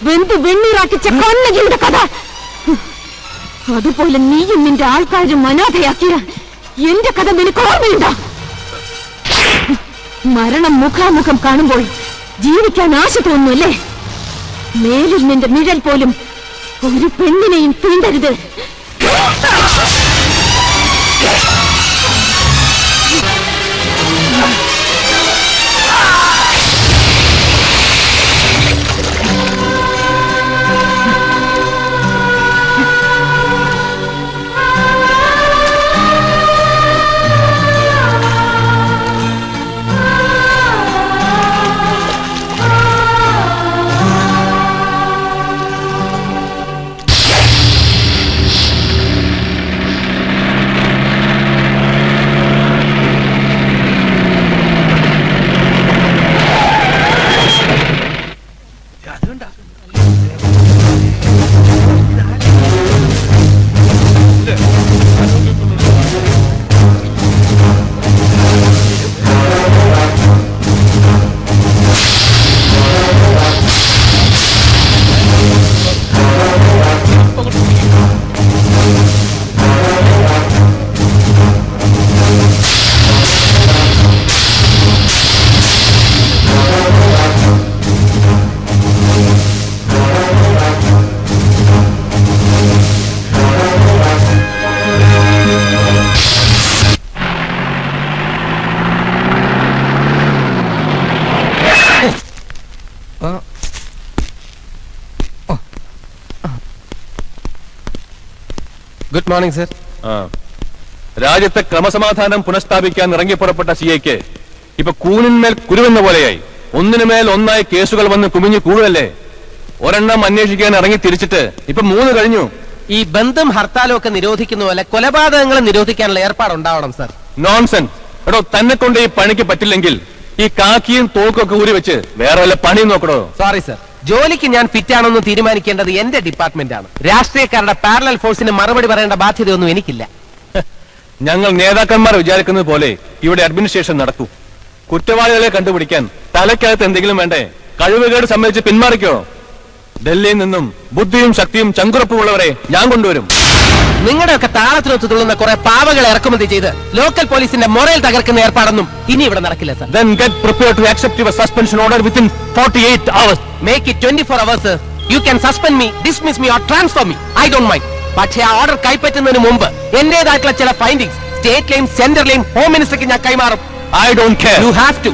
വെന്ത് വെണ്ണീറാക്കിച്ച കണ്ണകിയുടെ കഥ. അതുപോലെ നീയും നിന്റെ ആൾക്കാരും അനാഥയാക്കിയ എന്റെ കഥ നിനക്ക് ഓർമ്മയുണ്ടോ? മരണം മുഖാമുഖം കാണുമ്പോൾ ജീവിക്കാൻ ആശ തോന്നുന്നല്ലേ? മേലിൽ നിന്റെ നിഴൽ പോലും ഒരു പെണ്ണിനെയും തീണ്ടരുത്. Good morning sir. രാജ്യത്തെ ക്രമസമാധാനം പുനഃസ്ഥാപിക്കാൻ ഇറങ്ങി പുറപ്പെട്ട സിഐക്ക് ഇപ്പൊ കൂനിന്മേൽ കുരുവെന്ന പോലെയായി. ഒന്നിനുമേൽ ഒന്നായി കേസുകൾ വന്ന് കുമിഞ്ഞു കൂടുകയല്ലേ. ഒരെണ്ണം അന്വേഷിക്കാൻ ഇറങ്ങി തിരിച്ചിട്ട് ഇപ്പൊ 3 കഴിഞ്ഞു. ഈ ബന്ധം ഹർത്താലും ഒക്കെ നിരോധിക്കുന്ന പോലെ കൊലപാതകങ്ങളെ നിരോധിക്കാനുള്ള ഏർപ്പാടുണ്ടാവണം സർ. നോൺസെൻസ്. എടോ, തന്നെ കൊണ്ട് ഈ പണിക്ക് പറ്റില്ലെങ്കിൽ ഈ കാക്കിയും തോക്കൊക്കെ ഊരി വെച്ച് വേറെ വല്ല പണിയും നോക്കടോ. സോറി സർ, ജോലിക്ക് ഞാൻ ഫിറ്റാണെന്ന് തീരുമാനിക്കേണ്ടത് എന്റെ ഡിപ്പാർട്ട്മെന്റ് ആണ്. രാഷ്ട്രീയക്കാരുടെ പാരലൽ ഫോഴ്സിന് മറുപടി പറയേണ്ട ബാധ്യതയൊന്നും എനിക്കില്ല. ഞങ്ങൾ നേതാക്കന്മാർ വിചാരിക്കുന്നത് പോലെ ഇവിടെ അഡ്മിനിസ്ട്രേഷൻ നടക്കൂ. കുറ്റവാളികളെ കണ്ടുപിടിക്കാൻ തലയ്ക്കകത്ത് എന്തെങ്കിലും വേണ്ടേ? കഴിവുകേട് സംബന്ധിച്ച് പിന്മാറിക്കോ. ഡൽഹിയിൽ നിന്നും ബുദ്ധിയും ശക്തിയും ചങ്കുറപ്പുമുള്ളവരെ ഞാൻ കൊണ്ടുവരും. നിങ്ങളുടെയൊക്കെ താളത്തിനൊത്ത് തുള്ളുന്ന കുറെ പാവകളെ ഇറക്കുമതി ചെയ്ത് ലോക്കൽ പോലീസിന്റെ മൊറൽ തകർക്കുന്ന ഏർപ്പാടൊന്നും ഇനി ഇവിടെ നടക്കില്ല sir. Then get prepared to accept your suspension order within 48 hours. Make it 24 hours sir. You can suspend me, dismiss me or transfer me. I don't mind. പക്ഷേ ആ ഓർഡർ കൈപ്പറ്റുന്നതിന് മുമ്പ് എന്റേതായിട്ടുള്ള ചില ഫൈൻഡിങ്സ് സ്റ്റേറ്റിലെയും സെന്ററിലെയും ഹോം മിനിസ്റ്റർക്ക് ഞാൻ കൈമാറും. I don't care. You have to.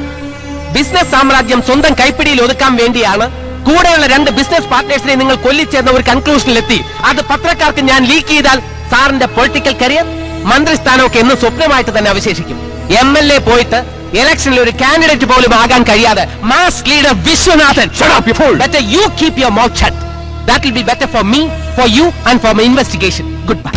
Business സാമ്രാജ്യം സ്വന്തം കൈപ്പിടിയിൽ ഒതുക്കാൻ വേണ്ടിയാണ് കൂടെയുള്ള 2 ബിസിനസ് പാർട്ട്നേഴ്സിനെ നിങ്ങൾ കൊല്ലിച്ചേർന്ന ഒരു കൺക്ലൂഷനിലെത്തി. അത് പത്രക്കാർക്ക് ഞാൻ ലീക്ക് ചെയ്താൽ സാറിന്റെ പൊളിറ്റിക്കൽ കരിയർ, മന്ത്രിസ്ഥാനമൊക്കെ എന്ന് സ്വപ്നമായിട്ട് തന്നെ അവശേഷിക്കും. MLA പോയിട്ട് ഇലക്ഷനിൽ ഒരു കാൻഡിഡേറ്റ് പോലും ആകാൻ കഴിയാതെ mass leader Viswanathan. Shut up, you fool. Better you keep your mouth shut. That will be better for me, for you and for my investigation. Goodbye.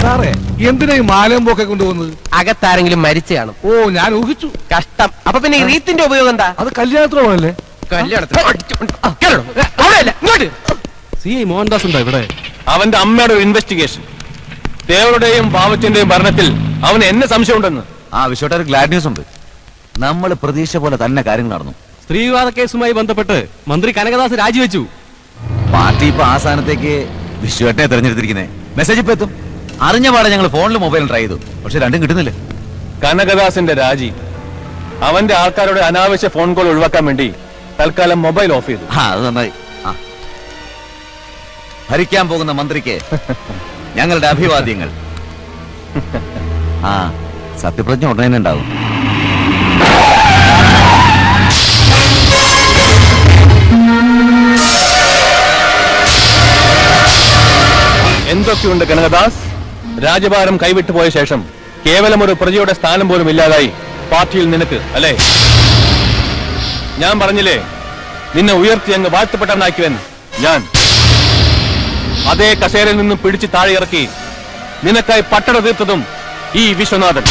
സാറേ, എന്തിനാ ഈ മാലയും പോക്കെ കൊണ്ടുപോകുന്നത്? അകത്താരെങ്കിലും മരിച്ചു കാണും. ഓ, ഞാൻ ഊഹിച്ചു. കഷ്ടം. അപ്പൊ പിന്നെ ഈ റീത്തിന്റെ ഉപയോഗം എന്താ? അത് കല്യാണത്തിനോടല്ലേ? CI മോഹൻദാസ് ഉണ്ടോ ഇവിടെ? അവന്റെ അമ്മയുടെ ഒരു ഇൻവെസ്റ്റിഗേഷൻ. ദേവരുടെയും ബാവച്ചന്റെയും ഭരണത്തിൽ അവന് എന്നെ സംശയമുണ്ടെന്ന്. ആ വിശ്വട്ട ഒരു ഗ്ലാഡ് ന്യൂസ് ഉണ്ട്. നമ്മൾ പ്രതീക്ഷ പോലെ തന്നെ കാര്യങ്ങൾ നടന്നു. സ്ത്രീവിവാദ കേസുമായി ബന്ധപ്പെട്ട് മന്ത്രി കനകദാസ് രാജിവെച്ചു. പാർട്ടി ഇപ്പൊ ആ സ്ഥാനത്തേക്ക് വിശ്വട്ടനെ തെരഞ്ഞെടുത്തിരിക്കുന്നത്. മെസ്സേജ് ഇപ്പൊ എത്തും. അറിഞ്ഞ പാടെ ഞങ്ങൾ ഫോണിലും മൊബൈലും ട്രൈ ചെയ്തു, പക്ഷെ രണ്ടും കിട്ടുന്നില്ല. കനകദാസിന്റെ രാജി അവന്റെ ആൾക്കാരുടെ അനാവശ്യ ഫോൺ കോൾ ഒഴിവാക്കാൻ വേണ്ടി തൽക്കാലം മൊബൈൽ ഓഫ് ചെയ്തു. അത് നന്നായി. ഭരിക്കാൻ പോകുന്ന മന്ത്രിക്ക് ഞങ്ങളുടെ അഭിവാദ്യങ്ങൾ. സത്യപ്രജ്ഞ ഉടനെ ഉണ്ടാവും. എന്തൊക്കെയുണ്ട് കനകദാസ്? രാജഭാരം കൈവിട്ടു പോയ ശേഷം കേവലം ഒരു പ്രജയുടെ സ്ഥാനം പോലും ഇല്ലാതായി പാർട്ടിയിൽ നിനക്ക് അല്ലേ? ഞാൻ പറഞ്ഞില്ലേ നിന്നെ ഉയർത്തി അങ്ങ് വാഴ്ത്തപ്പെട്ടവനാക്കുവൻ ഞാൻ. അതേ കസേരയിൽ നിന്നും പിടിച്ച് താഴെ ഇറക്കി നിനക്കായി പട്ടണ തീർത്തതും ഈ വിശ്വനാഥൻ.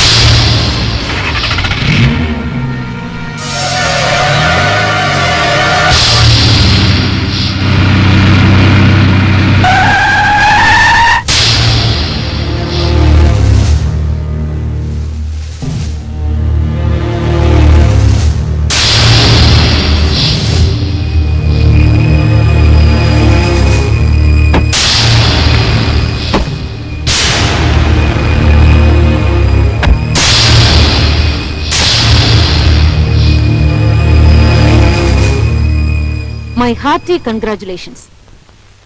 My hearty congratulations.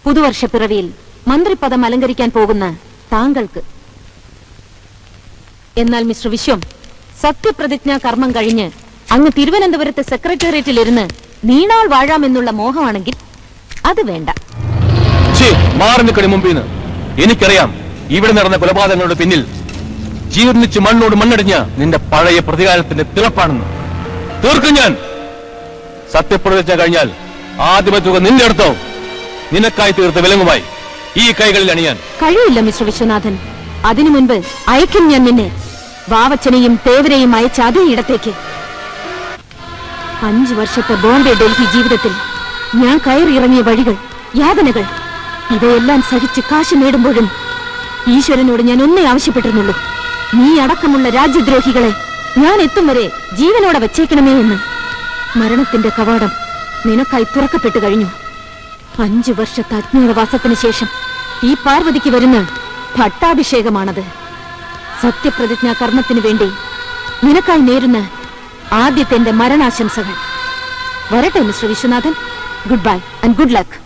പുതുവർഷ പിറവിയിൽ മന്ത്രിപദം അലങ്കരിക്കാൻ പോകുന്ന താങ്കൾക്ക്. എന്നാൽ മിസ്റ്റർ വിശ്വം, സത്യപ്രതിജ്ഞാ കർമ്മം കഴിഞ്ഞ് അങ്ങ് തിരുവനന്തപുരത്തെ സെക്രട്ടേറിയറ്റിൽ ഇരുന്ന് നീണാൾ വാഴാമെന്നുള്ള മോഹമാണെങ്കിൽ അത് വേണ്ട. മാറി നിൽക്കണി മുമ്പീന്ന്. എനിക്കറിയാം ഇവിടെ നടന്ന കൊലപാതകങ്ങളുടെ പിന്നിൽ ജീർണിച്ച് മണ്ണോട് മണ്ണടിഞ്ഞ നിന്റെ പഴയ പ്രതികാരത്തിന്റെ തിളപ്പാണെന്ന്. തീർക്കും ഞാൻ. സത്യപ്രതിജ്ഞ കഴിഞ്ഞാൽ ആദ്യമ തുക നിന്റെ അടുത്തോ നിനക്കായി തീർത്ത വിലങ്ങുമായി ഈ കൈകളിൽ അണിയാൻ കഴിയില്ല മിസ്റ്റർ വിശ്വനാഥൻ. അതിനു മുൻപ് അയക്കും ഞാൻ നിന്നെ, വാവച്ചനെയും തേവരെയും അയച്ച അതേ ഇടത്തേക്ക്. 5 വർഷത്തെ ബോംബെ ഡൽഹി ജീവിതത്തിൽ ഞാൻ കയറിയിറങ്ങിയ വഴികൾ, യാതനകൾ, ഇവയെല്ലാം സഹിച്ച് കാശ് നേടുമ്പോഴും ഈശ്വരനോട് ഞാൻ ഒന്നേ ആവശ്യപ്പെട്ടിരുന്നുള്ളൂ, നീ അടക്കമുള്ള രാജ്യദ്രോഹികളെ ഞാൻ എത്തും വരെ ജീവനോടെ വച്ചേക്കണമേ എന്ന്. മരണത്തിന്റെ കവാടം നിനക്കായി തുറക്കപ്പെട്ടു കഴിഞ്ഞു. 5 വർഷത്തെ അജ്ഞാതവാസത്തിന് ശേഷം ഈ പാർവതിക്ക് വരുന്ന ഭട്ടാഭിഷേകമാണത്. സത്യപ്രതിജ്ഞാ കർമ്മത്തിനു വേണ്ടി നിനക്കായി നേരുന്ന ആദ്യത്തെ എന്റെ മരണാശംസകൾ. വരട്ടെ mister Viswanathan. Good bye and good luck.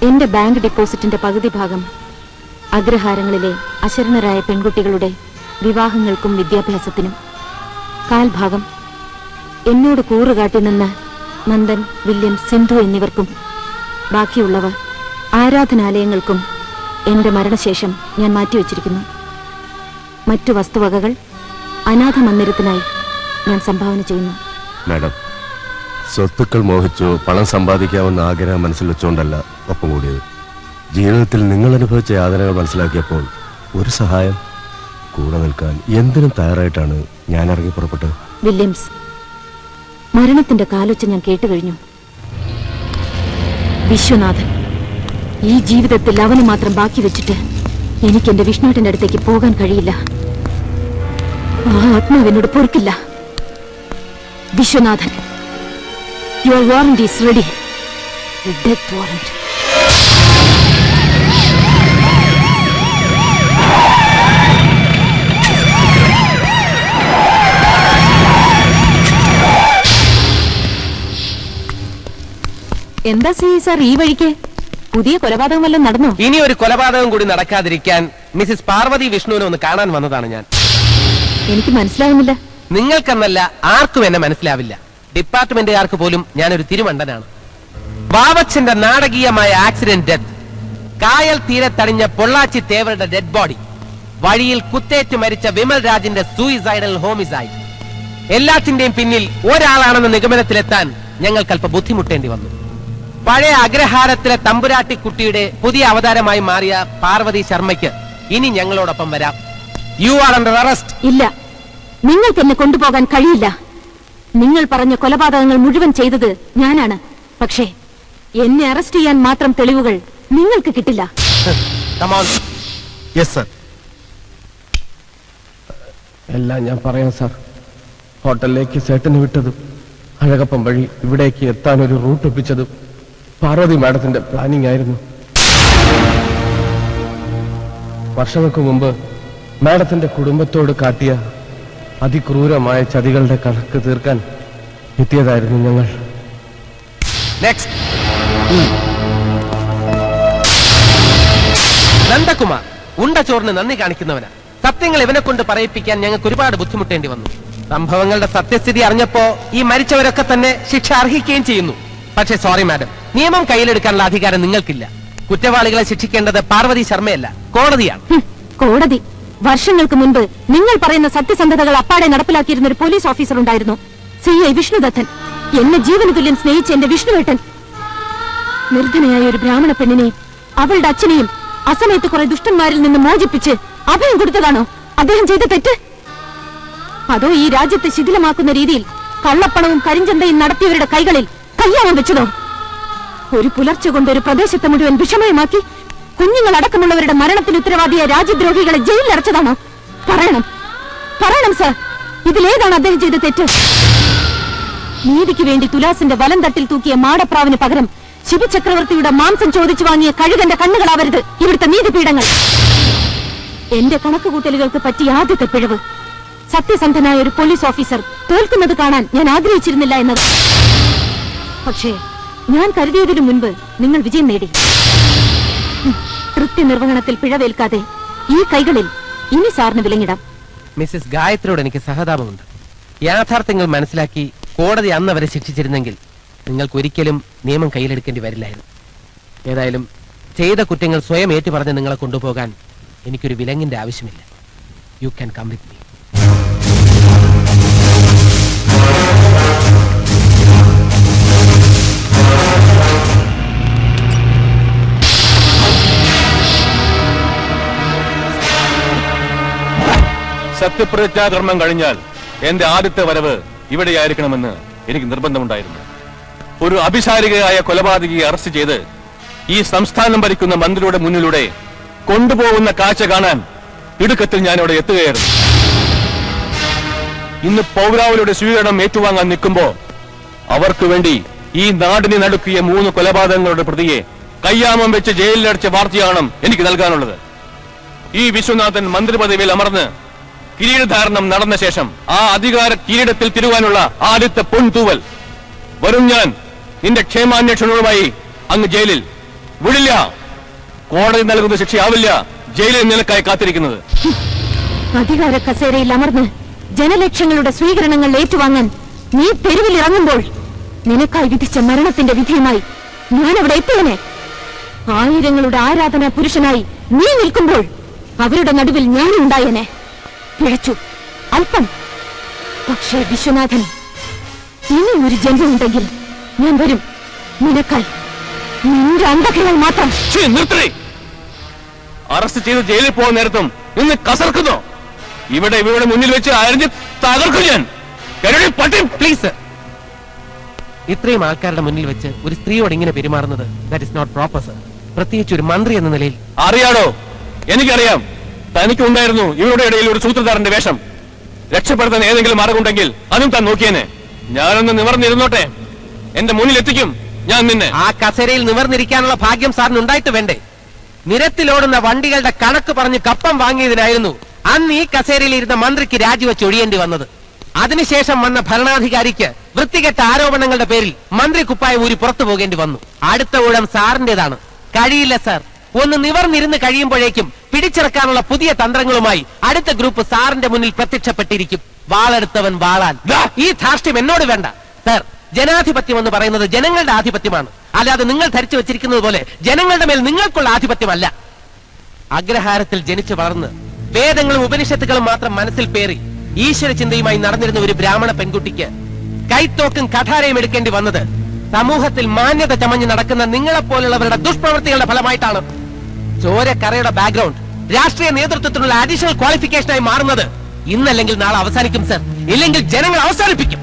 എന്റെ ബാങ്ക് ഡിപ്പോസിറ്റിന്റെ പകുതി ഭാഗം അഗ്രഹാരങ്ങളിലെ അശരണരായ പെൺകുട്ടികളുടെ വിവാഹങ്ങൾക്കും വിദ്യാഭ്യാസത്തിനും, കാൽഭാഗം എന്നോട് കൂറുകാട്ടി നിന്ന് നന്ദൻ, വില്യം, സിന്ധു എന്നിവർക്കും, ബാക്കിയുള്ളവ ആരാധനാലയങ്ങൾക്കും എന്റെ മരണശേഷം ഞാൻ മാറ്റിവെച്ചിരിക്കുന്നു. മറ്റു വസ്തുവകകൾ അനാഥ മന്ദിരത്തിനായി ഞാൻ സംഭാവന ചെയ്യുന്നു. മാഡം, സ്വത്തുക്കൾ മോഹിച്ചോ പണം സമ്പാദിക്കാമെന്ന ആഗ്രഹം മനസ്സിൽ വെച്ചുകൊണ്ടല്ല ഒപ്പം കൂടിയത്. ജീവിതത്തിൽ നിങ്ങൾ അനുഭവിച്ച യാതനകൾ മനസ്സിലാക്കിയപ്പോൾ ഒരു സഹായം, കൂടെ നിൽക്കാൻ എന്തിനും തയ്യാറായിട്ടാണ് ഞാൻ ഇറങ്ങി പുറപ്പെട്ടത്. വില്യംസ്, മരണത്തിന്റെ കാലൊച്ച ഞാൻ കേട്ടുകഴിഞ്ഞു. വിശ്വനാഥൻ, ഈ ജീവിതത്തിൽ അവന് മാത്രം ബാക്കി വെച്ചിട്ട് എനിക്ക് എന്റെ വിഷ്ണുവിന്റെ അടുത്തേക്ക് പോകാൻ കഴിയില്ല. ആ ആത്മാവെന്നോട് പൊറുക്കില്ല. Viswanathan, your warrant is ready. The death warrant. എന്താ സാർ ഈ വഴിക്ക്? പുതിയ കൊലപാതകം വല്ലതും നടന്നോ? ഇനി ഒരു കൊലപാതകം കൂടി നടക്കാതിരിക്കാൻ മിസ്സിസ് പാർവതി വിഷ്ണുവിനെ ഒന്ന് കാണാൻ വന്നതാണ് ഞാൻ. എനിക്ക് മനസ്സിലാവുന്നില്ല. നിങ്ങൾക്കെന്നല്ല ആർക്കും എന്നെ മനസ്സിലാവില്ല. ഡിപ്പാർട്ട്മെന്റുകാർക്ക് പോലും ഞാനൊരു തിരുമണ്ടനാണ്. വാവച്ചന്റെ നാടകീയമായ ആക്സിഡന്റ് ഡെത്ത്, കായൽ തീരത്തടിഞ്ഞ പൊള്ളാച്ചി തേവരുടെ ഡെഡ് ബോഡി, വഴിയിൽ കുത്തേറ്റ് മരിച്ച വിമൽ രാജിന്റെ സൂയിസൈഡൽ ഹോമിസൈഡ്, എല്ലാത്തിന്റെയും പിന്നിൽ ഒരാളാണെന്ന നിഗമനത്തിലെത്താൻ ഞങ്ങൾക്കല്പ ബുദ്ധിമുട്ടേണ്ടി വന്നു. പഴയ അഗ്രഹാരത്തിലെ തമ്പുരാട്ടിക്കുട്ടിയുടെ പുതിയ അവതാരമായി മാറിയ പാർവതി ശർമ്മയ്ക്ക് ഇനി ഞങ്ങളോടൊപ്പം വരാം. You are under arrest. ഇല്ല, നിങ്ങൾക്ക് എന്നെ കൊണ്ടുപോകാൻ കഴിയില്ല. നിങ്ങൾ പറഞ്ഞ കൊലപാതകങ്ങൾ മുഴുവൻ ചെയ്തത് ഞാനാണ്. പക്ഷേ എന്നെ അറസ്റ്റ് ചെയ്യാൻ മാത്രം തെളിവുകൾ നിങ്ങൾക്ക് കിട്ടില്ല. എല്ലാം ഞാൻ പറയാം സാർ. ഹോട്ടലിലേക്ക് സേട്ടന് വിട്ടതും അഴകപ്പം വഴി ഇവിടേക്ക് എത്താൻ ഒരു റൂട്ട് ഒപ്പിച്ചതും പാർവതി മാഡത്തിന്റെ പ്ലാനിംഗ് ആയിരുന്നു. വർഷങ്ങൾക്ക് മുമ്പ് മാഡത്തിന്റെ കുടുംബത്തോട് കാട്ടിയ അതിക്രൂരമായ ചതികളുടെ കണക്ക് തീർക്കാൻ എത്തിയതായിരുന്നു ഞങ്ങൾ. നെക്സ്റ്റ്. നന്ദകുമാർ ഉണ്ട ചോറിന് നന്ദി കാണിക്കുന്നവനാ. സത്യങ്ങൾ ഇവനെ കൊണ്ട് പറയിപ്പിക്കാൻ ഞങ്ങൾക്ക് ഒരുപാട് ബുദ്ധിമുട്ടേണ്ടി വന്നു. സംഭവങ്ങളുടെ സത്യസ്ഥിതി അറിഞ്ഞപ്പോ ഈ മരിച്ചവരൊക്കെ തന്നെ ശിക്ഷ അർഹിക്കുകയും ചെയ്യുന്നു. പക്ഷേ സോറി മാഡം, നിയമം കയ്യിലെടുക്കാനുള്ള അധികാരം നിങ്ങൾക്കില്ല. കുറ്റവാളികളെ ശിക്ഷിക്കേണ്ടത് പാർവതി ശർമ്മയല്ല, കോടതിയാണ്. കോടതി? വർഷങ്ങൾക്ക് മുൻപ് നിങ്ങൾ പറയുന്ന സത്യസന്ധതകൾ അപ്പാടെ നടപ്പിലാക്കിയിരുന്ന ഒരു പോലീസ് ഓഫീസർ ഉണ്ടായിരുന്നു, CI വിഷ്ണുദത്തൻ. എന്നെ ജീവന തുല്യം സ്നേഹിച്ച എന്റെ വിഷ്ണുവേട്ടൻ നിർധനയായ ഒരു ബ്രാഹ്മണ പെണ്ണിനെ അവളുടെ അച്ഛനെയും അസമയത്ത് കുറെ ദുഷ്ടന്മാരിൽ നിന്ന് മോചിപ്പിച്ച് അഭയം കൊടുത്തതാണോ അദ്ദേഹം ചെയ്ത തെറ്റ്? അതോ ഈ രാജ്യത്തെ ശിഥിലമാക്കുന്ന രീതിയിൽ കള്ളപ്പണവും കരിഞ്ചന്തയും നടത്തിയവരുടെ കൈകളിൽ കയ്യാമം വെച്ചതോ? ഒരു പുലർച്ചെ കൊണ്ട് ഒരു പ്രദേശത്തെ മുഴുവൻ വിഷമയമാക്കി കുഞ്ഞുങ്ങളടക്കമുള്ളവരുടെ മരണത്തിന് ഉത്തരവാദിയായ രാജ്യദ്രോഹികളെ ജയിലിലടച്ചതാണോ? പറയണം, പറയണം സർ, ഇതിലേതാണ് അദ്ദേഹം ചെയ്ത തെറ്റ്? നീതിക്ക് വേണ്ടി തുലാസിന്റെ വലം തട്ടിൽ തൂക്കിയ മാടപ്രാവിന് പകരം ശിബു ചക്രവർത്തിയുടെ മാംസം ചോദിച്ചു വാങ്ങിയ കഴുകന്റെ കണ്ണുകളാവരുത് ഇവിടുത്തെ നീതിപീഠങ്ങൾ. എന്റെ കണക്കുകൂട്ടലുകൾക്ക് പറ്റിയ ആദ്യത്തെ പിഴവ് സത്യസന്ധനായ ഒരു പോലീസ് ഓഫീസർ തോൽക്കുന്നത് കാണാൻ ഞാൻ ആഗ്രഹിച്ചിരുന്നില്ല എന്നത്. പക്ഷേ ഞാൻ കരുതിയതിനു മുൻപ് നിങ്ങൾ വിജയം നേടി. കൃത്യനിർവഹണത്തിൽ പിഴവേൽക്കാതെ ഈ കൈകളിൽ ഇനി സാറിന് വിലങ്ങിടാം. മിസ്സിസ് ഗായത്രിയോട് എനിക്ക് സഹതാപമുണ്ട്. യാഥാർത്ഥ്യങ്ങൾ മനസ്സിലാക്കി കോടതി അന്ന് അവരെ ശിക്ഷിച്ചിരുന്നെങ്കിൽ നിങ്ങൾക്ക് ഒരിക്കലും നിയമം കയ്യിലെടുക്കേണ്ടി വരില്ലായിരുന്നു. ഏതായാലും ചെയ്ത കുറ്റങ്ങൾ സ്വയം ഏറ്റുപറഞ്ഞ് നിങ്ങളെ കൊണ്ടുപോകാൻ എനിക്കൊരു വിലങ്ങിന്റെ ആവശ്യമില്ല. You can come with me. സത്യപ്രതിജ്ഞാകർമ്മം കഴിഞ്ഞാൽ എന്റെ ആദ്യത്തെ വരവ് ഇവിടെയായിരിക്കണമെന്ന് എനിക്ക് നിർബന്ധമുണ്ടായിരുന്നു. ഒരു അഭിസാരികയായ കൊലപാതകിയെ അറസ്റ്റ് ചെയ്ത് ഈ സംസ്ഥാനം ഭരിക്കുന്ന മന്ത്രിയുടെ മുന്നിലൂടെ കൊണ്ടുപോകുന്ന കാഴ്ച കാണാൻ ഇടുക്കത്തിൽ ഞാൻ ഇവിടെ എത്തുകയായിരുന്നു. ഇന്ന് പൗരാവലിയുടെ സ്വീകരണം ഏറ്റുവാങ്ങാൻ നിൽക്കുമ്പോ അവർക്ക് വേണ്ടി ഈ നാടിനെ നടുക്കിയ 3 കൊലപാതകങ്ങളുടെ പ്രതിയെ കയ്യാമം വെച്ച് ജയിലിലടച്ച വാർത്തയാണ് എനിക്ക് നൽകാനുള്ളത്. ഈ വിശ്വനാഥൻ മന്ത്രിപദവിയിൽ അമർന്ന് കിരീടധാരണം നടന്ന ശേഷം ആ അധികാര കിരീടത്തിൽ തിരുവാനുള്ള ആദ്യത്തെ പൊൻതൂവൽ വരും ഞാൻ നിന്റെ ക്ഷേമാന്വേഷണവുമായി അങ്ങ് ജയിലിൽ വിടില്ല. കോടതി നൽകുന്ന ശിക്ഷയാവില്ല ജയിലിൽ നിനക്കായി കാത്തിരിക്കുന്നത്. അധികാര കസേരയിൽ അമർന്ന് ജനലക്ഷങ്ങളുടെ സ്വീകരണങ്ങൾ ഏറ്റുവാങ്ങാൻ നീ തെരുവിൽ ഇറങ്ങുമ്പോൾ നിനക്കായി വിധിച്ച മരണത്തിന്റെ വിധിയുമായി ഞാൻ അവിടെ എത്തിയനെ. ആയിരങ്ങളുടെ ആരാധനാ പുരുഷനായി നീ നിൽക്കുമ്പോൾ അവരുടെ നടുവിൽ ഞാനും ഉണ്ടായനെ. പിഴച്ചു അല്പം. പക്ഷേ വിശ്വനാഥൻ, ഇനി ഒരു ജന്മമുണ്ടെങ്കിൽ ഞാൻ വരും നിനക്കായി. നിന്റെ അന്ധകങ്ങൾ മാത്രം. അറസ്റ്റ് ചെയ്ത് ജയിലിൽ പോകുന്ന നേരത്തും നിന്ന് കസർക്കുന്നോ? ഇവിടെ ഇവരുടെ മുന്നിൽ വെച്ച് അരിഞ്ഞ് തകർക്കും ഞാൻ. പ്ലീസ്, ഇത്രയും ആൾക്കാരുടെ മുന്നിൽ വെച്ച് ഒരു സ്ത്രീയോട് ഇങ്ങനെ പെരുമാറുന്നത് that is not proper sir. പ്രത്യേകിച്ച് ഒരു മന്ത്രി എന്ന നിലയിൽ. അറിയാടോ, എനിക്കറിയാം. തനിക്കുണ്ടായിരുന്നു ഇവരുടെ ഇടയിൽ ഒരു സൂത്രധാരന്റെ വേഷം. രക്ഷപ്പെടുത്താൻ ഏതെങ്കിലും മാർഗമുണ്ടെങ്കിൽ അതും താൻ നോക്കിയേനെ. ഞാനൊന്ന് നിവർന്നിരുന്നോട്ടെ, എന്റെ മുന്നിൽ എത്തിക്കും ഞാൻ നിന്നെ. ആ കസേരയിൽ നിവർന്നിരിക്കാനുള്ള ഭാഗ്യം സാറിന് ഉണ്ടായിട്ട് വേണ്ടേ? നിരത്തിലോടുന്ന വണ്ടികളുടെ കണക്ക് പറഞ്ഞ് കപ്പം വാങ്ങിയതിനായിരുന്നു അന്ന് ഈ കസേരയിൽ ഇരുന്ന മന്ത്രിക്ക് രാജിവെച്ച് ഒഴിയേണ്ടി വന്നത്. അതിനുശേഷം വന്ന ഭരണാധികാരിക്ക് വൃത്തികെട്ട ആരോപണങ്ങളുടെ പേരിൽ മന്ത്രി കുപ്പായം ഊരി പുറത്തു പോകേണ്ടി വന്നു. അടുത്ത ഊഴം സാറിന്റേതാണ്. കഴിയില്ല സാർ. ഒന്ന് നിവർന്നിരുന്ന് കഴിയുമ്പോഴേക്കും പിടിച്ചിറക്കാനുള്ള പുതിയ തന്ത്രങ്ങളുമായി അടുത്ത ഗ്രൂപ്പ് സാറിന്റെ മുന്നിൽ പ്രത്യക്ഷപ്പെട്ടിരിക്കും. വാളെടുത്തവൻ വാളാൻ. ഈ ധാർഷ്ട്യം എന്നോട് വേണ്ട സാർ. ജനാധിപത്യം എന്ന് പറയുന്നത് ജനങ്ങളുടെ ആധിപത്യമാണ്, അല്ലാതെ നിങ്ങൾ ധരിച്ചു വെച്ചിരിക്കുന്നത് പോലെ ജനങ്ങളുടെ മേൽ നിങ്ങൾക്കുള്ള ആധിപത്യമല്ല. അഗ്രഹാരത്തിൽ ജനിച്ചു വളർന്ന് വേദങ്ങളും ഉപനിഷത്തുകളും മാത്രം മനസ്സിൽ പേറി ഈശ്വര ചിന്തയുമായി നടന്നിരുന്ന ഒരു ബ്രാഹ്മണ പെൺകുട്ടിക്ക് കൈത്തോക്കും കഠാരയും എടുക്കേണ്ടി വന്നത് സമൂഹത്തിൽ മാന്യത ചമഞ്ഞ് നടക്കുന്ന നിങ്ങളെപ്പോലുള്ളവരുടെ ദുഷ്പ്രവൃത്തികളുടെ ഫലമായിട്ടാണ്. ചോരക്കറയുടെ ബാക്ക്ഗ്രൗണ്ട് രാഷ്ട്രീയ നേതൃത്വത്തിനുള്ള അഡീഷണൽ ക്വാളിഫിക്കേഷനായി മാറുന്നത് ഇന്നല്ലെങ്കിൽ നാളെ അവസാനിക്കും സർ. ഇല്ലെങ്കിൽ ജനങ്ങൾ അവസാനിപ്പിക്കും.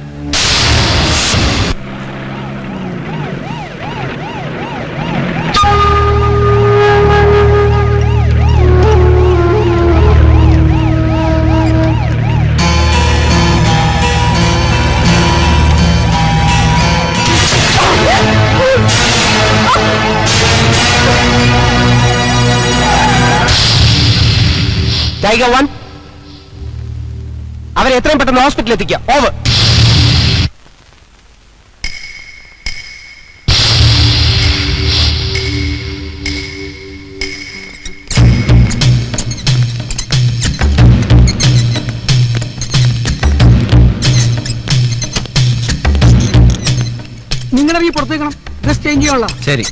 ടൈഗർ 1, അവരെ എത്രയും പെട്ടെന്ന് ഹോസ്പിറ്റലിൽ എത്തിക്കുക. ഓവർ. പറഞ്ഞോളാം. ശരി.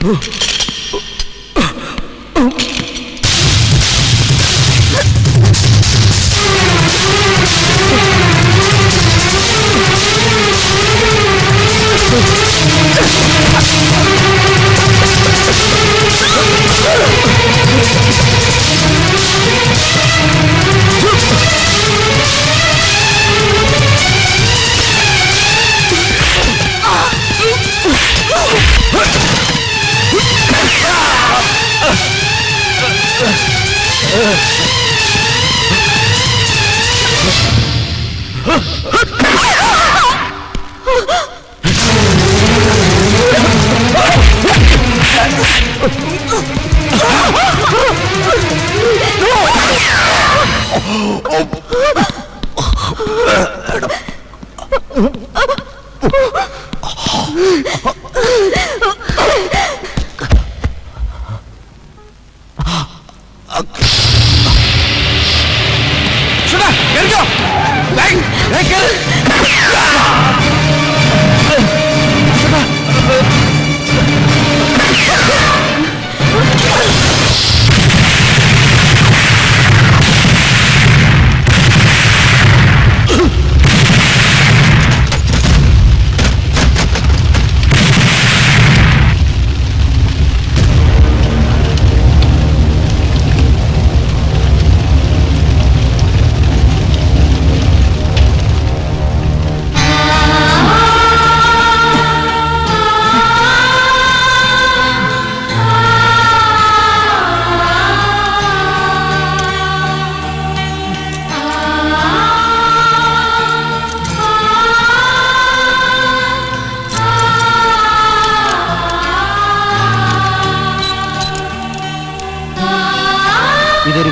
ഇതൊരു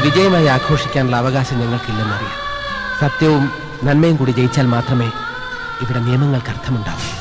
വിജയമായി ആഘോഷിക്കാനുള്ള അവകാശം ഞങ്ങൾക്കില്ലെന്നറിയാം. സത്യവും നന്മയും കൂടി ജയിച്ചാൽ മാത്രമേ ഇവിടെ നിയമങ്ങൾക്ക് അർത്ഥമുണ്ടാവൂ.